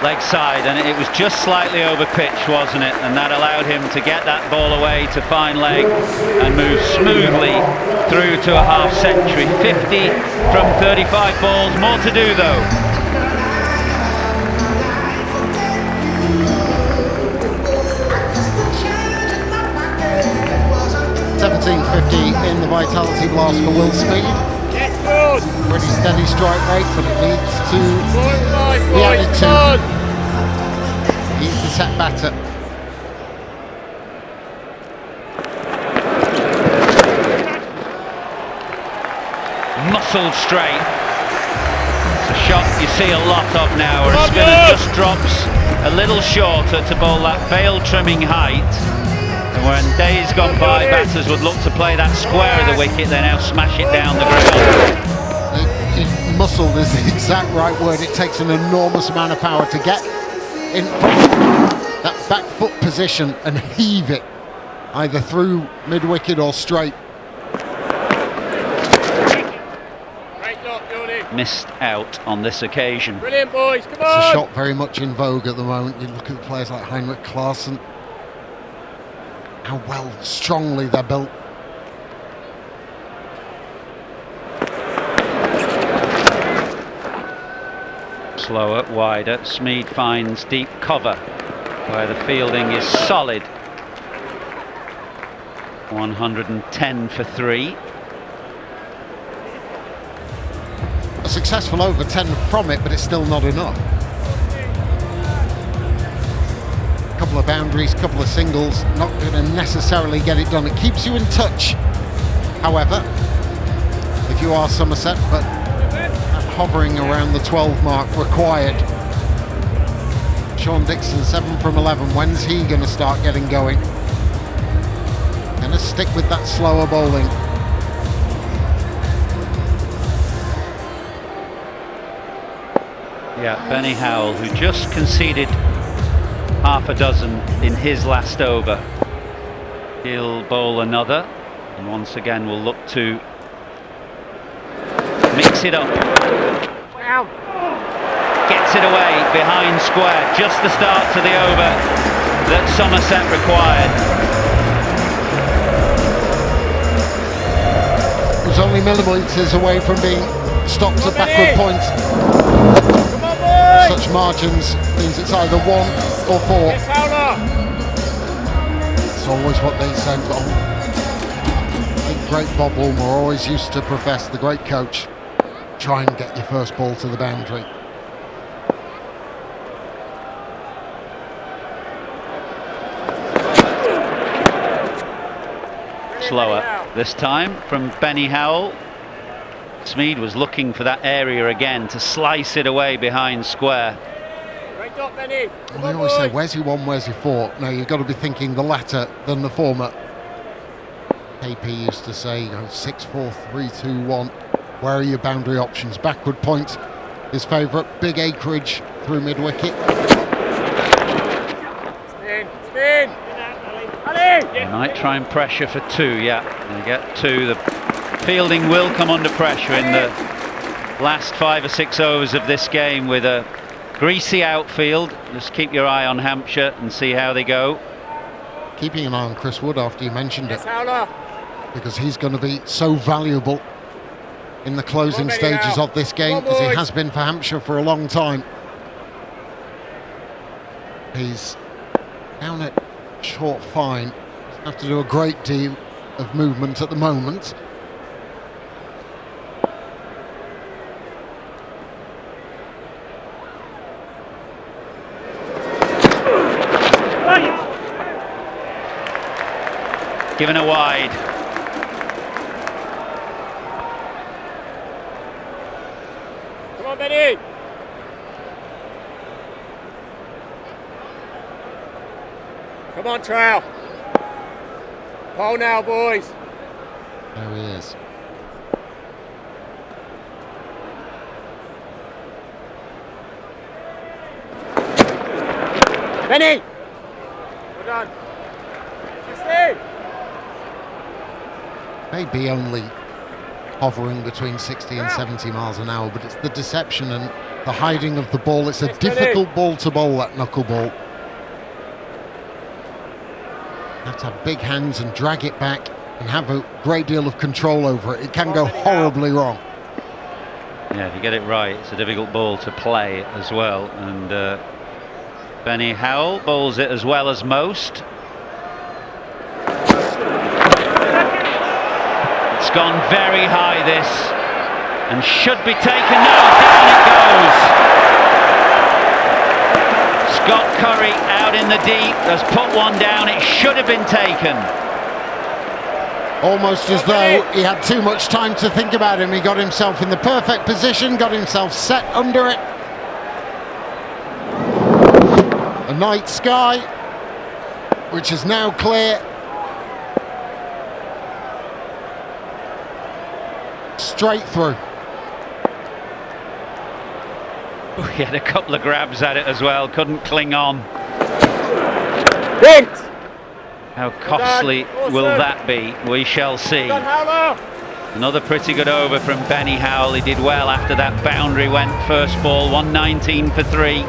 leg side, and it was just slightly over pitch, wasn't it? And that allowed him to get that ball away to fine leg and move smoothly through to a half century. 50 from 35 balls, more to do though. 17.50 in the vitality blast for Will Speed. Pretty steady strike rate, but it needs to be added to. He's the set batter. Muscled straight. It's a shot you see a lot of now, where a spinner just drops a little shorter to bowl that bail trimming height. And when days gone by, batters would look to play that square of the wicket, they now smash it down the ground. Muscled is the exact right word. It takes an enormous amount of power to get in that back foot position and heave it either through mid-wicket or straight. Missed out on this occasion. Brilliant, boys, come It's on! a shot very much in vogue at the moment. You look at players like Heinrich Klaassen, how well, strongly they're built. Slower, wider, Smeed finds deep cover where the fielding is solid. 110 for 3. A successful over 10 from it, but it's still not enough. A couple of boundaries, couple of singles, not going to necessarily get it done. It keeps you in touch, however, if you are Somerset, but hovering around the 12 mark required. Sean Dixon, 7 from 11. When's he going to start getting going? Going to stick with that slower bowling. Yeah, Benny Howell, who just conceded half a dozen in his last over. He'll bowl another, and once again will look to mix it up. Gets it away behind square, just the start to the over that Somerset required. It was only millimetres away from being stopped at backward points. Such margins means it's either 1 or 4. It's always what they say. The great Bob Woolmer always used to profess, the great coach, try and get your first ball to the boundary. Slower this time from Benny Howell. Smeed was looking for that area again to slice it away behind square. Great dot, Benny. Well, I always say, where's your 1, where's your 4? Now you've got to be thinking the latter than the former. KP used to say, 6, 4, 3, 2, 1. Where are your boundary options? Backward point, his favourite. Big acreage through mid-wicket. Spin, spin! Ali! They might try and pressure for 2, yeah. They get 2. The fielding will come under pressure in the last 5 or 6 overs of this game with a greasy outfield. Just keep your eye on Hampshire and see how they go. Keeping an eye on Chris Wood after you mentioned it, Howler. because he's going to be so valuable in the closing stages of this game, as he has been for Hampshire for a long time. He's down at short fine. Doesn't have to do a great deal of movement at the moment. Given a wide. Come on, Benny! Come on, Trow. Pole now, boys. There he is. Benny! Well done. Steve! Maybe only hovering between 60 and 70 miles an hour, but it's the deception and the hiding of the ball. It's a difficult ball to bowl, that knuckleball. You have to have big hands and drag it back and have a great deal of control over it. It can go horribly wrong. Yeah, if you get it right, it's a difficult ball to play as well. And Benny Howell bowls it as well as most. It's gone very high, this, and should be taken. No, down it goes. Scott Curry out in the deep has put one down. It should have been taken. Almost as though he had too much time to think about him. He got himself in the perfect position, got himself set under it. A night sky, which is now clear. Straight through. He had a couple of grabs at it as well, couldn't cling on. How costly will that be? We shall see. Another pretty good over from Benny Howell. He did well after that boundary went first ball, 119 for 3.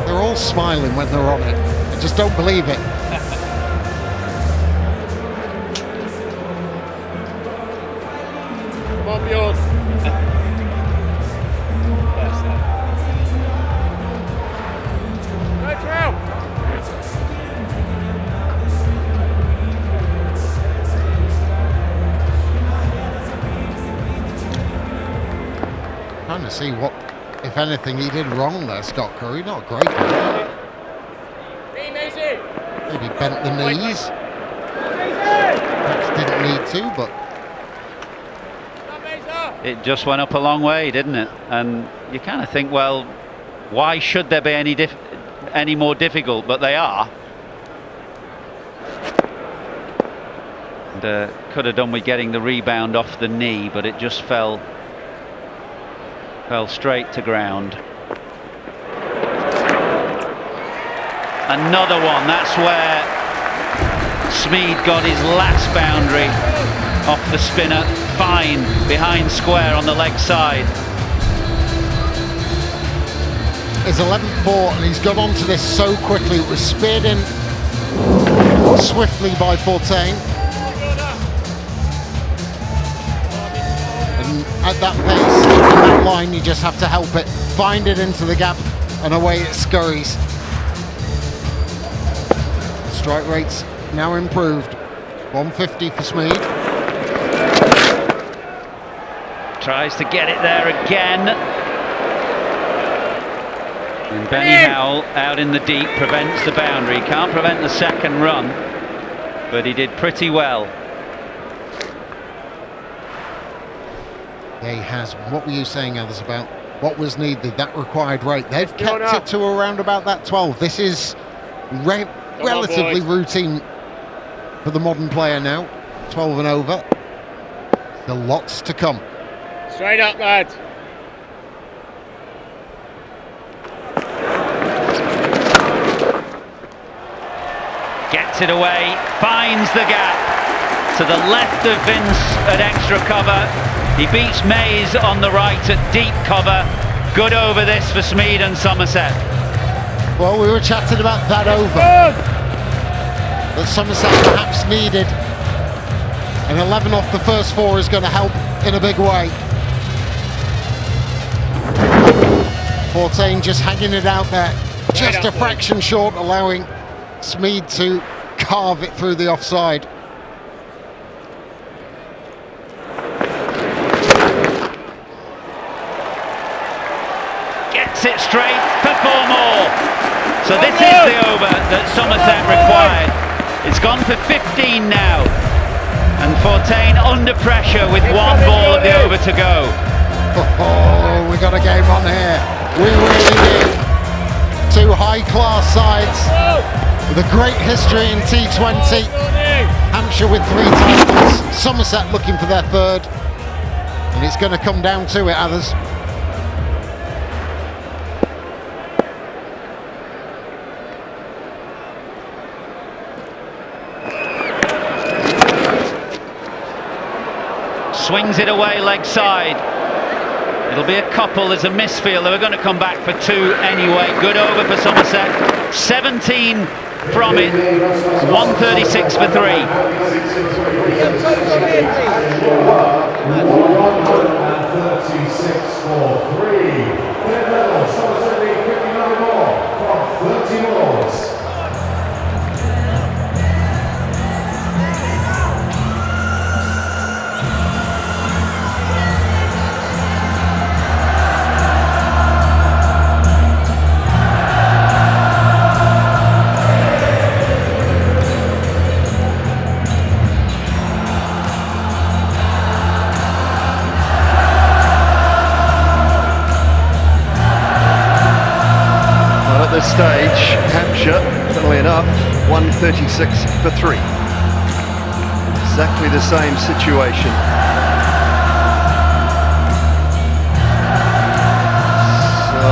They're all smiling when they're on it. I just don't believe it. Come on, Bjorn. Trying to see what, if anything, he did wrong there, Scott Curry. Not great. Maybe bent the knees. Perhaps didn't need to, but It just went up a long way, didn't it? And you kind of think, well, why should there be any more difficult? But they are. And could have done with getting the rebound off the knee, but it just fell straight to ground. Another one. That's where Smeed got his last boundary off the spinner. Fine behind square on the leg side. It's 11-4 and he's got onto this so quickly. It was speared in swiftly by Fortain. And at that pace, in that line, you just have to help it. Find it into the gap and away it scurries. Strike rates now improved. 150 for Smeed. Tries to get it there again. And Benny Howell out in the deep prevents the boundary. Can't prevent the second run, but he did pretty well. Yeah, he has. What were you saying, others, about what was needed, that required rate? They've kept it to around about that 12. This is relatively routine for the modern player now. 12 and over. There are lots to come. Straight up, lads. Gets it away, finds the gap to the left of Vince at extra cover. He beats Mays on the right at deep cover. Good over this for Smeed and Somerset. Well, we were chatting about that over that Somerset perhaps needed. And 11 off the first 4 is going to help in a big way. Fortain just hanging it out there, just a fraction short, allowing Smeed to carve it through the offside. Gets it straight for 4 more. So this is the over that Somerset required. It's gone for 15 now. And Fortain under pressure with 1 ball of the over to go. Oh, we got a game on here. We really do. 2 high-class sides with a great history in T20. Hampshire with 3 titles. Somerset looking for their 3rd. And it's going to come down to it, others. swings it away leg side. It'll be a couple. There's a misfield. They were going to come back for 2 anyway. Good over for Somerset. 17 from it. 136 for 3. 136 for 3. Somerset lead 59 more from 30 balls. At this stage, Hampshire, funnily enough, 136 for 3. Exactly the same situation. So,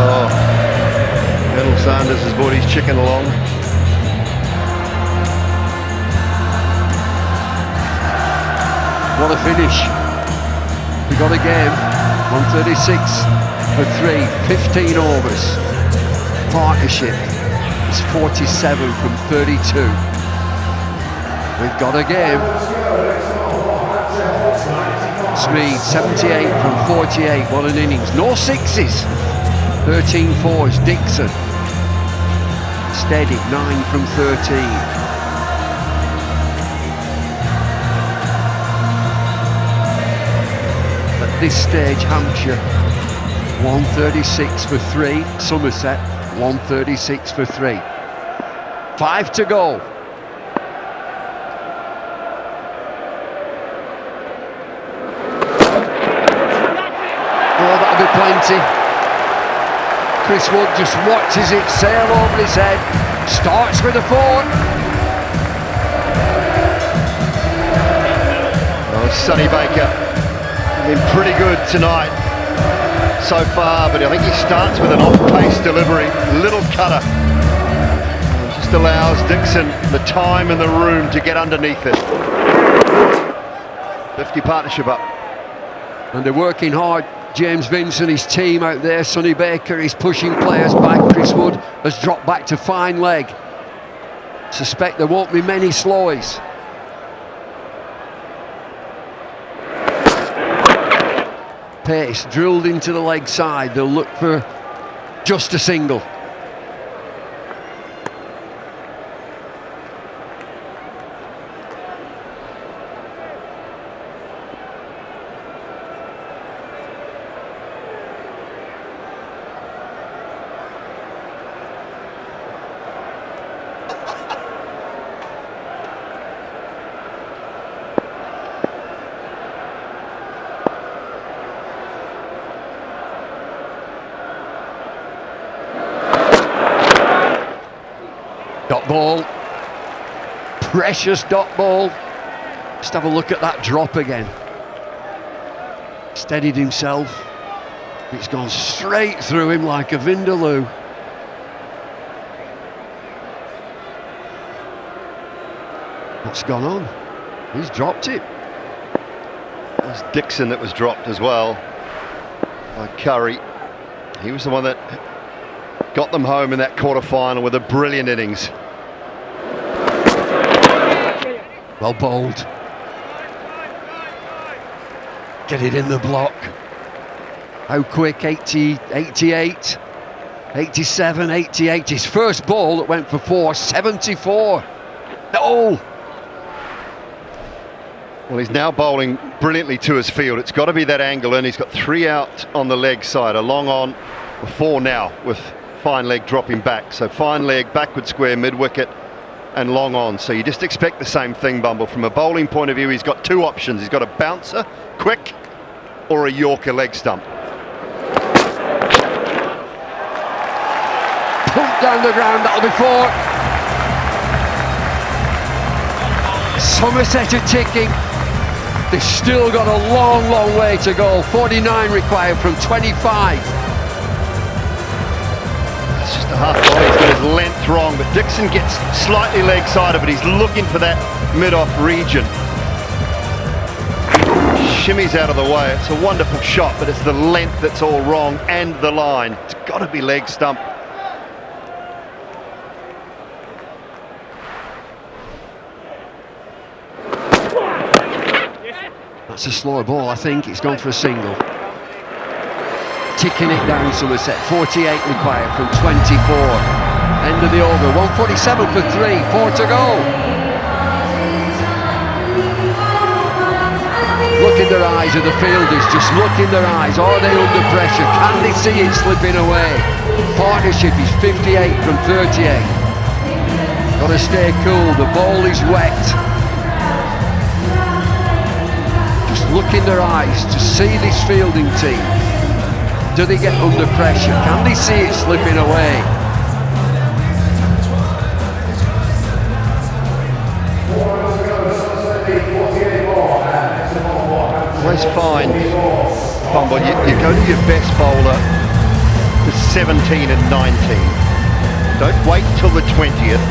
Colonel Sanders has brought his chicken along. What a finish. We got a game. 136 for 3, 15 overs. Partnership is 47 from 32. We've got a game. Smead 78 from 48. What an innings. No sixes. 13 fours. Dixon steady 9 from 13. At this stage, Hampshire 136 for 3. Somerset 136 for 3. 5 to go. Oh, that'll be plenty. Chris Wood just watches it sail over his head. Starts with a 4. Oh, Sonny Baker, been pretty good tonight so far, but I think he starts with an off-pace delivery, little cutter. Just allows Dixon the time and the room to get underneath it. 50 partnership up. And they're working hard. James Vince and his team out there. Sonny Baker is pushing players back. Chris Wood has dropped back to fine leg. Suspect there won't be many slowies. Pace drilled into the leg side. They'll look for just a single. Dot ball, precious dot ball. Just have a look at that drop again. Steadied himself. It's gone straight through him like a Vindaloo. What's gone on? He's dropped it. It was Dixon that was dropped as well by Curry. He was the one that got them home in that quarter-final with a brilliant innings. Well bowled. Get it in the block. How quick? 80, 88, 87, 88. His first ball that went for 4, 74. No! Well, he's now bowling brilliantly to his field. It's got to be that angle, and he's got 3 out on the leg side, a long on, 4 now with fine leg dropping back. So fine leg, backward square, mid-wicket and long on. So you just expect the same thing, Bumble. From a bowling point of view, he's got 2 options. He's got a bouncer, quick, or a Yorker leg stump. Pump down the ground, that'll be 4. Somerset are ticking. They've still got a long, long way to go. 49 required from 25. It's just a half volley. He's got his length wrong, but Dixon gets slightly leg-sided, but he's looking for that mid-off region. shimmies out of the way. It's a wonderful shot, but it's the length that's all wrong and the line. It's got to be leg stump. That's a slower ball, I think. It's gone for a single. Ticking it down, Somerset. 48 required from 24. End of the over. 147 for 3. 4 to go. Look in their eyes of the fielders. Just look in their eyes. Are they under pressure? Can they see it slipping away? Partnership is 58 from 38. Got to stay cool. The ball is wet. Look in their eyes to see this fielding team. Do they get under pressure? Can they see it slipping away? Always find, Bumble, you go to your best bowler for 17 and 19. Don't wait till the 20th.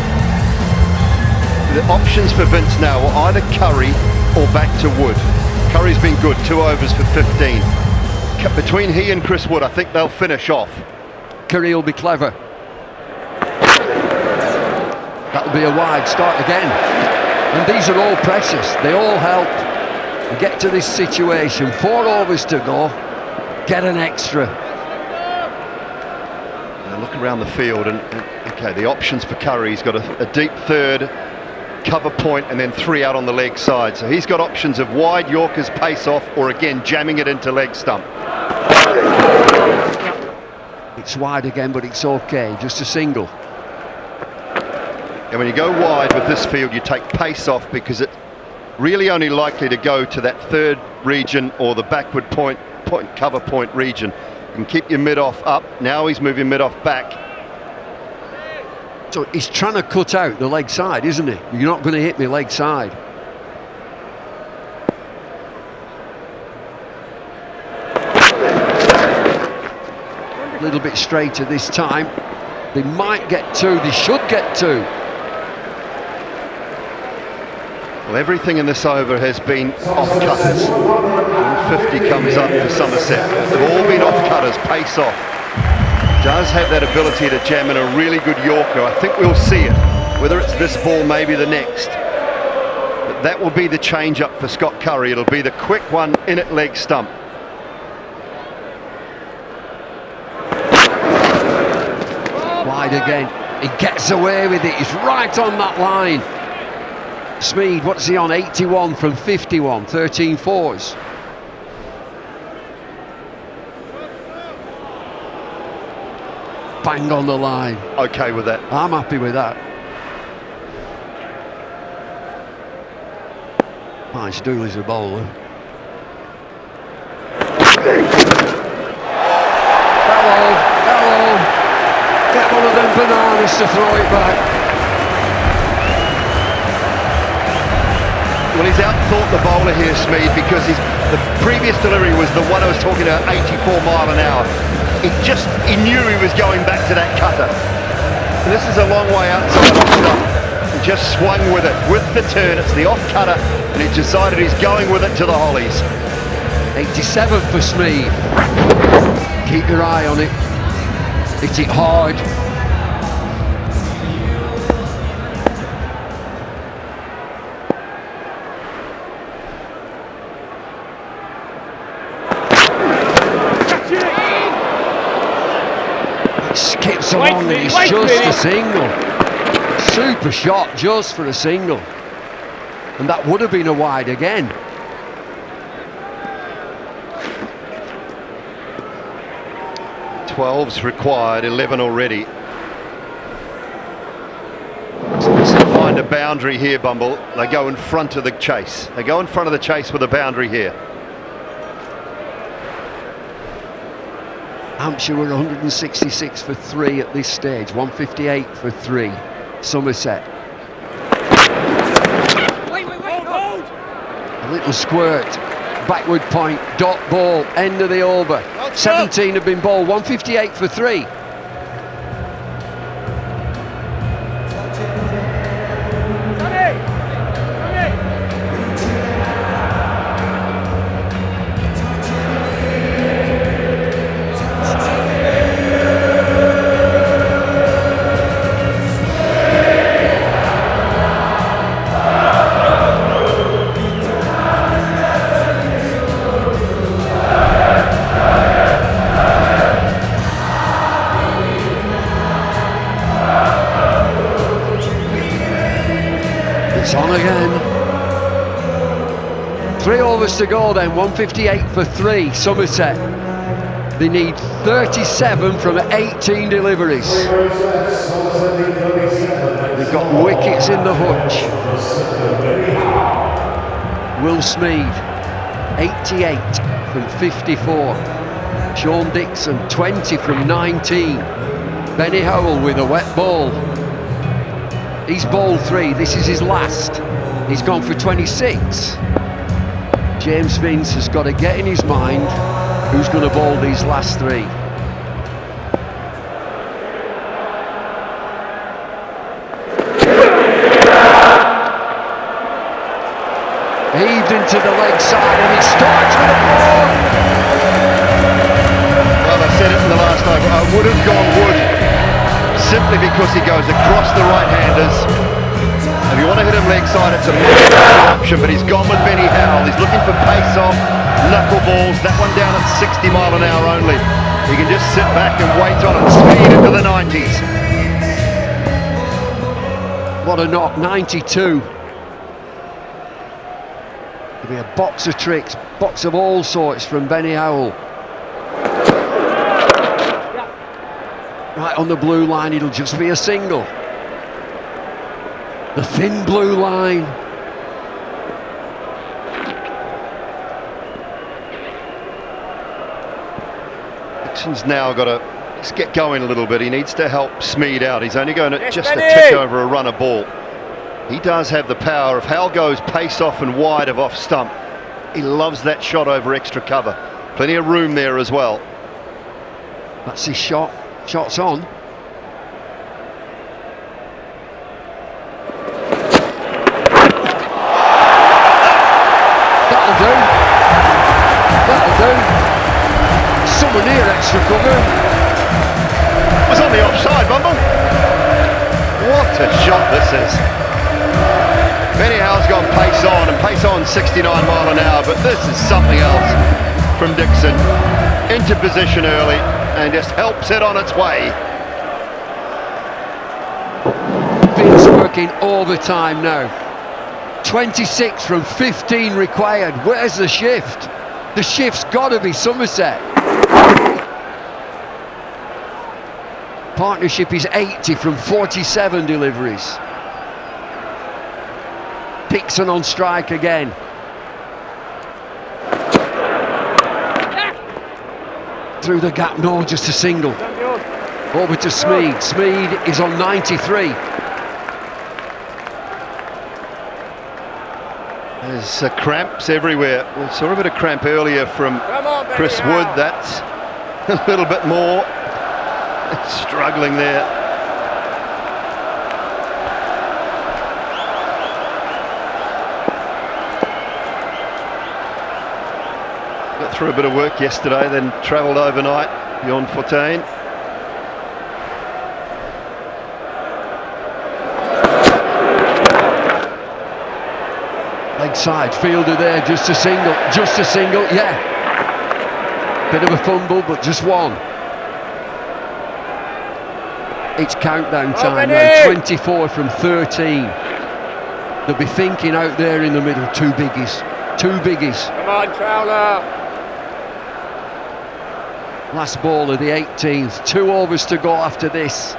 The options for Vince now are either Curry or back to Wood. Curry's been good, 2 overs for 15. Between he and Chris Wood, I think they'll finish off. Curry will be clever. That'll be a wide start again. And these are all precious. They all help get to this situation. 4 overs to go. Get an extra. Now look around the field and okay, the options for Curry. He's got a deep third, cover point, and then 3 out on the leg side. So he's got options of wide Yorkers, pace off, or again jamming it into leg stump. It's wide again, but it's okay. Just a single. And when you go wide with this field, you take pace off because it's really only likely to go to that third region or the backward point cover point region. You can keep your mid-off up. Now he's moving mid-off back. So he's trying to cut out the leg side, isn't he? You're not going to hit me leg side. A little bit straighter this time. They might get 2. They should get 2. Well, everything in this over has been off cutters. 150 comes up for Somerset. They've all been off cutters, pace off. Does have that ability to jam in a really good Yorker. I think we'll see it, whether it's this ball, maybe the next. But that will be the change up for Scott Curry. It'll be the quick one in at leg stump. Wide again. He gets away with it. He's right on that line. Smeed, what's he on? 81 from 51. 13 fours. Bang on the line. Okay with that. I'm happy with that. Nice do as a bowler. Hello. Get one of them bananas to throw it back. Well, he's outthought the bowler here, Smeed, because the previous delivery was the one I was talking about, 84 mile an hour. He knew he was going back to that cutter. And this is a long way outside off stump. He just swung with it, with the turn. It's the off cutter, and he decided he's going with it to the hollies. 87 for Smeed. Keep your eye on it. Hit it hard. Skips along and it's just a single. Super shot just for a single. And that would have been a wide again. Twelve's required, 11 already. So to find a boundary here, Bumble. They go in front of the chase. They go in front of the chase with a boundary here. Hampshire were 166 for 3 at this stage, 158 for 3. Somerset. A little squirt, backward point, dot ball, end of the over. 17 have been bowled, 158 for 3. 3 overs to go then, 158 for 3, Somerset. They need 37 from 18 deliveries. They've got wickets in the hutch. Will Smeed, 88 from 54. Sean Dixon, 20 from 19. Benny Howell with a wet ball. He's bowled 3, this is his last. He's gone for 26. James Vince has got to get in his mind who's going to bowl these last 3. Heaved into the leg side and he starts with a ball. Well, I said it in the last over. I would have gone Wood simply because he goes across the right-handers. If you want to hit him leg side, it's a better option, but he's gone with Benny Howell. He's looking for pace off, knuckleballs, that one down at 60 mile an hour only. He can just sit back and wait on it, speed into the 90s. What a knock, 92. There'll be a box of tricks, box of all sorts from Benny Howell. Right on the blue line, it'll just be a single. The thin blue line. Dixon's now got to just get going a little bit. He needs to help Smeed out. He's only going to just a tick over a runner ball. He does have the power. If Howell goes pace off and wide of off stump, he loves that shot over extra cover. Plenty of room there as well. That's his shot. Shot's on. That'll do. That'll do. Someone near extra cover. Was on the offside, Bumble. What a shot this is. Benny Howell's gone pace on, and pace on 69 mile an hour, but this is something else from Dixon. Into position early and just helps it on its way. Vince working overtime now. 26 from 15 required. Where's the shift? The shift's got to be Somerset. Partnership is 80 from 47 deliveries. Dixon on strike again. Through the gap, no, just a single. Over to Smeed. Smeed is on 93. There's cramps everywhere. We saw a bit of cramp earlier from Chris Wood. That's a little bit more. Struggling there. Got through a bit of work yesterday, then travelled overnight beyond 14. Leg side, fielder there, just a single, yeah. Bit of a fumble, but just one. It's countdown time now, 24 from 13. They'll be thinking out there in the middle, two biggies. Come on, Trowler. Last ball of the 18th, 2 overs to go after this.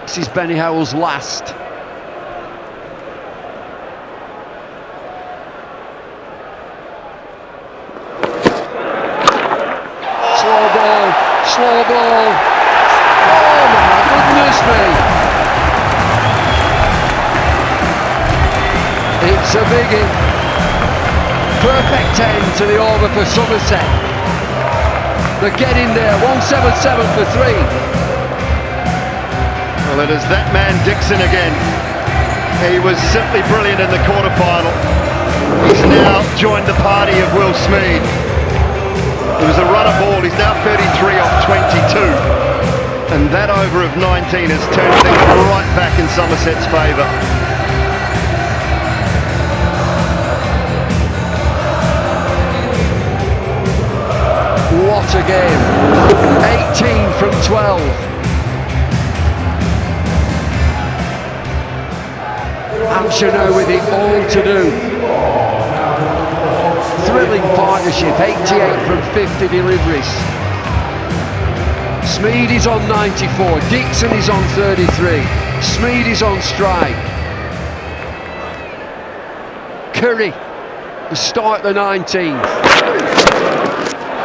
This is Benny Howell's last. Slow ball. Oh my goodness me. It's a biggie. Perfect end to the over for Somerset. They're getting there, 177 for 3. Well, it is that man Dixon again. He was simply brilliant in the quarterfinal. He's now joined the party of Will Smeed. It was a runner ball, he's now 33 off 22. And that over of 19 has turned things right back in Somerset's favour. What a game. 18 from 12. Hampshire now with it all to do. partnership, 88 from 50 deliveries. Smeed is on 94, Dixon is on 33, Smeed is on strike. Curry, the start the 19th.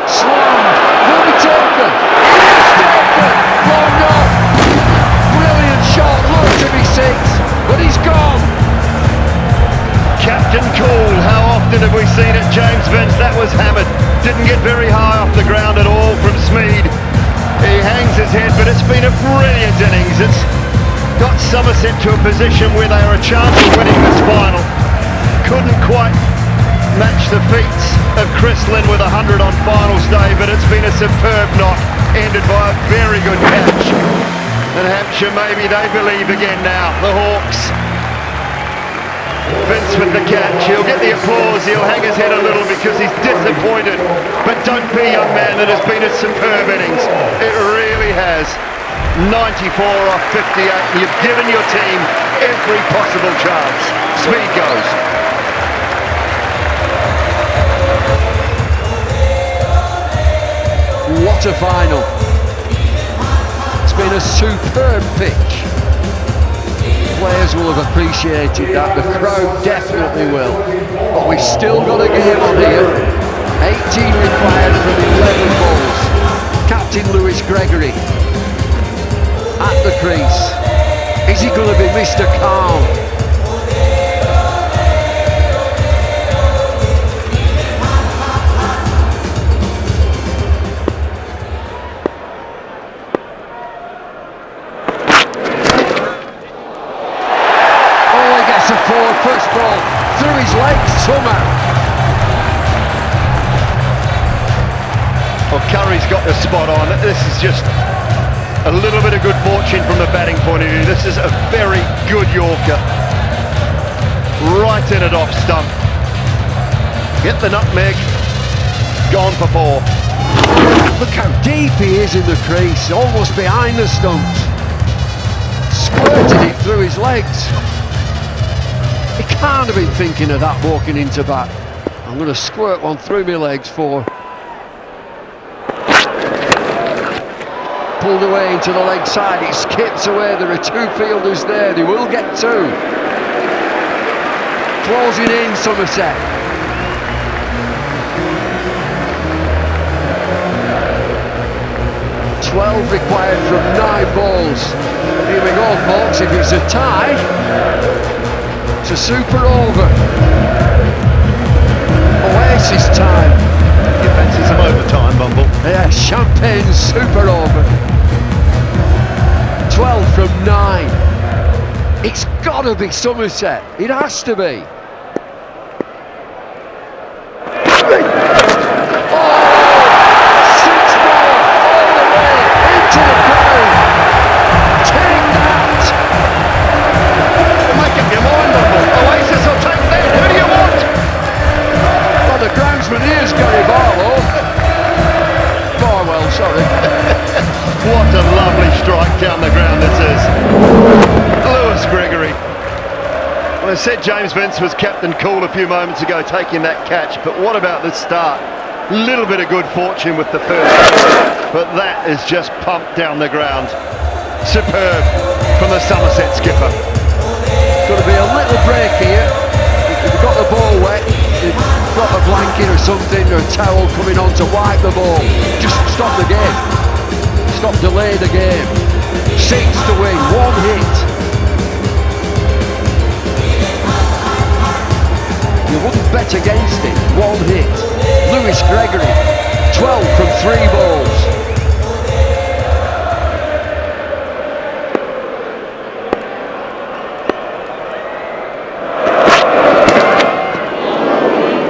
Slammed, will be taken, it's taken, long off. Brilliant shot, looked to be six, but he's gone. Captain Cool, how often have we seen it, James Vince? That was hammered. Didn't get very high off the ground at all from Smeed. He hangs his head, but it's been a brilliant innings. It's got Somerset to a position where they are a chance of winning this final. Couldn't quite match the feats of Chris Lynn with 100 on finals day, but it's been a superb knock, ended by a very good catch. And Hampshire, maybe they believe again now, the Hawks. Vince with the catch, he'll get the applause, he'll hang his head a little because he's disappointed, but don't be, young man, that has been a superb innings. It really has. 94 off 58, you've given your team every possible chance. Smeed goes. What a final. It's been a superb pitch. Players will have appreciated that, the crowd definitely will, but we've still got a game on here. 18 required from 11 balls. Captain Lewis Gregory at the crease. Is he going to be Mr. Calm? Forward first ball through his legs somehow. Well, Curry's got the spot on. This is just a little bit of good fortune from the batting point of view. This is a very good Yorker. Right in it off stump. Get the nutmeg. Gone for four. Look how deep he is in the crease, almost behind the stumps. Squirted it through his legs. He can't have been thinking of that walking into bat. I'm going to squirt one through my legs for. Pulled away into the leg side, it skips away, there are two fielders there, they will get two. Closing in Somerset. .12 required from 9 balls. Here we go, folks, if it's a tie, it's a super over. Oasis time. You fancy some overtime, Bumble? Yeah, champagne super over. 12 from 9. It's got to be Somerset. It has to be. What a lovely strike down the ground this is. Lewis Gregory. Well, I said James Vince was captain cool a few moments ago taking that catch, but what about this start? Little bit of good fortune with the first, but that is just pumped down the ground. Superb from the Somerset skipper. Going to be a little break here. They've got the ball wet. They've got a blanket or something or a towel coming on to wipe the ball. Just stop the game. Stop, delay the game. 6 to win, 1 hit. You wouldn't bet against it. 1 hit. Lewis Gregory, 12 from 3 balls.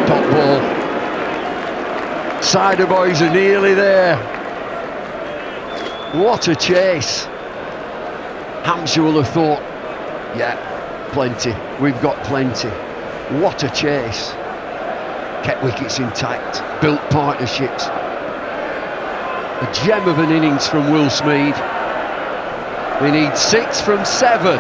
Top ball. Cider boys are nearly there. What a chase. Hampshire will have thought, yeah, plenty, we've got plenty. What a chase. Kept wickets intact, built partnerships. A gem of an innings from Will Smeed. We need 6 from 7.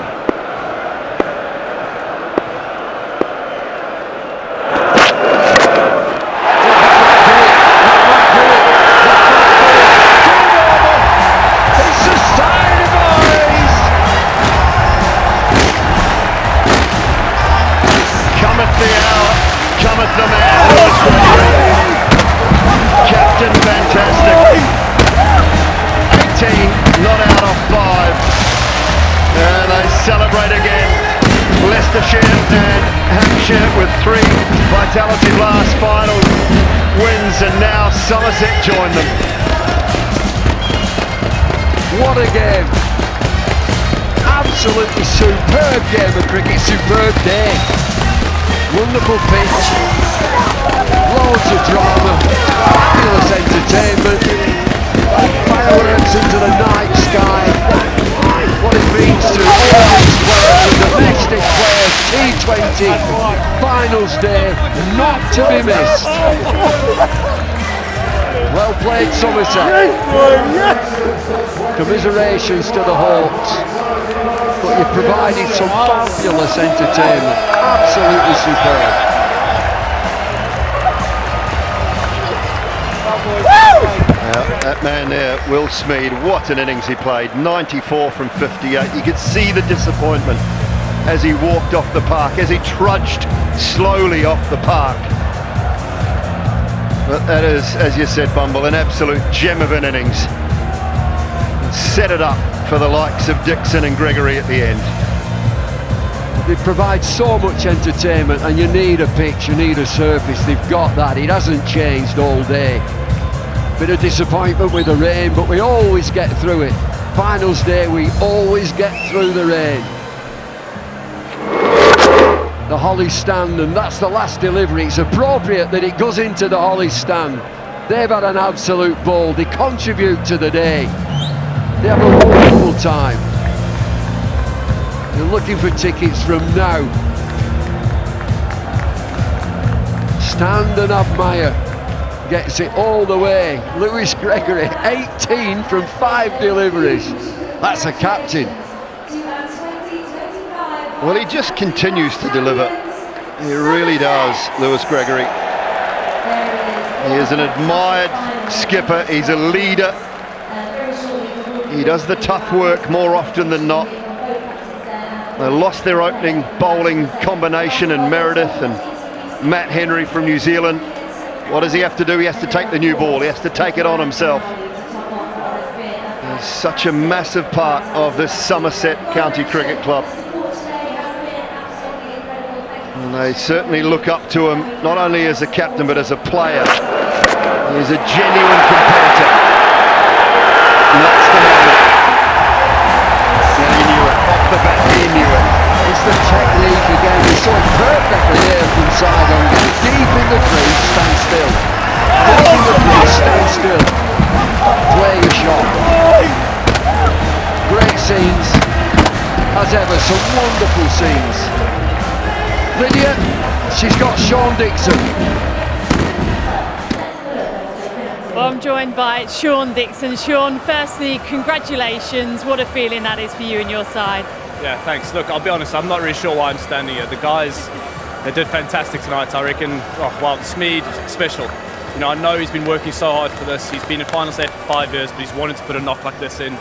last final wins, and now Somerset join them. What a game! Absolutely superb game of cricket, superb day. Wonderful pitch, loads of drama, fabulous entertainment, fireworks into the night sky. What it means to all these players, the domestic players, T20 finals day, not to be missed. Well played, Somerset. Commiserations to the Hawks, but you provided some fabulous entertainment. Absolutely superb. That man there, Will Smeed, what an innings he played. 94 from 58. You could see the disappointment as he walked off the park, as he trudged slowly off the park. But that is, as you said, Bumble, an absolute gem of an innings. Set it up for the likes of Dixon and Gregory at the end. They provide so much entertainment, and you need a pitch, you need a surface. They've got that. It hasn't changed all day. Bit of disappointment with the rain, but we always get through it. Finals day, we always get through the rain. The Holly stand, and that's the last delivery. It's appropriate that it goes into the Holly stand. They've had an absolute ball. They contribute to the day. They have a wonderful time. They're looking for tickets from now. Stand and admire. Gets it all the way. Lewis Gregory, 18 from 5 deliveries. That's a captain. Well, he just continues to deliver. He really does, Lewis Gregory. He is an admired skipper. He's a leader. He does the tough work more often than not. They lost their opening bowling combination in Meredith and Matt Henry from New Zealand. What does he have to do? He has to take the new ball. He has to take it on himself. He's such a massive part of this Somerset County Cricket Club. And they certainly look up to him, not only as a captain, but as a player. He's a genuine competitor. And that's the moment. Yeah, he knew it. Off the bat, he knew it. It's the technique again. We saw it perfectly here from side on. Get it deep in the crease, stand still. Deep in the crease, stand still. Play your shot. Great scenes. As ever, some wonderful scenes. Lydia, she's got Sean Dixon. Well, I'm joined by Sean Dixon. Sean, firstly, congratulations. What a feeling that is for you and your side. Yeah, thanks. Look, I'll be honest, I'm not really sure why I'm standing here. The guys, they did fantastic tonight, I reckon. Oh, well, Smeed, special. You know, I know he's been working so hard for this. He's been in finals there for 5 years, but he's wanted to put a knock like this in.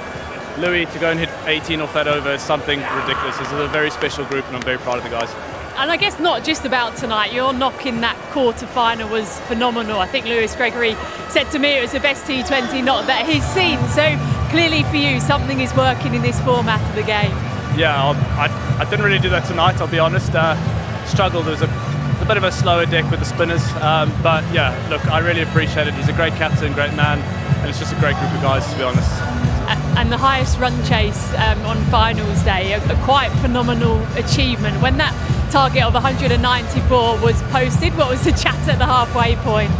Louis, to go and hit 18 off that over is something ridiculous. This is a very special group, and I'm very proud of the guys. And I guess not just about tonight, your knock in that quarter-final was phenomenal. I think Lewis Gregory said to me it was the best T20 knock that he's seen. So clearly for you, something is working in this format of the game. Yeah, I didn't really do that tonight, I'll be honest. Struggled. There was a bit of a slower deck with the spinners. But yeah, look, I really appreciate it. He's a great captain, great man, and it's just a great group of guys, to be honest. And the highest run chase on finals day, a quite phenomenal achievement. When that target of 194 was posted, what was the chat at the halfway point?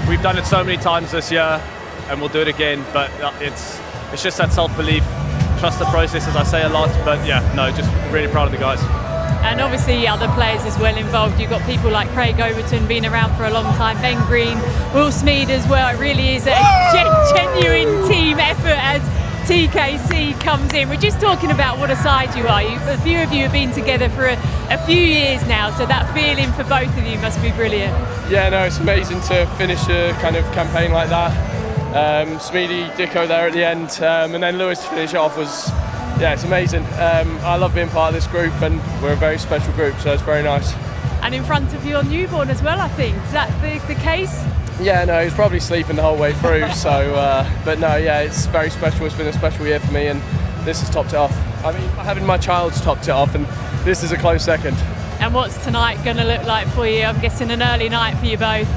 We've done it so many times this year, and we'll do it again, but it's just that self-belief. Trust the process, as I say a lot, but yeah, no, just really proud of the guys. And obviously other players as well involved. You've got people like Craig Overton, been around for a long time, Ben Green, Will Smeed as well. It really is a genuine team effort as TKC comes in. We're just talking about what a side you are. A few of you have been together for a few years now, so that feeling for both of you must be brilliant. Yeah, no, it's amazing to finish a kind of campaign like that. Smeedy, Dicko there at the end, and then Lewis to finish off was, yeah, it's amazing. I love being part of this group, and we're a very special group, so it's very nice. And in front of your newborn as well, I think. Is that the case? Yeah, no, he was probably sleeping the whole way through, so, but no, yeah, it's very special. It's been a special year for me, and this has topped it off. I mean, having my child's topped it off, and this is a close second. And what's tonight going to look like for you? I'm guessing an early night for you both.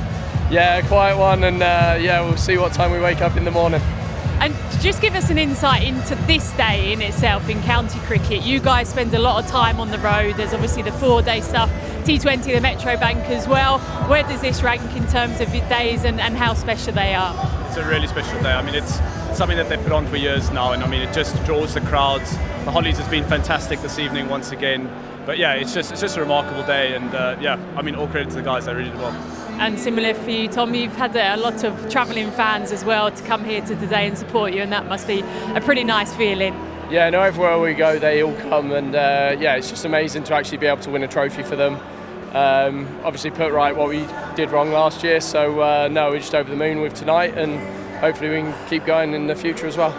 Yeah, a quiet one, and yeah, we'll see what time we wake up in the morning. And just give us an insight into this day in itself in county cricket. You guys spend a lot of time on the road. There's obviously the 4-day stuff, T20, the Metro Bank as well. Where does this rank in terms of your days and how special they are? It's a really special day. I mean, it's something that they've put on for years now, and I mean, it just draws the crowds. The Hollies has been fantastic this evening once again. But yeah, it's just a remarkable day, and yeah, I mean, all credit to the guys. They really did well. And similar for you, Tom, you've had a lot of travelling fans as well to come here to today and support you, and that must be a pretty nice feeling. Yeah, no, everywhere we go, they all come, and yeah, it's just amazing to actually be able to win a trophy for them. Obviously put right what we did wrong last year, so no, we're just over the moon with tonight, and hopefully we can keep going in the future as well.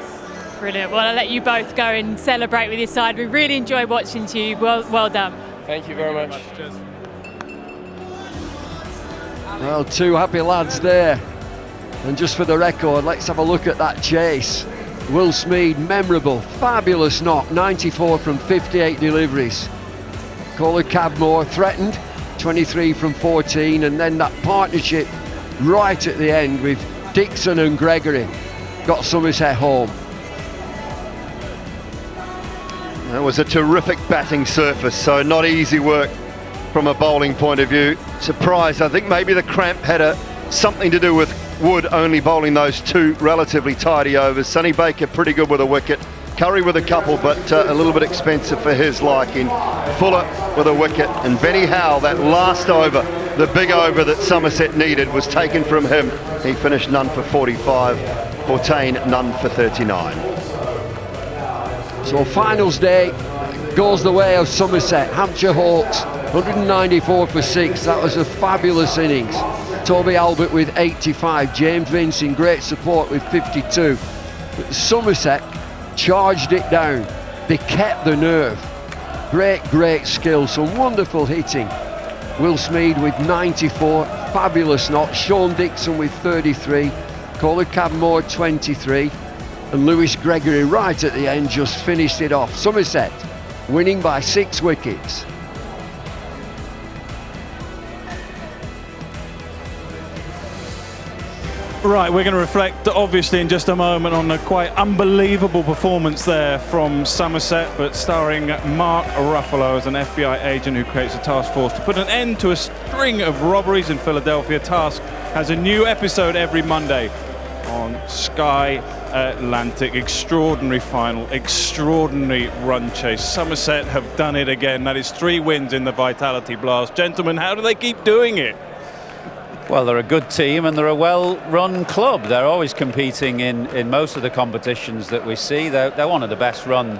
Brilliant. Well, I'll let you both go and celebrate with your side. We really enjoy watching you. Well done. Thank you very much. Cheers. Well, two happy lads there. And just for the record, let's have a look at that chase. Will Smeed, memorable, fabulous knock, 94 from 58 deliveries. Colin Cadmore threatened, 23 from 14, and then that partnership right at the end with Dixon and Gregory got Somerset home. It was a terrific batting surface, so not easy work from a bowling point of view. Surprised, I think maybe the cramp had something to do with Wood only bowling those two relatively tidy overs. Sonny Baker pretty good with a wicket, Curry with a couple, but a little bit expensive for his liking. Fuller with a wicket, and Benny Howell, that last over, the big over that Somerset needed, was taken from him. He finished none for 45, Fortain none for 39. So finals day goes the way of Somerset. Hampshire Hawks 194 for 6. That was a fabulous innings. Toby Albert with 85. James Vince in great support with 52. But Somerset charged it down. They kept the nerve. Great skill. Some wonderful hitting. Will Smeed with 94. Fabulous knock. Sean Dixon with 33. Colin Cadmore 23. And Lewis Gregory right at the end just finished it off. Somerset winning by 6 wickets. Right, we're going to reflect obviously in just a moment on a quite unbelievable performance there from Somerset, but starring Mark Ruffalo as an FBI agent who creates a task force to put an end to a string of robberies in Philadelphia. Task has a new episode every Monday on Sky Atlantic. Extraordinary final, extraordinary run chase. Somerset have done it again. That is 3 wins in the Vitality Blast. Gentlemen, how do they keep doing it? Well, they're a good team and they're a well-run club. They're always competing in most of the competitions that we see. They're one of the best-run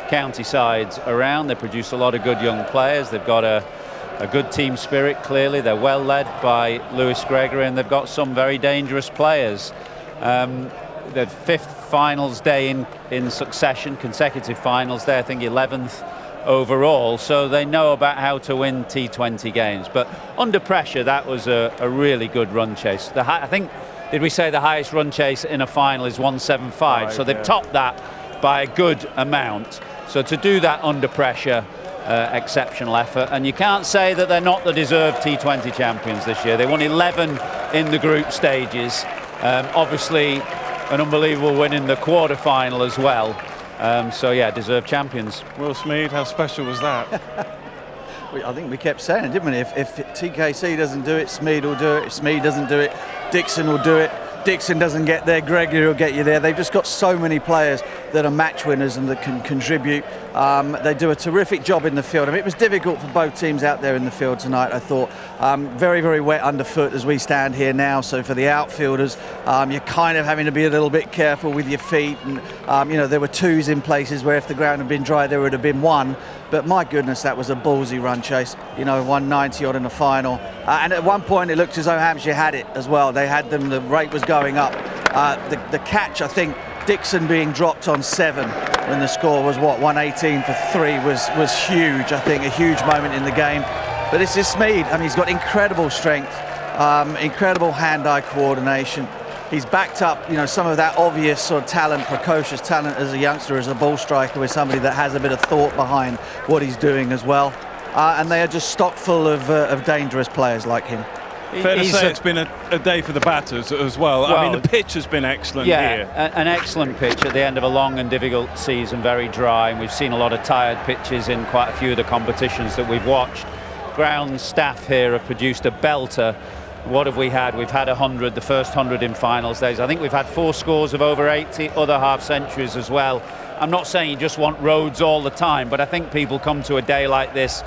county sides around. They produce a lot of good young players. They've got a good team spirit, clearly. They're well led by Lewis Gregory, and they've got some very dangerous players. The 5th finals day in succession, consecutive finals day, I think 11th overall, so they know about how to win T20 games. But under pressure, that was a really good run chase. I think, did we say the highest run chase in a final is 175? So they've topped that by a good amount. So to do that under pressure, exceptional effort. And you can't say that they're not the deserved T20 champions this year. They won 11 in the group stages. Obviously, an unbelievable win in the quarter-final as well. So yeah, deserved champions. Will Smeed, how special was that? I think we kept saying it, didn't we? If TKC doesn't do it, Smeed will do it. If Smeed doesn't do it, Dixon will do it. Dixon doesn't get there, Gregory will get you there. They've just got so many players that are match winners and that can contribute. They do a terrific job in the field. I mean, it was difficult for both teams out there in the field tonight, I thought. Very wet underfoot as we stand here now. So for the outfielders, you're kind of having to be a little bit careful with your feet. And, you know, there were 2s in places where if the ground had been dry, there would have been 1. But my goodness, that was a ballsy run chase. You know, 190 odd in the final. And at one point, it looked as though Hampshire had it as well. They had them, the rate was going up. The catch, I think, Dixon being dropped on 7 when the score was, what, 118 for 3 was huge, I think, a huge moment in the game. But this is Smeed. I mean, he's got incredible strength, incredible hand-eye coordination. He's backed up, you know, some of that obvious sort of talent, precocious talent as a youngster, as a ball striker, with somebody that has a bit of thought behind what he's doing as well. and they are just stock full of dangerous players like him. Fair to say it's been a day for the batters as well. I mean, the pitch has been excellent here. An excellent pitch at the end of a long and difficult season, very dry, and we've seen a lot of tired pitches in quite a few of the competitions that we've watched. Ground staff here have produced a belter. What have we had? We've had 100, the first 100 in finals days. I think we've had 4 scores of over 80, other half centuries as well. I'm not saying you just want roads all the time, but I think people come to a day like this,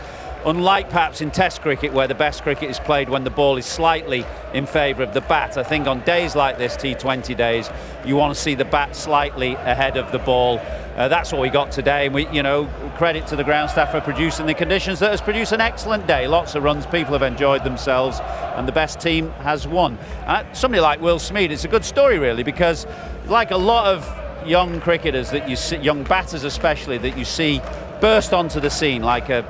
unlike perhaps in Test cricket where the best cricket is played when the ball is slightly in favour of the bat. I think on days like this, T20 days, you want to see the bat slightly ahead of the ball. That's what we got today, and we, credit to the ground staff for producing the conditions that has produced an excellent day. Lots of runs, people have enjoyed themselves, and the best team has won. Somebody like Will Smeed, it's a good story really, because like a lot of young cricketers that you see, young batters especially, that you see burst onto the scene, like a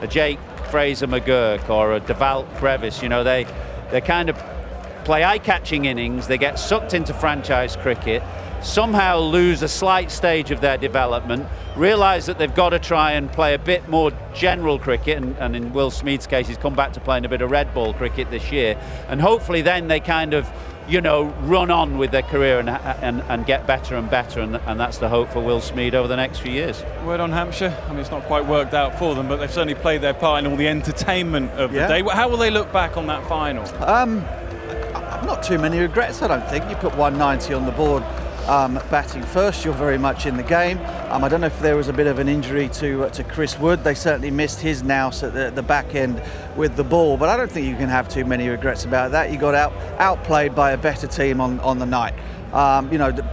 Jake Fraser McGurk or a Devalt Brevis, they kind of play eye-catching innings, they get sucked into franchise cricket, somehow lose a slight stage of their development, realise that they've got to try and play a bit more general cricket, and in Will Smeed's case he's come back to playing a bit of red ball cricket this year, and hopefully then they kind of run on with their career and get better and better, and that's the hope for Will Smeed over the next few years. Word on Hampshire, I mean it's not quite worked out for them, but they've certainly played their part in all the entertainment of the day. How will they look back on that final? Not too many regrets, I don't think. You put 190 on the board batting first, you're very much in the game. I don't know if there was a bit of an injury to Chris Wood. They certainly missed his nous at the back end with the ball, but I don't think you can have too many regrets about that. You got outplayed by a better team on the night.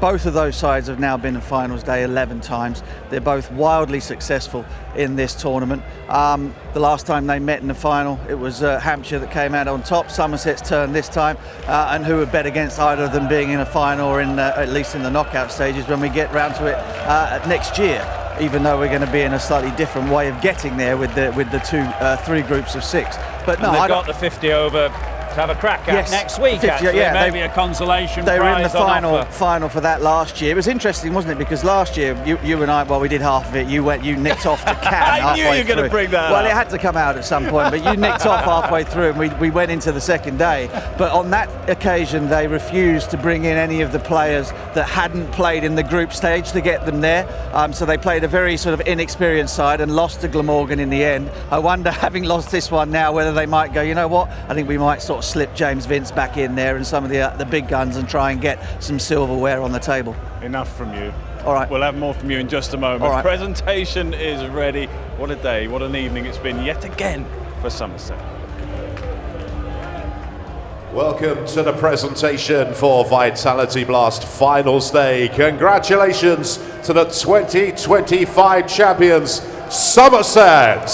Both of those sides have now been in finals day 11 times. They're both wildly successful in this tournament. The last time they met in the final, it was Hampshire that came out on top. Somerset's turn this time, and who would bet against either of them being in a final or at least in the knockout stages when we get round to it next year, even though we're going to be in a slightly different way of getting there with the 3 groups of 6. But no, they've got the 50 over to have a crack at next week, 50, maybe a consolation they prize. They were in the final for that last year. It was interesting, wasn't it? Because last year you and I, well, we did half of it. You nicked off the can. I knew you were going to bring that up. It had to come out at some point, but you nicked off halfway through, and we went into the second day. But on that occasion, they refused to bring in any of the players that hadn't played in the group stage to get them there. So they played a very sort of inexperienced side and lost to Glamorgan in the end. I wonder, having lost this one now, whether they might go, you know what? I think we might sort of slip James Vince back in there and some of the big guns and try and get some silverware on the table. Enough from you. All right. We'll have more from you in just a moment. All right. Presentation is ready. What a day, what an evening it's been yet again for Somerset. Welcome to the presentation for Vitality Blast Finals Day. Congratulations to the 2025 champions, Somerset.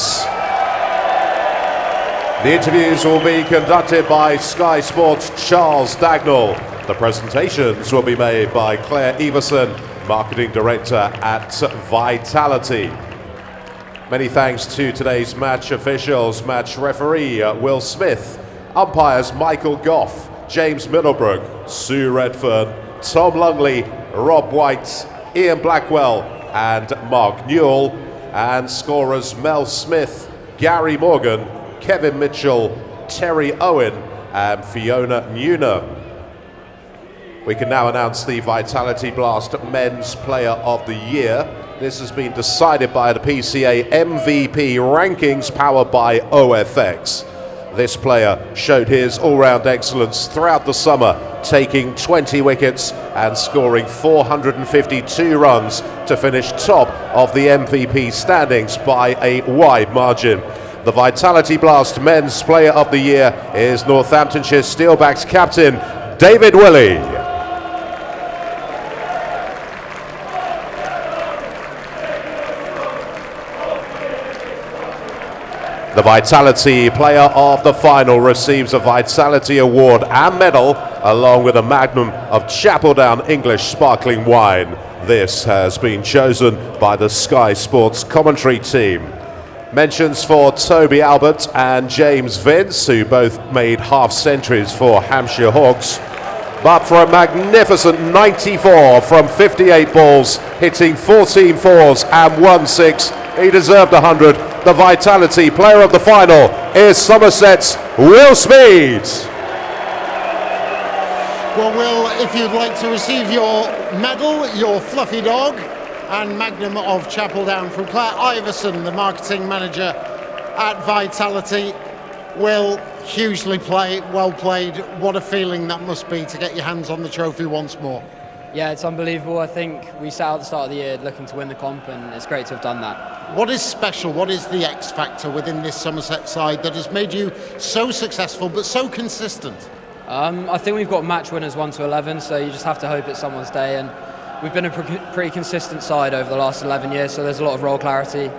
The interviews will be conducted by Sky Sports' Charles Dagnall. The presentations will be made by Claire Everson, Marketing Director at Vitality. Many thanks to today's match officials, match referee Will Smith, umpires Michael Goff, James Middlebrook, Sue Redfern, Tom Lungley, Rob White, Ian Blackwell and Mark Newell, and scorers Mel Smith, Gary Morgan, Kevin Mitchell, Terry Owen and Fiona Newnham. We can now announce the Vitality Blast Men's Player of the Year. This has been decided by the PCA MVP rankings powered by OFX. This player showed his all-round excellence throughout the summer, taking 20 wickets and scoring 452 runs to finish top of the MVP standings by a wide margin. The Vitality Blast Men's Player of the Year is Northamptonshire Steelbacks captain David Willey. The Vitality Player of the Final receives a Vitality Award and medal, along with a magnum of Chapeldown English sparkling wine. This has been chosen by the Sky Sports commentary team. Mentions for Toby Albert and James Vince, who both made half centuries for Hampshire Hawks. But for a magnificent 94 from 58 balls, hitting 14 fours and 1 6, He deserved 100. The Vitality player of the final is Somerset's Will Smeed. Well, Will, if you'd like to receive your medal, your fluffy dog, and Magnum of Chapel Down from Claire Iverson, the marketing manager at Vitality. Will, hugely well played. What a feeling that must be to get your hands on the trophy once more. Yeah, it's unbelievable. I think we set out at the start of the year looking to win the comp, and it's great to have done that. What is special? What is the X factor within this Somerset side that has made you so successful but so consistent? I think we've got match winners 1 to 11, so you just have to hope it's someone's day. And we've been a pretty consistent side over the last 11 years, so there's a lot of role clarity.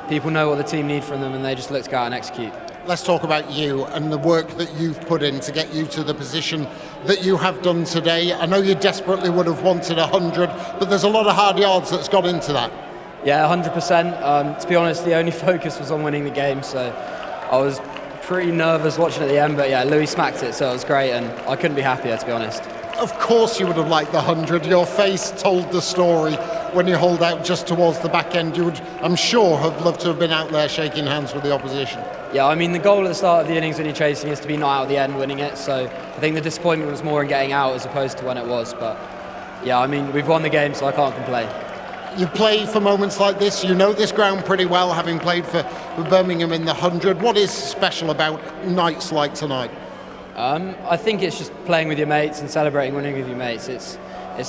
People know what the team need from them, and they just look to go out and execute. Let's talk about you and the work that you've put in to get you to the position that you have done today. I know you desperately would have wanted 100, but there's a lot of hard yards that's got into that. Yeah, 100%. To be honest, the only focus was on winning the game, so I was pretty nervous watching at the end, but yeah, Louis smacked it, so it was great, and I couldn't be happier, to be honest. Of course you would have liked the 100. Your face told the story when you hold out just towards the back end. You would, I'm sure, have loved to have been out there shaking hands with the opposition. Yeah, I mean, the goal at the start of the innings when you're chasing is to be not out at the end winning it, so I think the disappointment was more in getting out as opposed to when it was, but yeah, I mean, we've won the game, so I can't complain. You play for moments like this. You know this ground pretty well, having played for Birmingham in the 100. What is special about nights like tonight? I think it's just playing with your mates and celebrating winning with your mates. It's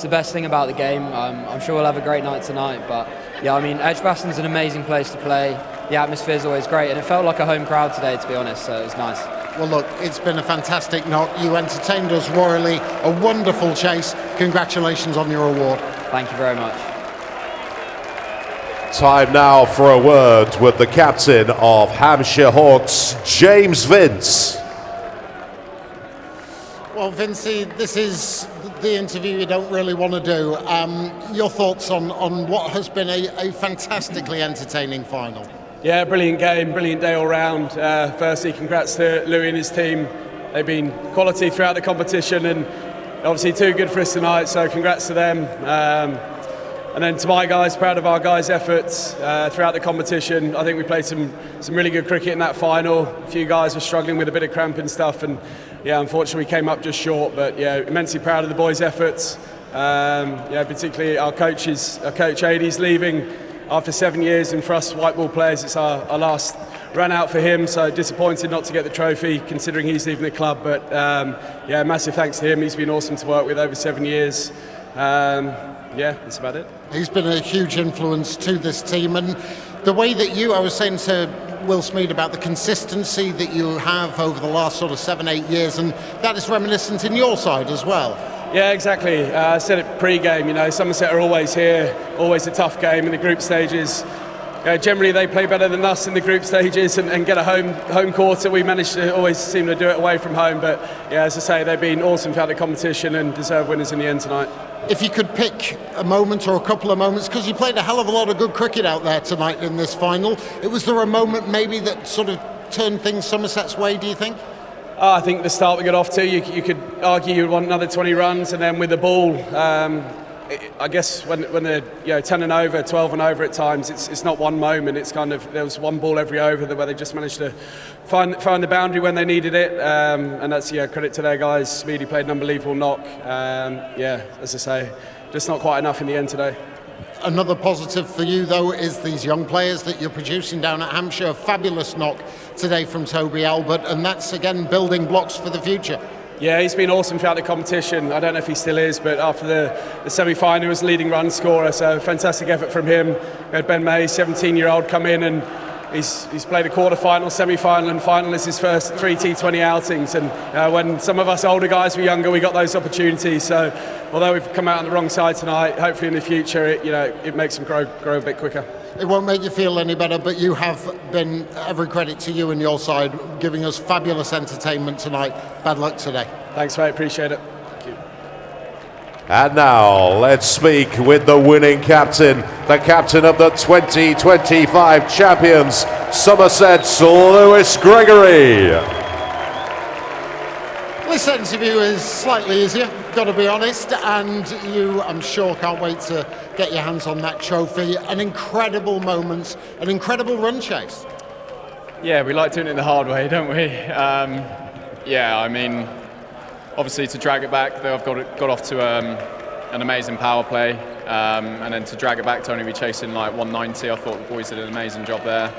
the best thing about the game. I'm sure we'll have a great night tonight, but yeah, I mean, Edgbaston's an amazing place to play. The atmosphere's always great, and it felt like a home crowd today, to be honest, so it was nice. Well, look, it's been a fantastic knock. You entertained us royally. A wonderful chase. Congratulations on your award. Thank you very much. Time now for a word with the captain of Hampshire Hawks, James Vince. Well, Vincey, this is the interview you don't really want to do. Your thoughts on what has been a fantastically entertaining final? Yeah, brilliant game, brilliant day all round. Firstly, congrats to Louis and his team. They've been quality throughout the competition and obviously too good for us tonight, so congrats to them. And then to my guys, proud of our guys' efforts throughout the competition. I think we played some really good cricket in that final. A few guys were struggling with a bit of cramp and stuff, and yeah, unfortunately we came up just short. But yeah, immensely proud of the boys' efforts. Yeah, particularly our coach Adie's leaving after 7 years, and for us white ball players, it's our last run out for him. So disappointed not to get the trophy, considering he's leaving the club. But yeah, massive thanks to him. He's been awesome to work with over 7 years. Yeah, that's about it. He's been a huge influence to this team, and the way that I was saying to Will Smeed about the consistency that you have over the last sort of 7-8 years, and that is reminiscent in your side as well. Yeah, exactly. I said it pre-game, you know, Somerset are always here, always a tough game in the group stages. Generally they play better than us in the group stages and get a home quarter. We manage to always seem to do it away from home, but yeah, as I say, they've been awesome throughout the competition and deserve winners in the end tonight. If you could pick a moment or a couple of moments, because you played a hell of a lot of good cricket out there tonight in this final, was there a moment maybe that sort of turned things Somerset's way, do you think? I think the start we got off to, you could argue you'd want another 20 runs, and then with the ball, I guess when they're 10 and over, 12 and over at times, it's not one moment. It's kind of, there was one ball every over where they just managed to find the boundary when they needed it, and that's credit to their guys. Smeedy played an unbelievable knock. Yeah, as I say, just not quite enough in the end today. Another positive for you, though, is these young players that you're producing down at Hampshire. A fabulous knock today from Toby Albert, and that's again building blocks for the future. Yeah, he's been awesome throughout the competition. I don't know if he still is, but after the semi-final, he was the leading run scorer, so fantastic effort from him. We had Ben May, 17-year-old, come in, and he's played a quarter-final, semi-final, and final is his first 3 T20 outings. And when some of us older guys were younger, we got those opportunities. So although we've come out on the wrong side tonight, hopefully in the future, it makes them grow a bit quicker. It won't make you feel any better, but you have been, every credit to you and your side, giving us fabulous entertainment tonight. Bad luck today. Thanks, mate. Appreciate it. Thank you. And now let's speak with the winning captain, the captain of the 2025 champions, Somerset's Lewis Gregory. this interview is slightly easier, got to be honest, and you, I'm sure, can't wait to get your hands on that trophy. An incredible moment, an incredible run chase. Yeah, we like doing it the hard way, don't we? Yeah, I mean, obviously to drag it back, they've got off to an amazing power play, and then to drag it back to only be chasing like 190, I thought the boys did an amazing job there.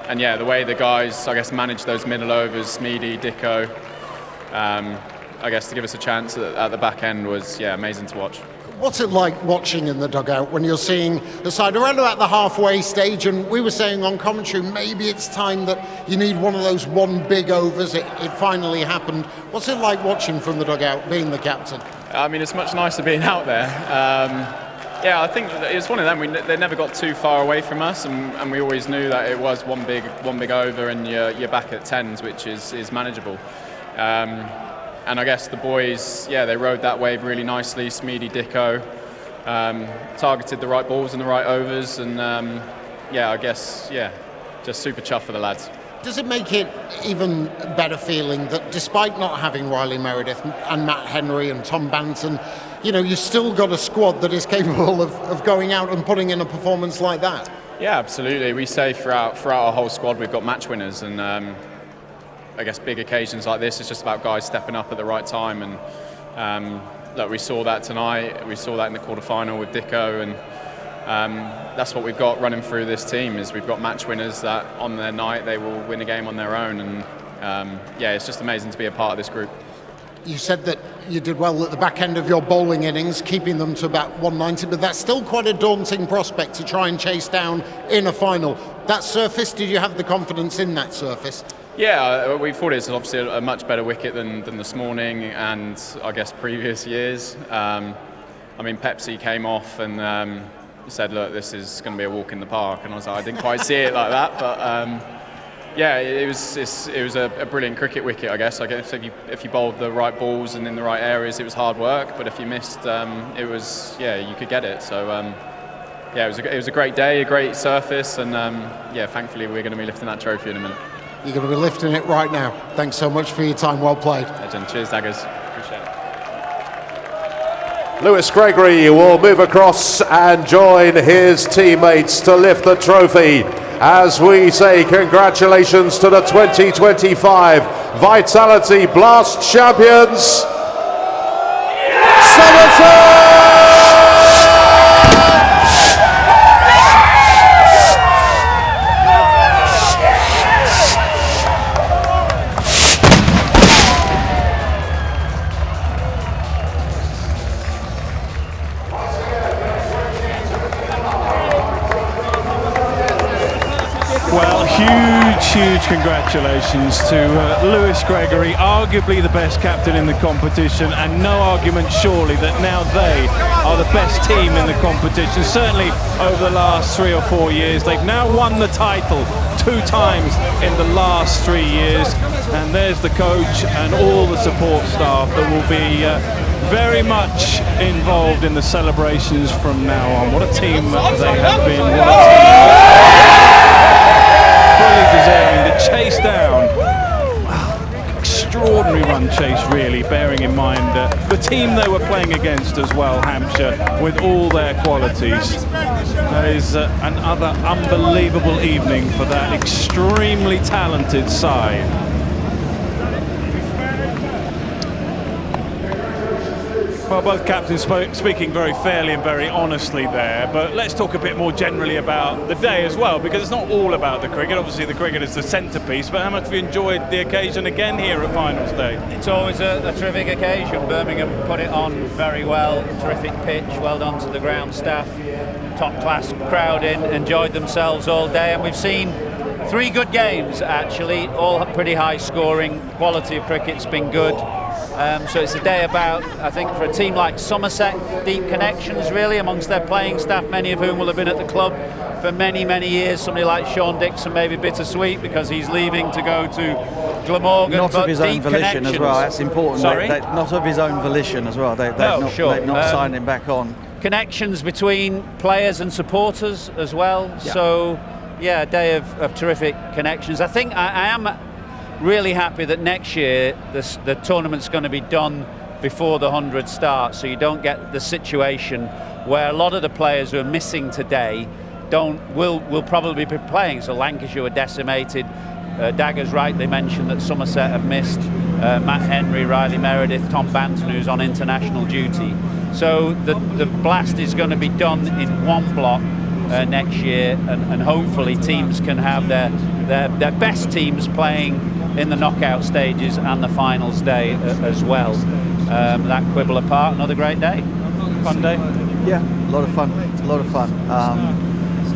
And yeah, the way the guys, I guess, managed those middle overs, Smeedy, Dicko, I guess to give us a chance at the back end was, yeah, amazing to watch. What's it like watching in the dugout when you're seeing the side around about the halfway stage, and we were saying on commentary maybe it's time that you need one of those one big overs. It finally happened. What's it like watching from the dugout, being the captain? I mean, it's much nicer being out there. Yeah, I think it's one of them. They never got too far away from us, and we always knew that it was one big over, and you're back at tens, which is manageable. And I guess the boys, yeah, they rode that wave really nicely. Smeedy, Dicko, targeted the right balls and the right overs, and yeah, I guess, yeah, just super chuffed for the lads. Does it make it even better feeling that despite not having Riley Meredith and Matt Henry and Tom Banton, you've still got a squad that is capable of going out and putting in a performance like that? Yeah, absolutely. We say throughout our whole squad we've got match winners, and I guess big occasions like this, it's just about guys stepping up at the right time, and look, we saw that tonight. We saw that in the quarterfinal with Dicko, and that's what we've got running through this team. Is we've got match winners that on their night they will win a game on their own, and yeah, it's just amazing to be a part of this group. You said that you did well at the back end of your bowling innings, keeping them to about 190, but that's still quite a daunting prospect to try and chase down in a final. That surface, did you have the confidence in that surface? Yeah, we thought it's obviously a much better wicket than this morning, and I guess previous years. I mean, Pepsi came off and said, look, this is going to be a walk in the park, and I was like, I didn't quite see it like that, but yeah, it was a brilliant cricket wicket, I guess. I guess if you bowled the right balls and in the right areas, it was hard work, but if you missed, it was, yeah, you could get it. So yeah, it was a great day, a great surface, and yeah, thankfully we're going to be lifting that trophy in a minute. You're going to be lifting it right now. Thanks so much for your time. Well played. Legend. Cheers, Daggers. Appreciate it. Lewis Gregory will move across and join his teammates to lift the trophy. As we say, congratulations to the 2025 Vitality Blast champions, Somerset! Well, huge congratulations to Lewis Gregory, arguably the best captain in the competition, and no argument surely that now they are the best team in the competition. Certainly over the last 3 or 4 years. They've now won the title 2 times in the last 3 years, and there's the coach and all the support staff that will be very much involved in the celebrations from now on. What a team they have been. What a team. Fully deserving. The chase down. Wow, extraordinary run chase, really, bearing in mind the team they were playing against as well, Hampshire, with all their qualities. That is another unbelievable evening for that extremely talented side. Well, both captains speaking very fairly and very honestly there, but let's talk a bit more generally about the day as well, because it's not all about the cricket. Obviously the cricket is the centrepiece, but how much have you enjoyed the occasion again here at Finals Day? It's always a terrific occasion. Birmingham put it on very well, terrific pitch, well done to the ground staff, top class crowd enjoyed themselves all day, and we've seen 3 good games actually, all pretty high scoring, quality of cricket's been good. So it's a day about, I think, for a team like Somerset, deep connections really amongst their playing staff, many of whom will have been at the club for many years. Somebody like Sean Dixon may be bittersweet because he's leaving to go to Glamorgan. Not of his own volition as well, that's important. Sorry? Not of his own volition as well, they've not signed him back on. Connections between players and supporters as well, yeah. So yeah, a day of terrific connections. I think I am really happy that next year the tournament's going to be done before the 100 starts, so you don't get the situation where a lot of the players who are missing today will probably be playing. So Lancashire were decimated. Daggers rightly mentioned that Somerset have missed Matt Henry, Riley Meredith, Tom Banton, who's on international duty. So the blast is going to be done in one block next year, and hopefully teams can have their best teams playing in the knockout stages and the finals day as well. That quibble apart, another great day. Fun day? Yeah, a lot of fun.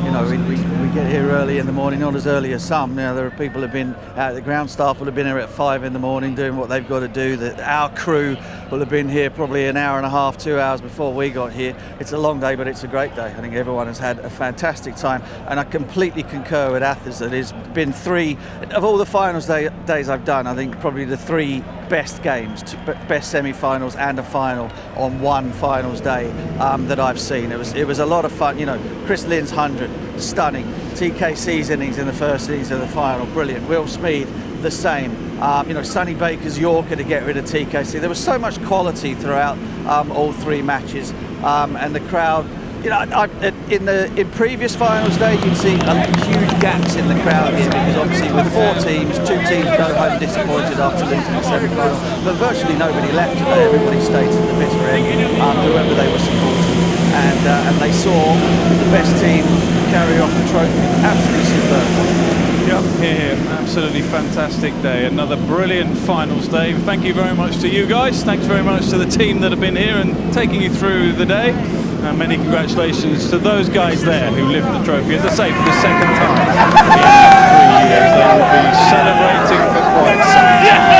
You know, we get here early in the morning, not as early as some. You know, there are people who've been out, the ground staff will have been here at 5 in the morning doing what they've got to do. Our crew will have been here probably an hour and a half, 2 hours before we got here. It's a long day, but it's a great day. I think everyone has had a fantastic time, and I completely concur with Athers that it's been three, of all the finals days I've done, I think probably the three best games, best semi-finals and a final on one finals day that I've seen. It was a lot of fun. You know, Chris Lynn's 100, stunning. TKC's innings in the first innings of the final, brilliant. Will Smeed, the same. You know, Sonny Baker's Yorker to get rid of TKC. There was so much quality throughout all three matches, and the crowd. You know, in previous finals day, you'd see huge gaps in the crowd here because obviously with 4 teams, 2 teams go home disappointed after losing the semi-final, but virtually nobody left today. Everybody stayed to the bitter end, whoever they were supporting, and they saw the best team carry off the trophy. Absolutely superb. Yep, here, absolutely fantastic day. Another brilliant finals day. Thank you very much to you guys. Thanks very much to the team that have been here and taking you through the day. And many congratulations to those guys there who lift the trophy. As I say, for the second time in 3 years, they will be celebrating for quite some time.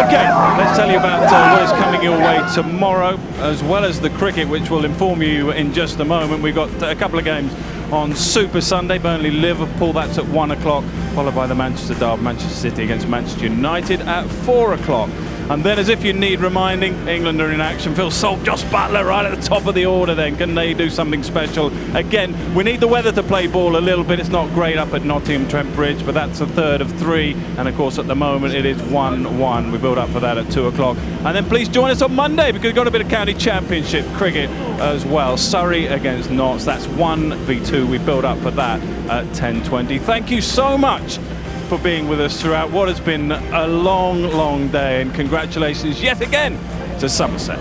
Okay, let's tell you about what is coming your way tomorrow, as well as the cricket, which will inform you in just a moment. We've got a couple of games on Super Sunday. Burnley Liverpool, that's at 1 o'clock, followed by the Manchester Derby, Manchester City against Manchester United at 4 o'clock. And then, as if you need reminding, England are in action. Phil Salt, Josh Butler right at the top of the order then. Can they do something special? Again, we need the weather to play ball a little bit. It's not great up at Nottingham Trent Bridge, but that's a third of 3. And of course, at the moment, it is 1-1. We build up for that at 2 o'clock. And then please join us on Monday, because we've got a bit of county championship cricket as well. Surrey against Notts. That's 1v2. We build up for that at 10:20. Thank you so much for being with us throughout what has been a long day, and congratulations yet again to Somerset.